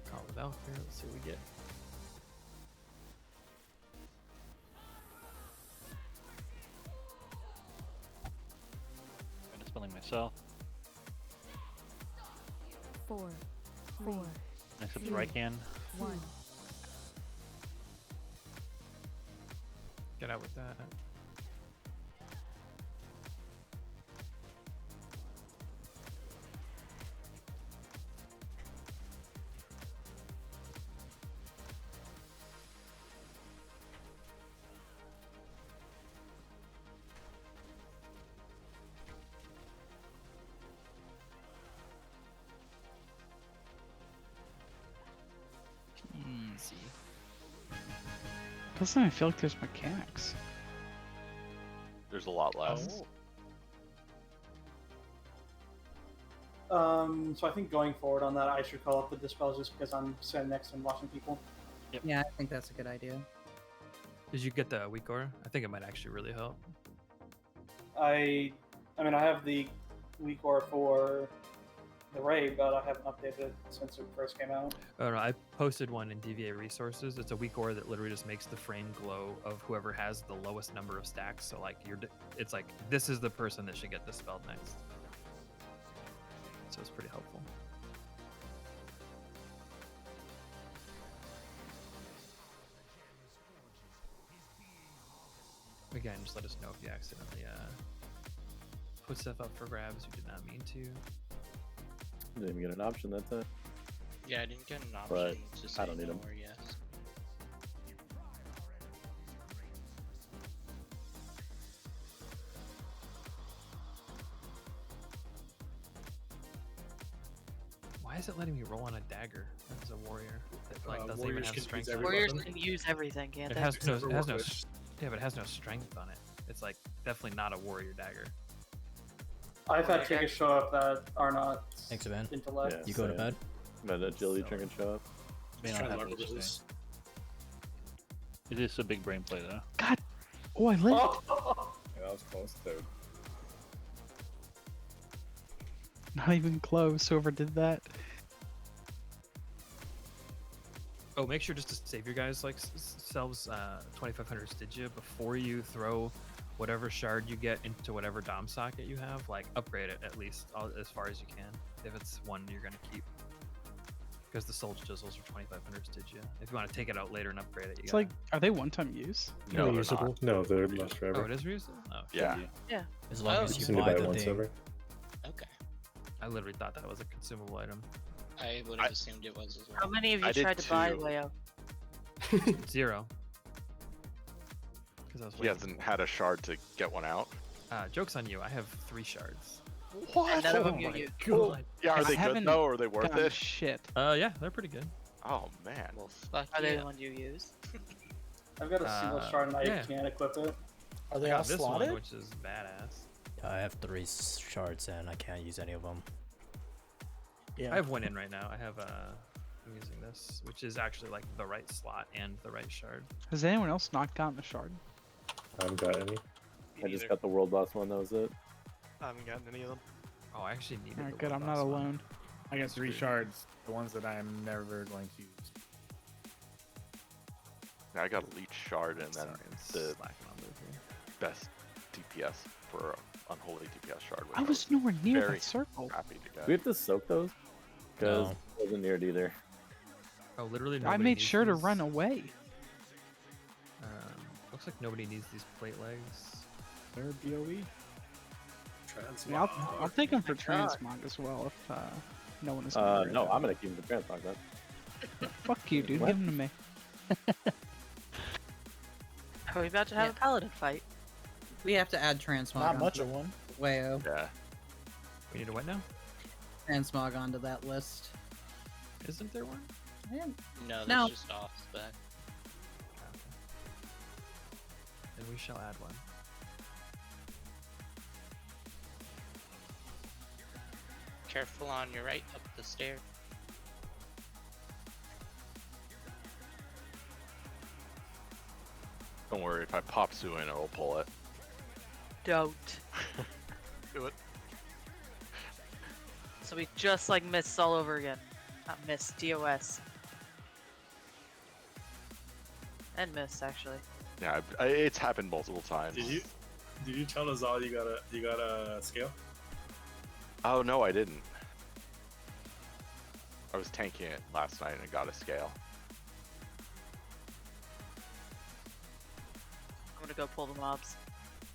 Call it out here. Let's see what we get. I'm spelling myself. 4, 4. Next up, the right hand. 1. Get out with that. Easy. Doesn't it feel like there's mechanics? There's a lot less. So I think going forward on that, I should call up the dispels just because I'm sitting next to him watching people. Yep. Yeah, I think that's a good idea. Did you get the weak aura? I think it might actually really help. I mean, I have the weak aura for the Ray, but I haven't updated it since it first came out. Oh no, I posted one in DVA resources. It's a weak aura that literally just makes the frame glow of whoever has the lowest number of stacks. So like it's like this is the person that should get dispelled next. So it's pretty helpful. Again, just let us know if you accidentally put stuff up for grabs you did not mean to. Didn't even get an option that time. Yeah, I didn't get an option But to say I don't need no them. or yes. Why is it letting me roll on a dagger as a warrior? That like doesn't even warriors have can strength. use every Warriors weapon. can use everything, can't It they? has no, Except for it has no, warfish. yeah, but it has no strength on it. It's like definitely not a warrior dagger. I've had trinkets show up that are not Thanks, man. intellect. You go to bed? That agility trinket show up. May Just not trying to have learn it with this this. It is a big brain play though. God. Oh, I lived. Yeah, that was close, dude. Not even close. Whoever did that. Oh, make sure just to save your guys like selves 2500 Stygia before you throw whatever shard you get into whatever dom socket you have. Like upgrade it at least as far as you can. If it's one you're gonna keep, because the soul chisels are 2500 Stygia. If you want to take it out later and upgrade it, you It's gotta... like, are they one-time use? No, they're reusable? not. No, they're last forever. Oh, it is reusable. Oh, Yeah. Yeah. As long as Just you need to buy buy it the once thing. over. Okay. I literally thought that was a consumable item. I would have assumed it was as well. How many of I you did tried to buy too. Leo? 0. Because I was He waiting. hasn't had a shard to get one out. Joke's on you. I have 3 shards. And none of them Oh you my use. God. Yeah, are I they good haven't though, or are they worth done it? Shit. Yeah, they're pretty good. Oh man. Well, fuck Are they yeah. the ones you use? I've got a single shard and I yeah. can't equip it. Are I they all got this slotted? one, which is badass. Yeah, I have 3 shards and I can't use any of them. Yeah. I have one in right now. I have I'm using this, which is actually like the right slot and the right shard. Has anyone else not gotten a shard? I haven't got any. I just got the world boss one. That was it. I haven't gotten any of them. Oh, I actually needed. Alright, the good. one I'm not last one. alone. I got 3 shards, the ones that I am never going to use. Yeah, I got a leech shard and then Sorry, it's the slacking on those here. best DPS for unholy DPS shard. Which I was nowhere near very that circle. happy to Do get. we have to soak those? Because No. I wasn't near it either. Oh, literally. I nobody made needs sure to these. run away. Looks like nobody needs these plate legs. They're BOE. I mean, I'll take them for transmog as well if no one is. gonna No, I'm gonna keep them for transmog then. Fuck you, dude. What? Give them to me. Are we about to have a paladin fight? We have to add transmog. Not onto much the- of one. Wayo. Yeah. We need a what now? Transmog onto that list. Isn't there one? No, that's No. just off spec. Then we shall add one. Careful on your right up the stair. Don't worry, if I pop Sue in, it'll pull it. Don't. Do it. So we just like missed all over again. Not missed, DOS. And missed actually. Yeah, it's happened multiple times. Did you tell Nazal you got a scale? Oh no, I didn't. I was tanking it last night and got a scale. I'm gonna go pull the mobs.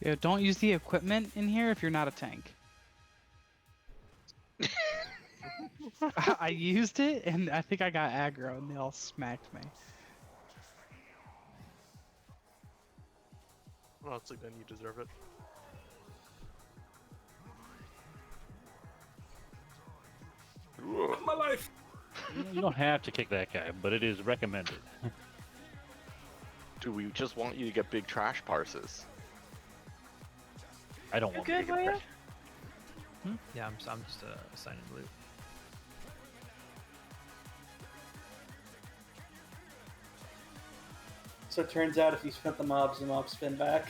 Yeah, don't use the equipment in here if you're not a tank. I used it and I think I got aggro and they all smacked me. Well, it's like then you deserve it. My life. You don't have to kick that guy, but it is recommended. Do we just want you to get big trash parses? I don't You want good, to get Wayo? Yeah, I'm just assigning loot. So it turns out if you spin the mobs spin back.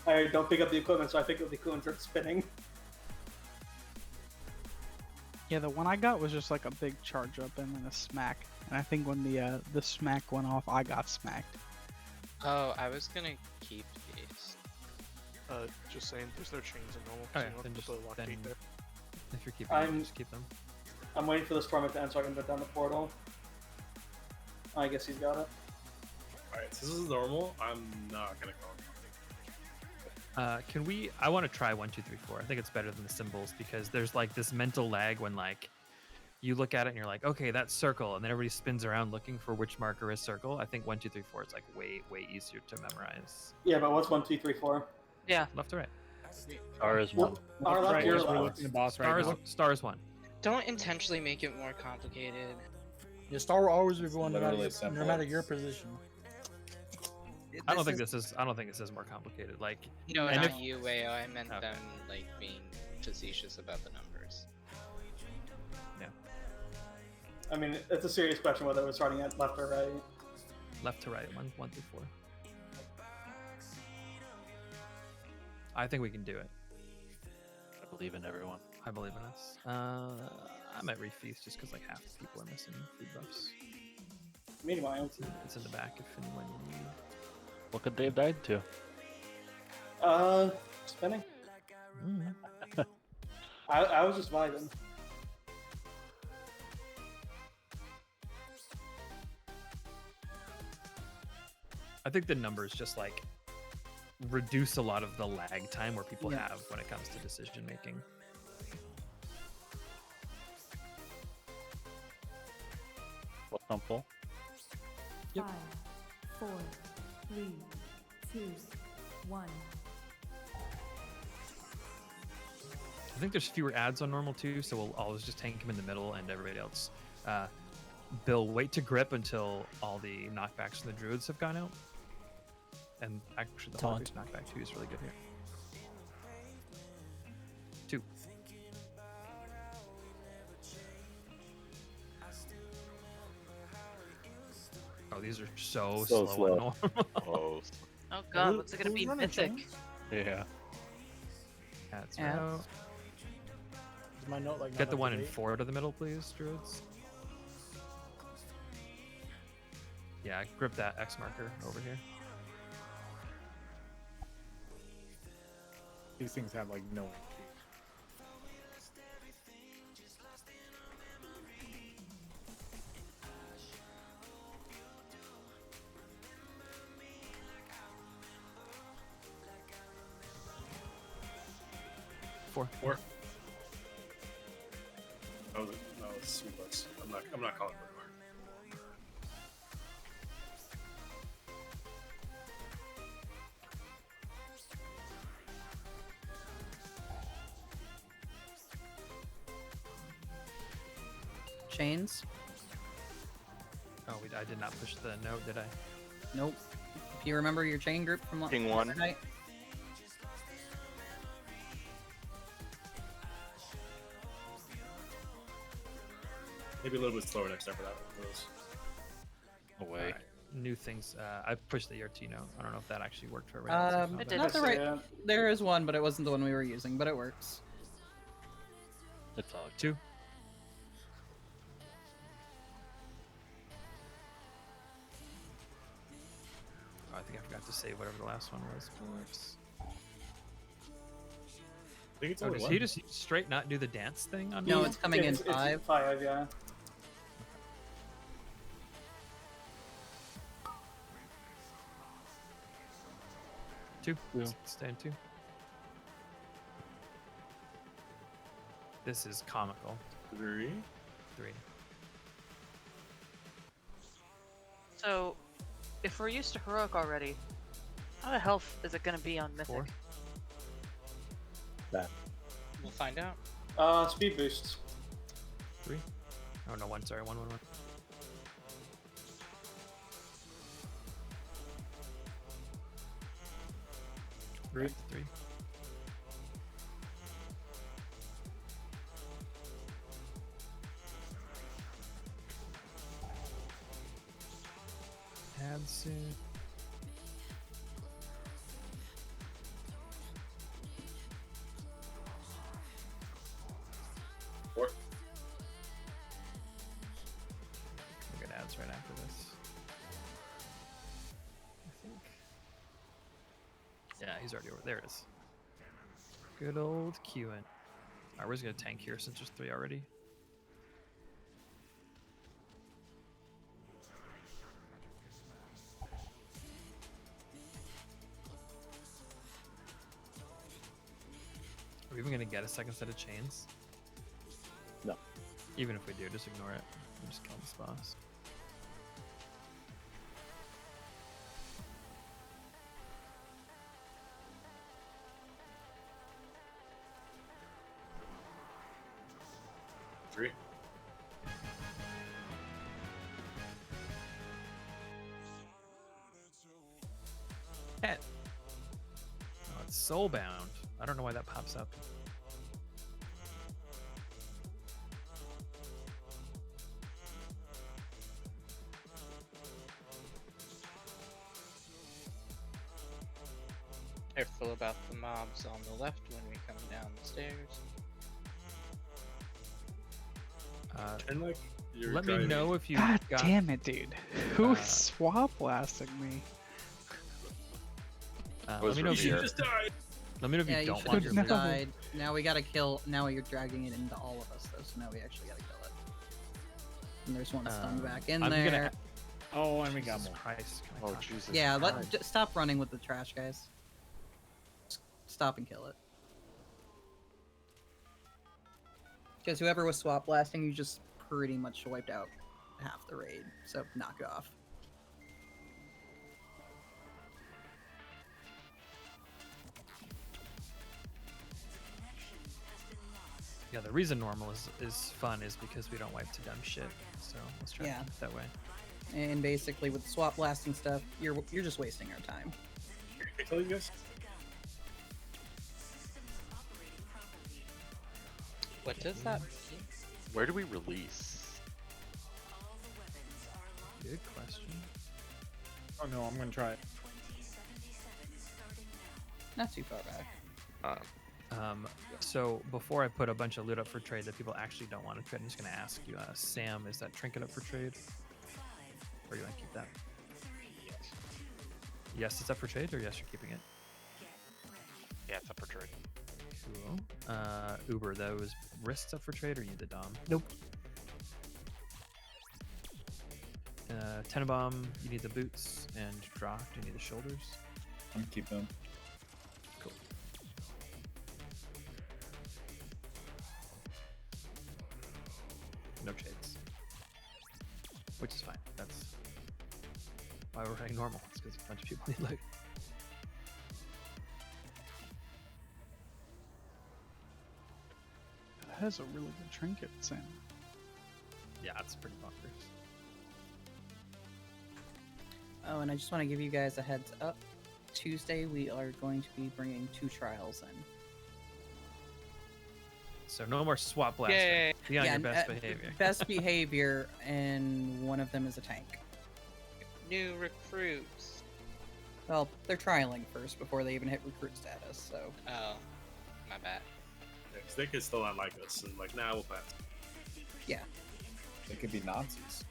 I don't pick up the equipment, so I pick up the equipment for spinning. Yeah, the one I got was just like a big charge up and then a smack. And I think when the smack went off, I got smacked. Oh, I was gonna keep these. Just saying, there's no chains in normal. Oh, So yeah, you don't then have to put a lock gate there. If you're keeping them, just keep them. I'm waiting for the storm to end so I can put down the portal. I guess he's got it. Alright, so this is normal. I'm not gonna call it. Can we? I want to try 1, 2, 3, 4. I think it's better than the symbols because there's like this mental lag when like you look at it and you're like, okay, that's circle, and then everybody spins around looking for which marker is circle. I think 1, 2, 3, 4 is like way easier to memorize. Yeah, but what's 1, 2, 3, 4? Yeah. Left to right. Star is 1. Our left, your We're left. looking at the boss Star right is now. star is 1. Don't intentionally make it more complicated. Yeah, Star will always be going no Literally matter, simple. no matter your position. I don't think this is more complicated. Like No, and not if- you, Wayo. I meant Okay. them like being facetious about the numbers. Yeah. I mean, it's a serious question whether we're starting at left or right. Left to right, 1 through 4. I think we can do it. I believe in everyone. I believe in us. I might refeast just because like half the people are missing food buffs. Meanwhile, It's in the back if anyone you need. What could they have died to? Spinning. Mm-hmm. I was just vibing. I think the numbers just like reduce a lot of the lag time where people Yeah. have when it comes to decision making. What's on full? Yep. 5, 4, 3, 2, 1. I think there's fewer ads on normal too, so we'll always just tank him in the middle and everybody else. Bill, wait to grip until all the knockbacks from the druids have gone out. And actually, the Taunt. Hogwarts knockback 2 is really good here. 2. Oh, these are so slow. slow. on normal. Oh, Oh god, what's it gonna be? running Mythic. chains? Yeah. That's Yeah. right. Is my note like Get not the up one to in date? 4 to the middle, please, druids. Yeah, grip that X marker over here. These things have like no HP. Four. That was sweetless. I'm not calling for it. Chains? Oh, I did not push the note, did I? Nope. Do you remember your chain group from Ping last one. night? Maybe a little bit slower next time for that. Away. Alright, new things. I pushed the ERT note. I don't know if that actually worked for Not the right. There is one, but it wasn't the one we were using, but it works. It's all 2. Oh, I think I forgot to save whatever the last one was. Whoops. I think it's Oh, only does one. he just straight not do the dance thing on No, me? it's coming in 5. It's 5, yeah. Two. Stay in 2. This is comical. 3. 3. So, if we're used to heroic already, how the health is it gonna be on mythic? 4. We'll find out. Speed boosts. 3. Oh no, 1. Sorry, 1. 3. 3. Add soon. Four. We'll get ads right after this. I think. Yeah, he's already over there. It is. Good old Qin. Alright, we're just gonna tank here since there's 3 already. Are we even gonna get a second set of chains? No. Even if we do, just ignore it. I'm just killing this boss. Three. Pet. Oh, it's soulbound. I don't know why that pops up. Careful about the mobs on the left when we come down the stairs. And like, you're Let me driving. know if you God got. damn it, dude. Who's swap blasting me? Let me know if you just died. Let me know if Yeah, you you don't should want have your just died. Now we gotta kill. Now you're dragging it into all of us, though. So now we actually gotta kill it. And there's one stunned back in I'm there. gonna. Oh, and we got Jesus more. Christ. Oh Jesus. Yeah, Christ. stop running with the trash, guys. Just stop and kill it. Because whoever was swap blasting, you just pretty much wiped out half the raid. So knock it off. Yeah, the reason normal is fun is because we don't wipe to dumb shit. So let's try to Yeah. keep it that way. And basically, with the swap blasting stuff, you're just wasting our time. I tell you guys. What does that mean? Where do we release? Good question. Oh no, I'm gonna try it. Not too far back. So before I put a bunch of loot up for trade that people actually don't want to trade, I'm just gonna ask you, Sam, is that trinket up for trade? Or you want to keep that? Yes. Yes, it's up for trade, or yes, you're keeping it? Yeah, it's up for trade. Cool. Uber, those wrists up for trade, or you the Dom? Nope. Tenenbaum, you need the boots, and Drock, you need the shoulders. I'm keeping them. Cool. No trades. Which is fine. That's why we're running normal. It's because a bunch of people need loot. That has a really good trinket, Sam. Yeah, it's pretty bonkers. Oh, and I just want to give you guys a heads up. Tuesday, we are going to be bringing 2 trials in. So no more swap blasting. Yay. Be on Yeah, your best behavior. Best behavior, and one of them is a tank. New recruits. Well, they're trialing first before they even hit recruit status, so. Oh, my bad. Yeah, 'cause they could still not like us, and like, nah, we'll pass. Yeah. They could be Nazis.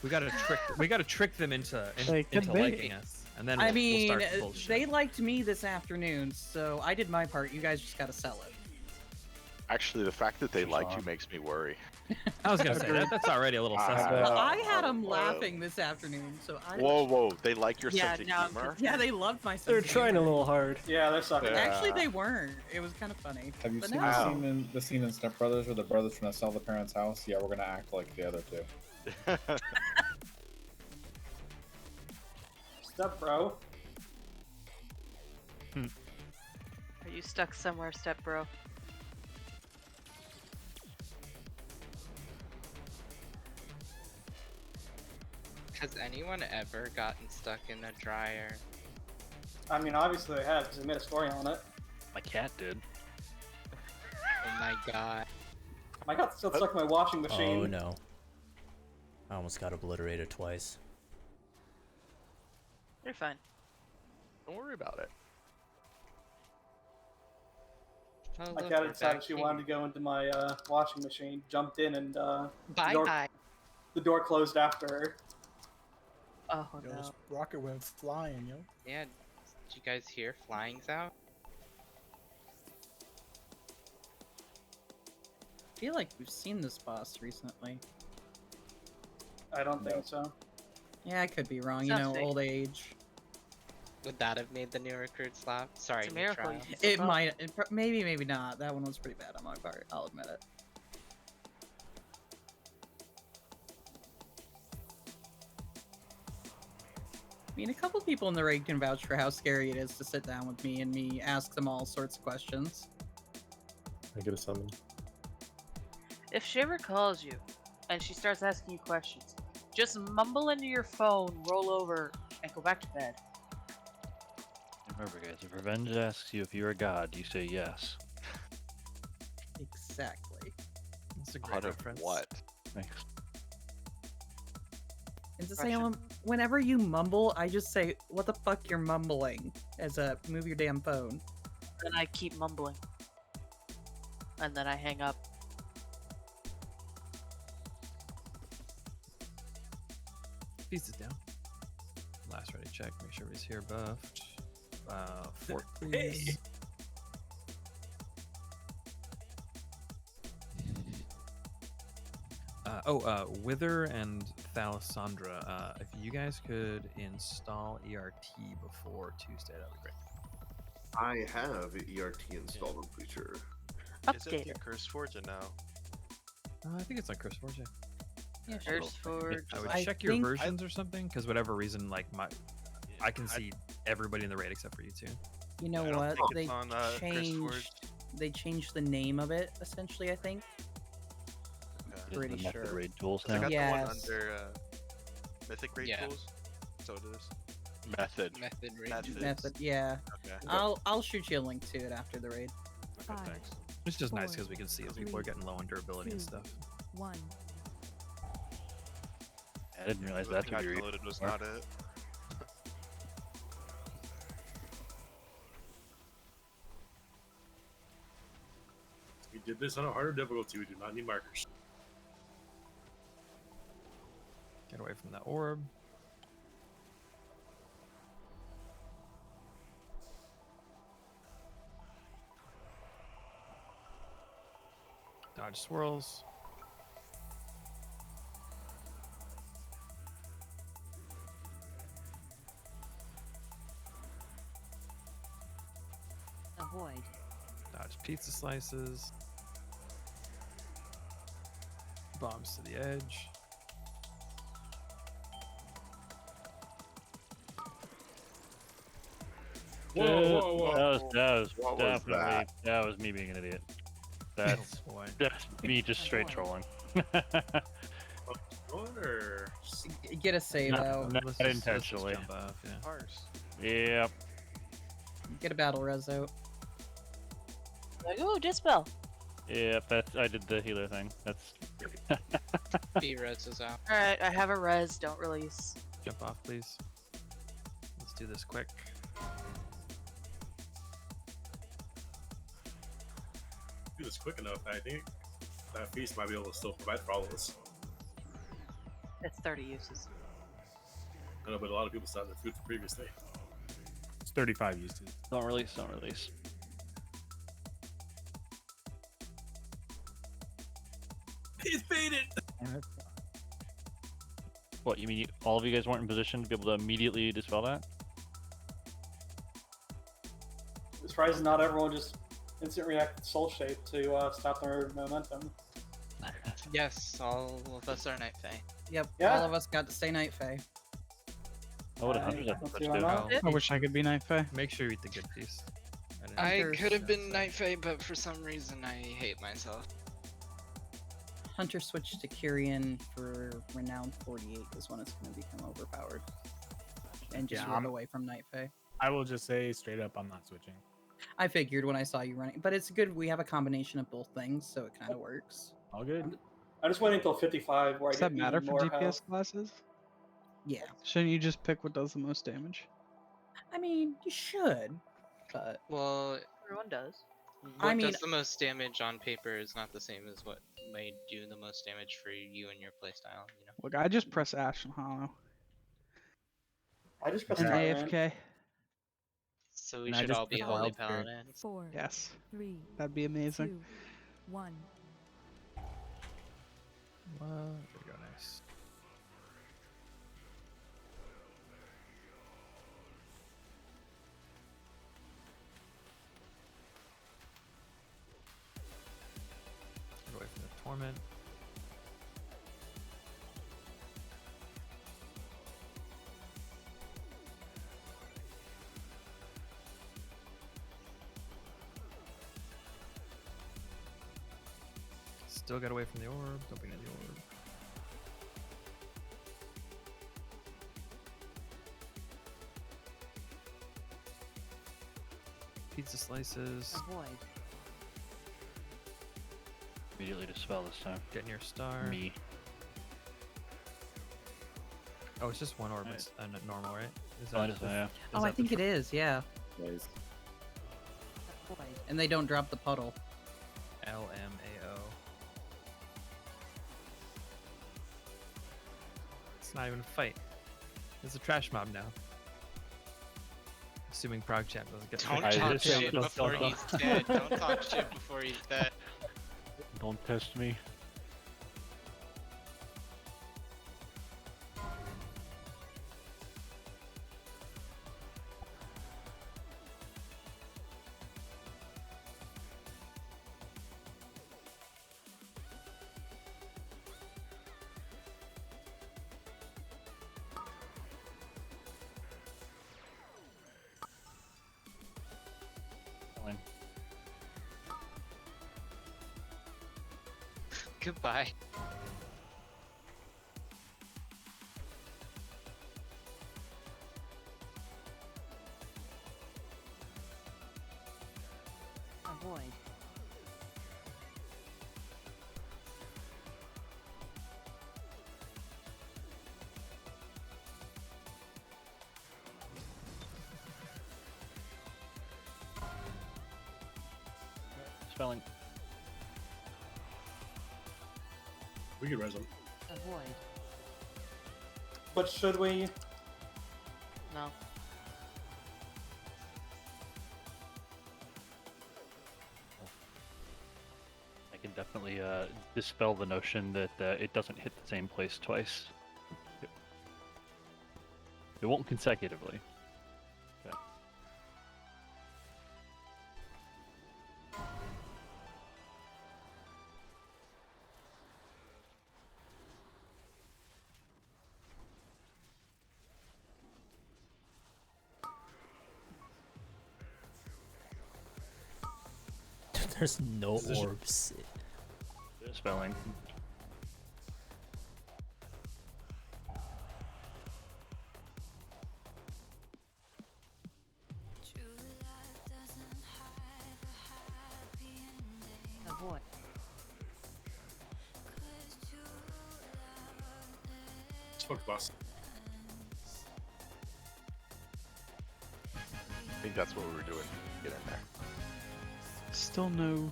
We gotta trick them into They could into be. liking us, and then I we'll mean, start the bullshit. they liked me this afternoon, so I did my part. You guys just gotta sell it. Actually, the fact that they liked you makes me worry. I was gonna say that's already a little suspect. Well, I had them laughing this afternoon, so I. Whoa, they like your Yeah, sense no, of humor? yeah, they loved my sense They're of trying a humor. little hard. Yeah, they're sucking. Actually, they weren't. It was kind of funny. Have you But seen no. the scene in Step Brothers where the brother's trying to sell the parents' house? Yeah, we're gonna act like the other two. Step bro. Are you stuck somewhere, step bro? Has anyone ever gotten stuck in a dryer? I mean, obviously they have, because they made a story on it. My cat did. Oh my god. My cat's still stuck in my washing machine. Oh no. I almost got obliterated twice. You're fine. Don't worry about it. Oh, My look, cat we're decided back she here. wanted to go into my washing machine, jumped in, and Bye. the door closed after her. Oh Yo, no. this rocket went flying, yo. Yeah, did you guys hear flying's out? I feel like we've seen this boss recently. I don't think so. Yeah, I could be wrong. It's You not know, fake. old age. Would that have made the new recruits laugh? Sorry, It's a new miracle trial. you can still It talk. might. Maybe, maybe not. That one was pretty bad on my part. I'll admit it. I mean, a couple people in the raid can vouch for how scary it is to sit down with me and me ask them all sorts of questions. I get a summon. If she ever calls you and she starts asking you questions, just mumble into your phone, roll over, and go back to bed. Remember, guys, if revenge asks you if you're a god, you say yes. Exactly. That's a great Out of reference. what? Thanks. And to say, whenever you mumble, I just say, "What the fuck you're mumbling?" As a move your damn phone. Then I keep mumbling. And then I hang up. Pieces down. Last ready check. Make sure he's here buffed. Fort, please. Wither and Thalisandra, if you guys could install ERT before Tuesday, that'd be great. I have ERT installed, I'm pretty sure. Is it the Curse Forge or no? I think it's on CurseForge, yeah. Yeah, CurseForge. I would I check your think- versions or something, because whatever reason, like I can see everybody in the raid except for you two. You know I don't what? think They it's on, Curse changed. They changed the name of it essentially. I think. Is Pretty the method sure. raid tools I now? got the one Yes. under Mythic Raid Yeah. Tools. So it is. Method. Method raid. Method. Yeah. Okay. I'll shoot you a link to it after the raid. Okay, Five, thanks. It's just nice Four, because we can see if people are three, getting low on durability and two, stuff. 1. I didn't realize The that could patch be read. loaded was not it. We did this on a harder difficulty. We do not need markers. Get away from that orb. Dodge swirls. Avoid. Dodge pizza slices. Bombs to the edge. That was What was definitely that was me being an idiot. That's boy. that's me just straight trolling. Or Get a save out. Not Let's just intentionally. jump off, yeah. Parse. Yep. Get a battle res out. Like, ooh, dispel. Yep. That's I did the healer thing. That's B res is out. Alright, I have a res, don't release. Jump off, please. Let's do this quick. do this quick enough. I think that feast might be able to still provide for all of us. It's 30 uses. I know, but a lot of people still have their food from previous day. It's 35 uses. don't release. Don't release. He's baited. What you mean? All of you guys weren't in position to be able to immediately dispel that? I'm surprised not everyone just instant react soul shape to stop their momentum. Yes, all of us are Night Fae. Yep, Yeah. all of us got to stay Night Fae. I would have hundreds of let's such see what too. I'm I wish I could be Night Fae. Make sure you eat the good piece. I Hunter's- could have been Night Fae, but for some reason I hate myself. Hunter switched to Kyrian for Renown 48 is when it's going to become overpowered. And just Yeah, run I'm- away from Night Fae. I will just say straight up, I'm not switching. I figured when I saw you running, but it's good we have a combination of both things, so it kind of works. All good. I just waiting until 55 where Does I that get matter even for more DPS health. classes? Yeah. Shouldn't you just pick what does the most damage? I mean, you should, but Well, Everyone does. what does the most damage on paper is not the same as what may do the most damage for you and your playstyle. You know. Look, I just press Ash and Hollow. I just press and Tyrant. AFK. So we And I should just all be press holy Wild Spirit. paladins. 4, Yes. 3, That'd be amazing. 2, 1. There we go, nice. Get away from the torment. Still get away from the orb. Don't be near the orb. Pizza slices. Avoid. Immediately dispel this time. Getting your star. Me. Oh, it's just one orb. It's normal, right? Is Oh, it is, yeah. Oh, I think it is. Yeah. Nice. Avoid. And they don't drop the puddle. LMAO. It's not even a fight. It's a trash mob now. Assuming Prog Champ doesn't get Don't talk shit before he's dead. Don't talk shit before he's dead. Don't test me. Goodbye. Avoid. Spelling. We could res them. Avoid. But should we? No. I can definitely dispel the notion that it doesn't hit the same place twice. It won't consecutively. Okay. There's no orbs. Spelling. Avoid. Spoke to boss. I think that's what we were doing. Get in there. Still no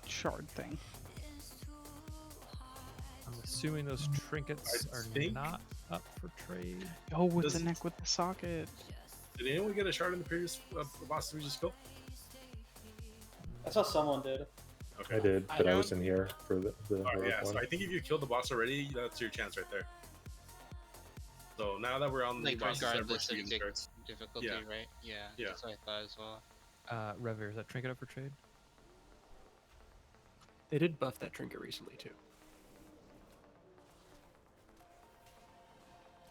shard thing. I'm assuming those trinkets are not up for trade. Oh, with the neck with the socket. Did anyone get a shard in the previous boss we just killed? I saw someone did. Okay. I did, but I was in here for the Alright, yeah, one. so I think if you killed the boss already, that's your chance right there. So now that we're on the Like boss regardless of getting shards. difficulty, Yeah. right? Yeah. Yeah. That's what I thought as well. Rever, is that trinket up for trade? They did buff that trinket recently too.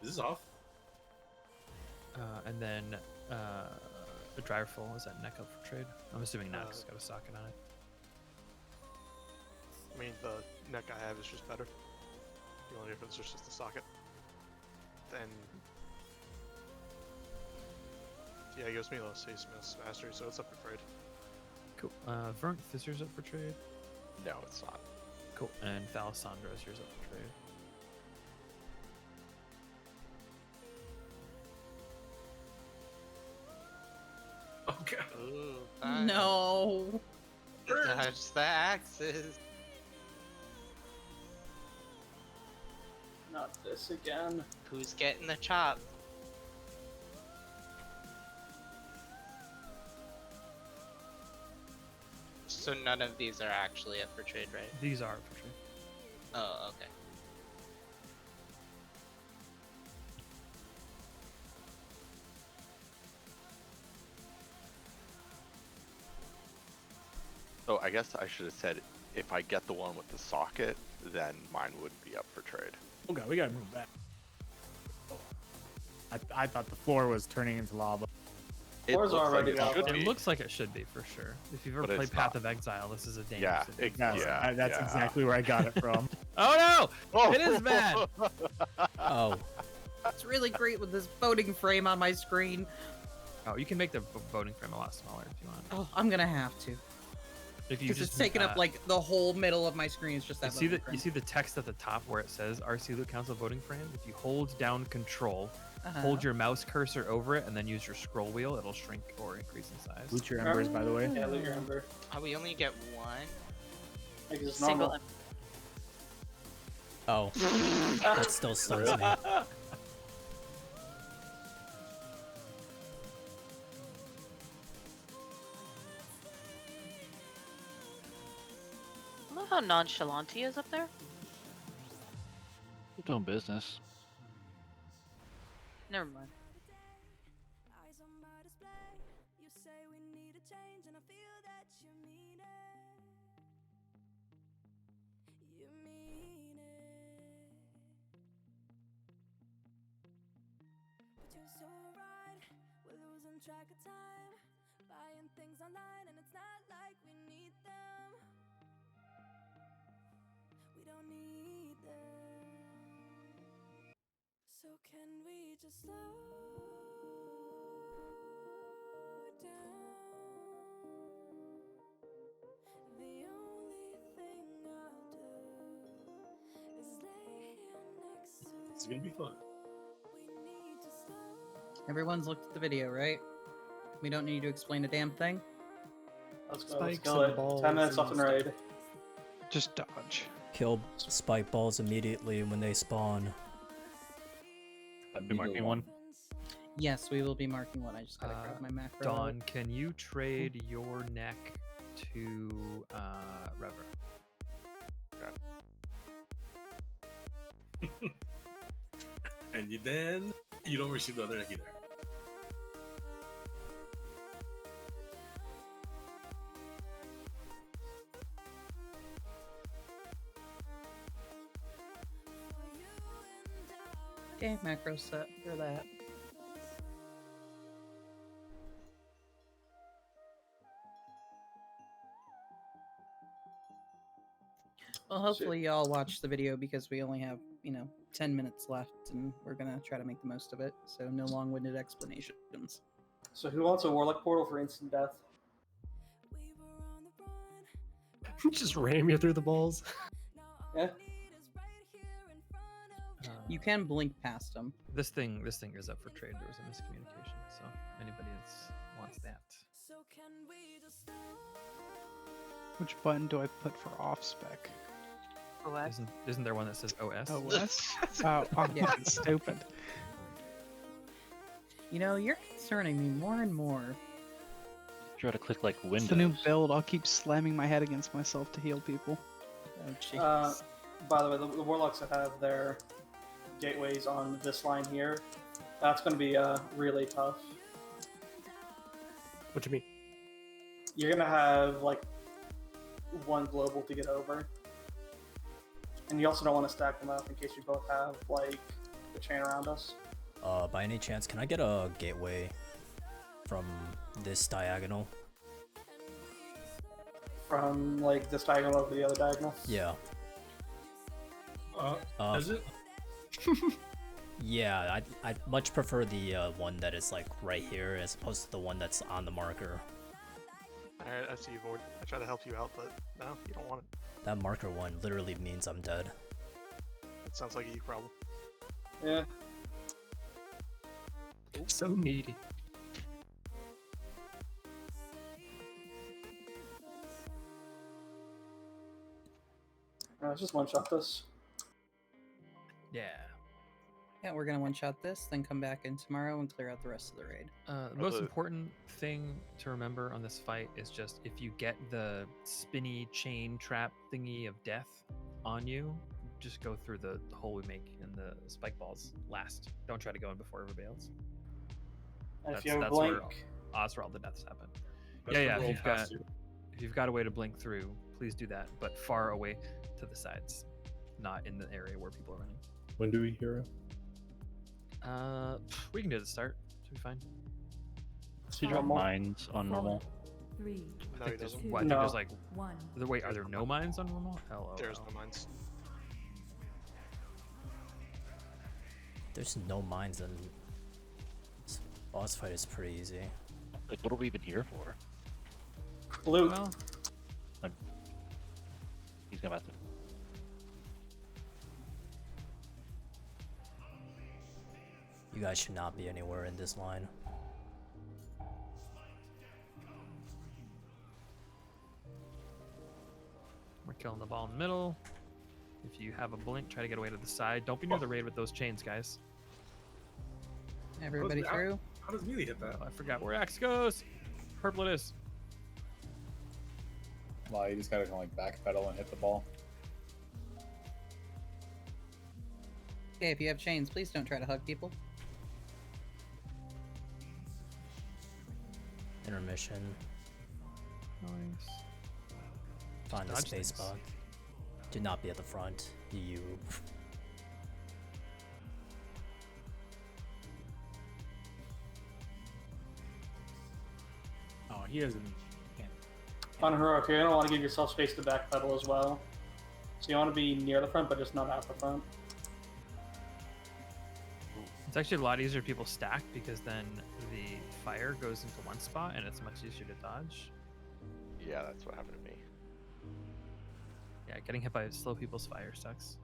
Is this off? And then the dryer full, is that neck up for trade? I'm assuming not, 'cause it's got a socket on it. I mean, the neck I have is just better. The only difference is just the socket. And Yeah, it gives me low Smith's mastery, so it's up for trade. Cool. Vernth, is yours up for trade? No, it's not. Cool. And Thalisandra, is yours up for trade? Okay. Ooh, fine. No. Dodge the axes. Not this again. Who's getting the chop? So none of these are actually up for trade, right? These are up for trade. Oh, okay. Oh, I guess I should have said if I get the one with the socket, then mine would be up for trade. Okay, we gotta move back. I thought the floor was turning into lava. Floor's already lava. It looks like it should be for sure. If you've ever But played it's Path not. of Exile, this is a dangerous. Yeah, situation. That's exactly where I got it from. Oh no! It is bad. Oh, It's really great with this voting frame on my screen. Oh, you can make the voting frame a lot smaller if you want. Oh, I'm gonna have to. If you Because just it's taking up like the whole middle of my screen. It's just that. you voting frame. see the text at the top where it says RC Loot Council voting frame. If you hold down Control, Uh-huh. hold your mouse cursor over it, and then use your scroll wheel, it'll shrink or increase in size. Loot your embers, by the way. Yeah, loot your ember. Oh, we only get one? Like it's Single. normal. oh, that still stuns me. I love how nonchalant he is up there. We're doing business. Never mind. Track of time, buying things online, and it's not like we need them. We don't need them. So can we just slow down? The only thing I'll do is lay here next to you. It's gonna be fun. Everyone's looked at the video, right? We don't need to explain a damn thing. Let's go. Spikes Let's and go. balls 10 minutes and left in raid. Just dodge. Kill spike balls immediately when they spawn. I'd be marking one. Yes, we will be marking one. I just gotta grab my macro. Dawn, can you trade your neck to Rever? And then you don't receive the other deck either. Okay, macro set for that. Well, hopefully y'all watch the video because we only have, 10 minutes left and we're gonna try to make the most of it. So no long-winded explanations. So who wants a warlock portal for instant death? Just ram you through the balls. Yeah. You can blink past them. This thing is up for trade. There was a miscommunication, so anybody that wants that. Which button do I put for off spec? OS? Isn't there one that says OS? OS? Oh, I'm Yeah. fucking stupid. You're concerning me more and more. Try to click like Windows. It's the new build. I'll keep slamming my head against myself to heal people. Oh, jeez. By the way, the warlocks that have their gateways on this line here, that's going to be really tough. What do you mean? You're going to have like one global to get over. And you also don't want to stack them up in case you both have like the chain around us. By any chance, can I get a gateway from this diagonal? From like this diagonal over the other diagonal? Yeah. Is it? Yeah, I'd much prefer the one that is like right here as opposed to the one that's on the marker. Alright, I see you, Vord. I try to help you out, but no, you don't want it. That marker one literally means I'm dead. It sounds like a you problem. Yeah. So needy. Let's just one-shot this. Yeah. Yeah, we're gonna one-shot this, then come back in tomorrow and clear out the rest of the raid. The most important thing to remember on this fight is just if you get the spinny chain trap thingy of death on you, just go through the hole we make in the spike balls last. Don't try to go in before everybody else. And That's, if you have a that's where blink, Oswald the deaths happen. That's Yeah, the yeah. roll If you've got a way to blink through, please do that, but far away to the sides, not in the area where people are running. When do we hero? We can do it at the start. Should be fine. Does he drop mines on normal? No, he doesn't. I think there's like. Wait, are there no mines on normal? Hello. There's no mines. There's no mines and this boss fight is pretty easy. Like, what are we even here for? Blue. Well, He's gonna have to. You guys should not be anywhere in this line. we're killing the ball in the middle. If you have a blink, try to get away to the side. Don't be near the raid with those chains, guys. Everybody through? How does melee hit that? Oh, I forgot where Axe goes. Purple it is. Well, you just gotta kind of like backpedal and hit the ball. Okay, if you have chains, please don't try to hug people. Intermission. Nice. Find the Dodge space things. bug. Do not be at the front. You. Oh, he doesn't. Can't. on heroic, you're gonna want to give yourself space to backpedal as well. So you want to be near the front, but just not at the front. It's actually a lot easier if people stack because then the fire goes into one spot and it's much easier to dodge. Yeah, that's what happened to me. Yeah, getting hit by slow people's fire sucks.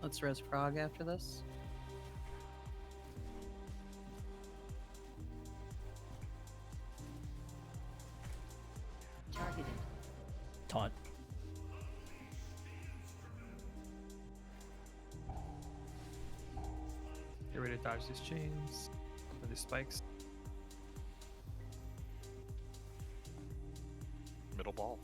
Let's res frog after this. Targeted. Taunt. Get ready to dodge these chains or these spikes. Middle ball.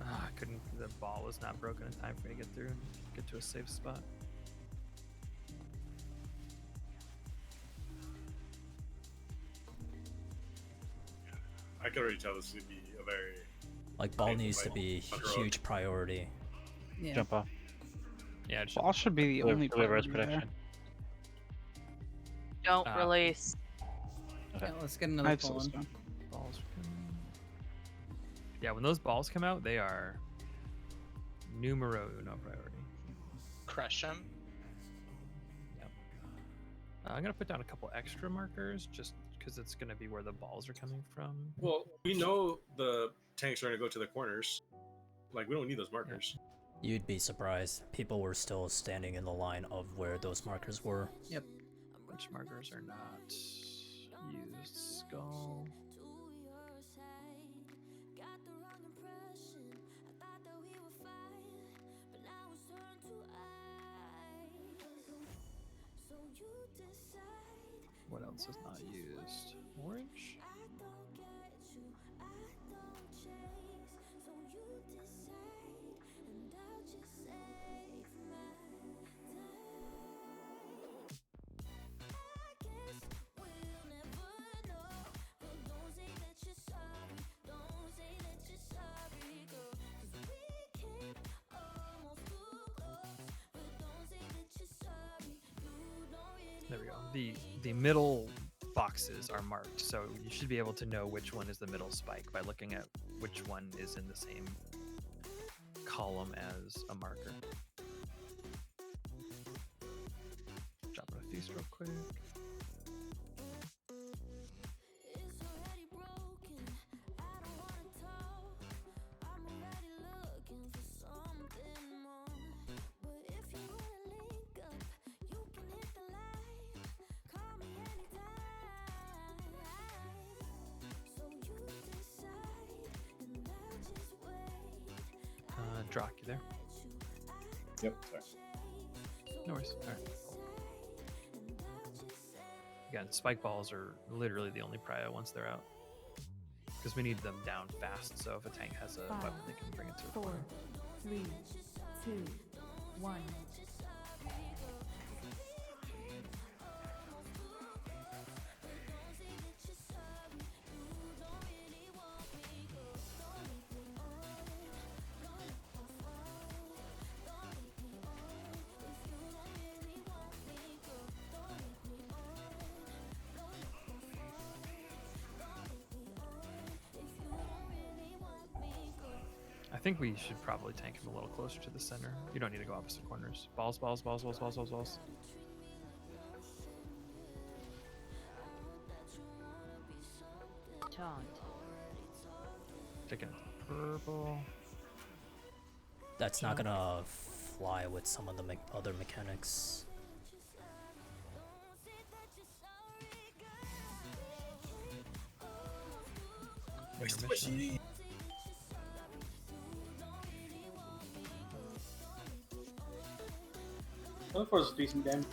Ah, I couldn't. The ball was not broken in time for me to get through and get to a safe spot. I can already tell this would be a very Like ball needs to be huge priority. Yeah. Jump off. Yeah, Ball should be the only res priority protection. there. Don't release. Okay. Yeah, let's get another I'd pull slow in. down. Balls are coming. Yeah, when those balls come out, they are numero uno priority. Crush them. I'm gonna put down a couple extra markers just because it's gonna be where the balls are coming from. well. We know the tanks are going to go to the corners. Like we don't need those markers. You'd be surprised. People were still standing in the line of where those markers were. Yep. Which markers are not used? Skull. What else is not used? Orange? the middle boxes are marked, so you should be able to know which one is the middle spike by looking at which one is in the same column as a marker. Drop a feast real quick. Drock, you there? Yep, sorry. No worries. All right. Again, spike balls are literally the only prio once they're out. Because we need them down fast, so if a tank has a weapon, they can bring it to a 4, 3, 2, 1. I think we should probably tank him a little closer to the center. You don't need to go opposite corners. Balls, balls, balls, balls, balls, balls, balls. Taunt. Taking purple. That's not gonna fly with some of the other mechanics. Squishy. I look for a decent game.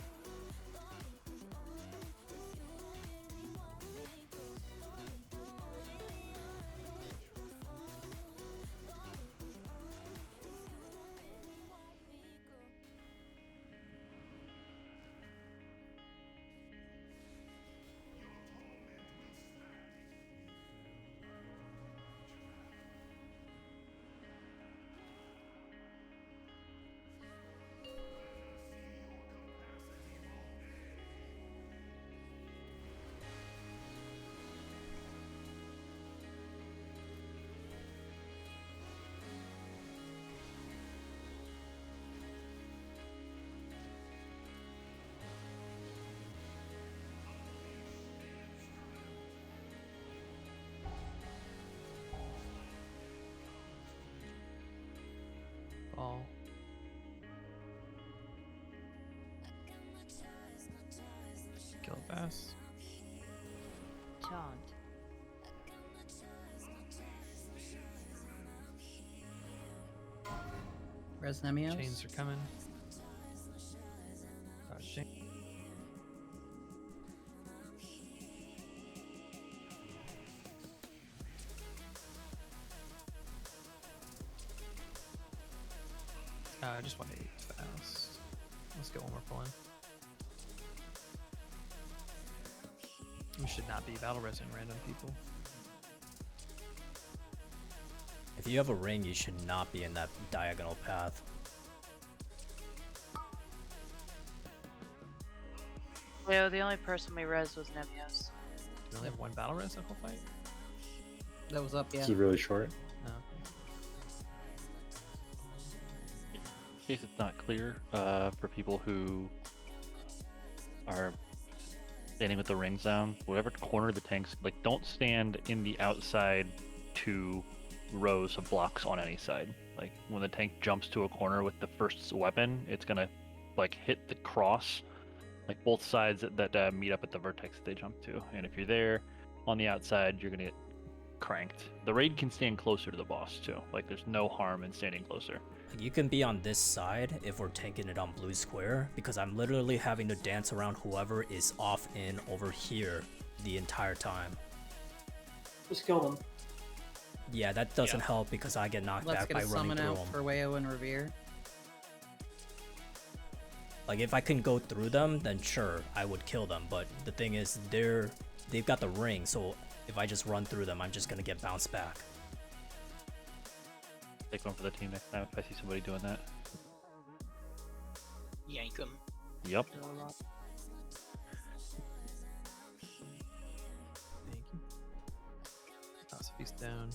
Ball. Kill it fast. Taunt. Resnemios. Chains are coming. Chain. I just want to eat fast. Let's get one more pull in. We should not be battle resing random people. If you have a ring, you should not be in that diagonal path. Yeah, the only person we res was Nemios. We only have one battle res that whole fight? That was up, yeah. This is really short. No. In case it's not clear, for people who are standing with the rings down, whatever corner the tanks, like, don't stand in the outside 2 rows of blocks on any side. Like, when the tank jumps to a corner with the first weapon, it's gonna like hit the cross, like both sides that meet up at the vertex that they jump to. And if you're there on the outside, you're gonna get cranked. The raid can stand closer to the boss too. Like, there's no harm in standing closer. You can be on this side if we're taking it on blue square, because I'm literally having to dance around whoever is off in over here the entire time. Just kill them. Yeah, that doesn't help because I get knocked Let's back get by a running summon through out them. for Wayo and Revere. Like, if I can go through them, then sure, I would kill them. But the thing is, they've got the ring, so if I just run through them, I'm just gonna get bounced back. Take one for the team next time if I see somebody doing that. Yank them. Yep. Beast down.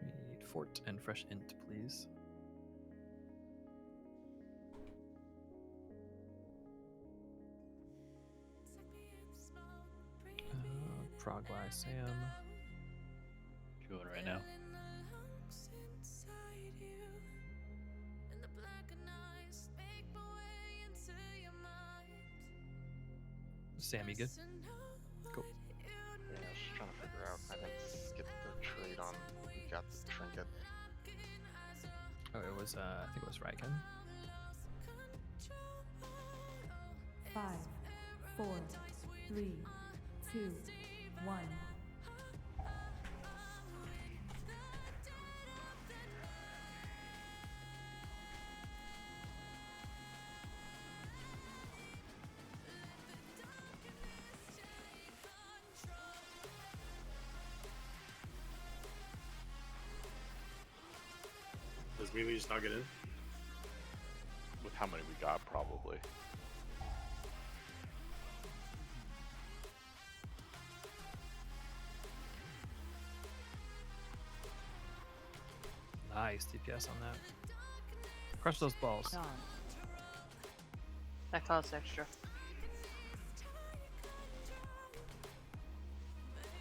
We need fort and fresh int, please. Progly Sam. Doing right now. Sam, you good? Cool. Yeah, I was just trying to figure out. I didn't skip the trade on who got the trinket. Oh, it was I think it was Raiken. 5, 4, 3, 2, 1. Does Melee just not get in? With how many we got, probably. Nice DPS on that. Crush those balls. Dawn. That costs extra.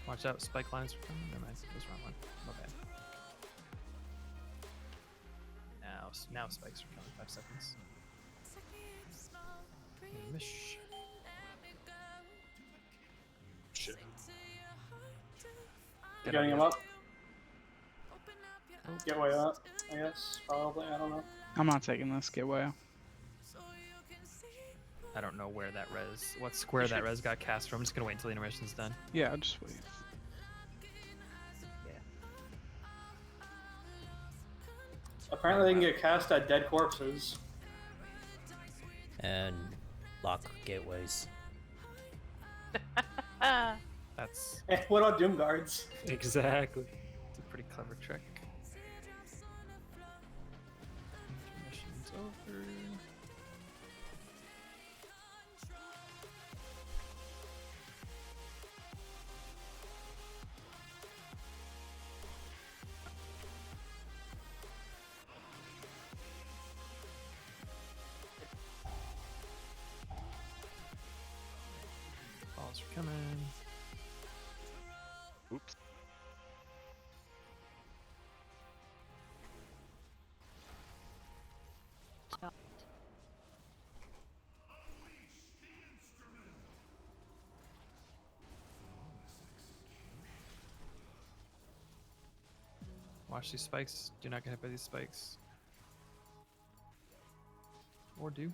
Watch out, spike lines are coming. Never mind, that's the wrong one. My bad. Now spikes are coming. 5 seconds. Mish. Shit. Getting him up. Get way up, I guess. Probably, I don't know. I'm not taking this. Get way. I don't know where that what square that res got cast from. I'm just gonna wait until the intermission's done. Yeah, just wait. Apparently, they can get cast at dead corpses. And lock gateways. That's. What about Doom Guards? Exactly. It's a pretty clever trick. Intermission's over. Balls are coming. Oops. Watch these spikes. Do not get hit by these spikes. Or do.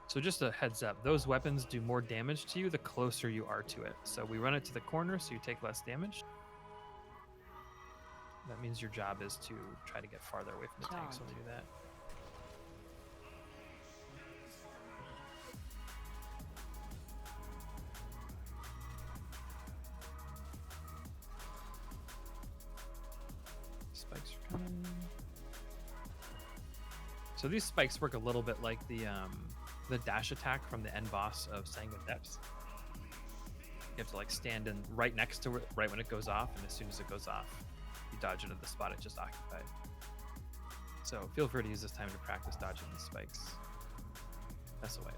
So just a heads up, those weapons do more damage to you the closer you are to it. So we run it to the corner so you take less damage. That means your job is to try to get farther away from the tanks when we do that. Spikes are coming. So these spikes work a little bit like the dash attack from the end boss of Sanguine Depths. You have to like stand in right next to it right when it goes off, and as soon as it goes off, you dodge into the spot it just occupied. So feel free to use this time to practice dodging these spikes. That's away.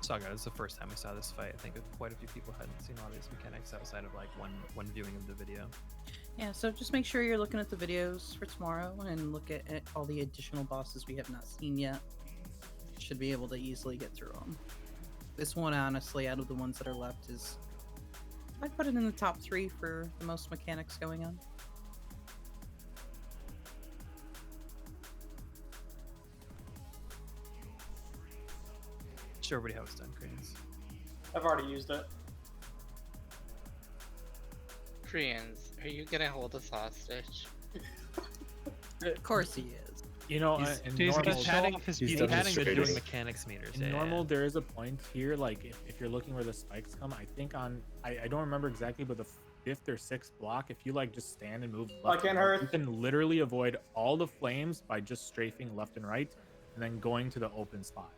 So guys, it's the first time we saw this fight. I think quite a few people hadn't seen a lot of these mechanics outside of like one viewing of the video. Yeah, so just make sure you're looking at the videos for tomorrow and look at all the additional bosses we have not seen yet. Should be able to easily get through them. This one, honestly, out of the ones that are left, is I'd put it in the top 3 for the most mechanics going on. Show everybody how it's done, Cranes. I've already used it. Koreans, are you gonna hold us hostage? Of course he is. You know, in normal, he's padding the doing mechanics meters. In normal, there is a point here, like if you're looking where the spikes come, I think I don't remember exactly, but the 5th or 6th block, if you like just stand and move left and right, you can literally avoid all the flames by just strafing left and right, and then going to the open spot.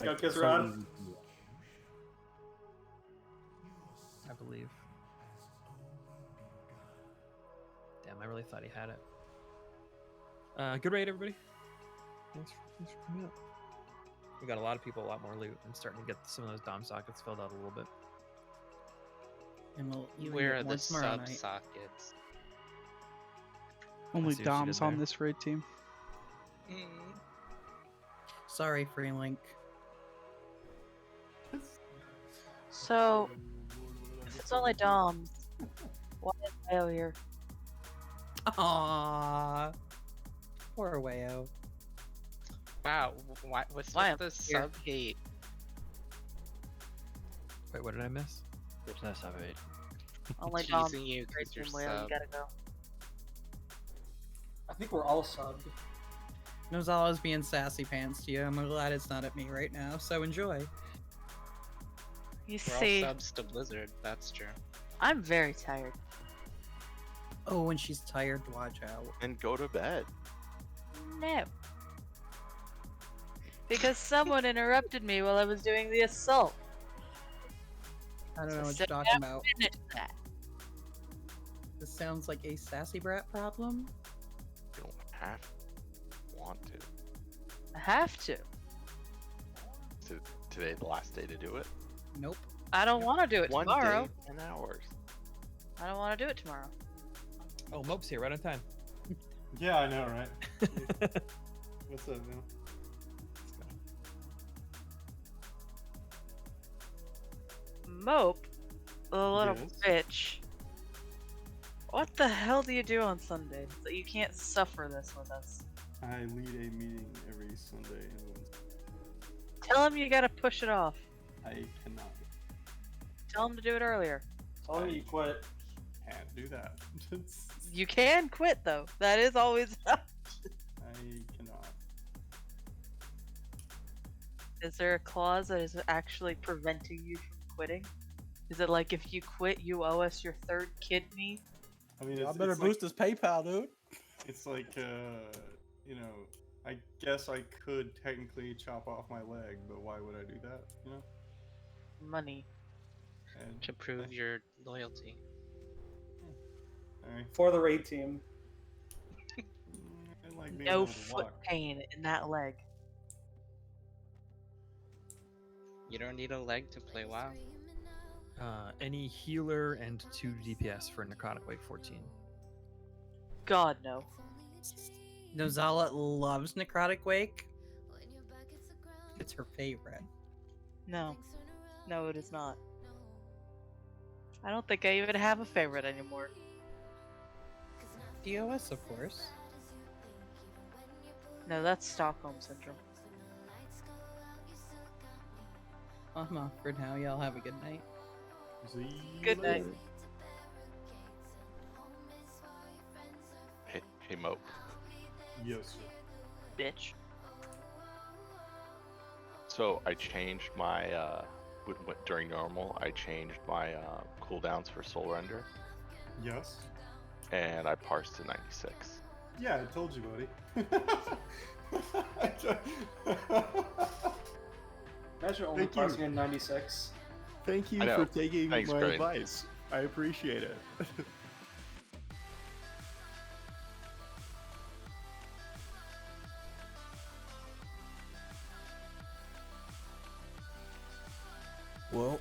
Go kiss so Rod. easy to do. I believe. Damn, I really thought he had it. Good raid, everybody. Thanks for coming up. We got a lot of people, a lot more loot, and starting to get some of those dom sockets filled out a little bit. And we'll even Where get are more the tomorrow sub night. sockets? Only see what she Dom's did on there. this raid team. Sorry, Free Link. So, if it's only Dom, why is Leo here? Aww. Poor Wayo. Wow, what's Why with am the I here? sub hate? Wait, what did I miss? There's no sub 8. Only Dom. Teasing you Great 'cause you're team, Leo, you sub. gotta go. I think we're all subbed. Nozala's being sassy pants to you. I'm glad it's not at me right now, so enjoy. You We're see, all subs to Blizzard, that's true. I'm very tired. Oh, when she's tired, watch out. And go to bed. No. Because someone interrupted me while I was doing the assault. I don't know So what you're sit talking down about. and finish that. This sounds like a sassy brat problem. You don't have to want to. I have to. Is today the last day to do it? Nope. I don't want to do it One tomorrow. day, 10 hours. I don't want to do it tomorrow. Oh, Mope's here right on time. Yeah, I know, right? What's up, man? Mope, the little Yes? bitch. What the hell do you do on Sunday that you can't suffer this with us? I lead a meeting every Sunday and Wednesday. Tell him you gotta push it off. I cannot. Tell him to do it earlier. Tell me you quit. Can't do that. You can quit though. That is always an option. I cannot. Is there a clause that is actually preventing you from quitting? Is it like if you quit, you owe us your 3rd kidney? I mean, I it's, better it's boost his PayPal, dude. It's like, you know, I guess I could technically chop off my leg, but why would I do that? You know? Money. And To prove your loyalty. For the raid team. I like being No able to foot walk. pain in that leg. You don't need a leg to play WoW. Any healer and 2 DPS for Necrotic Wake 14. God, no. Nozala loves Necrotic Wake. It's her favorite. No. No, it is not. I don't think I even have a favorite anymore. DOS, of course. No, that's Stockholm Syndrome. I'm off for now. Y'all have a good night. Good night. Hey Mope. Yes. Bitch. So I changed my during normal. I changed my cooldowns for Soul Render, Yes. and I parsed to 96. Yeah, I told you, buddy. Imagine only Thank you. parsing in 96. Thank you I know. for taking Thanks, my Crane. advice. I appreciate it. Well,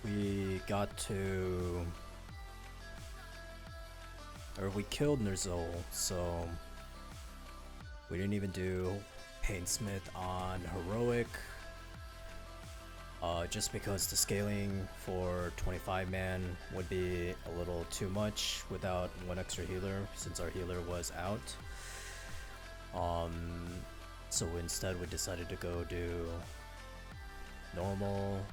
we got to, or we killed Nerzul, so we didn't even do Painsmith on Heroic. Just because the scaling for 25 man would be a little too much without one extra healer, since our healer was out. So instead we decided to go do normal.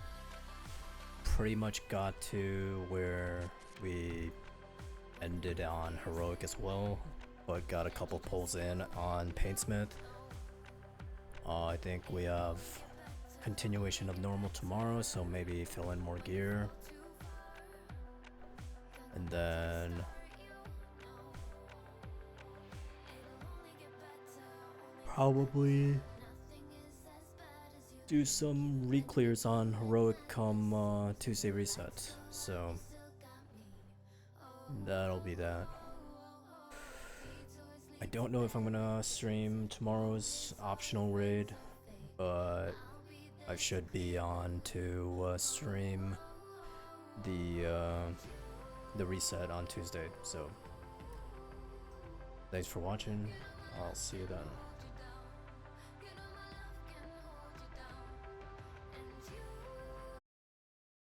Pretty much got to where we ended on heroic as well, but got a couple pulls in on Paintsmith. I think we have continuation of normal tomorrow, so maybe fill in more gear. And then probably do some re-clears on heroic come Tuesday reset. So that'll be that. I don't know if I'm gonna stream tomorrow's optional raid, but I should be on to stream the reset on Tuesday. So thanks for watching. I'll see you then.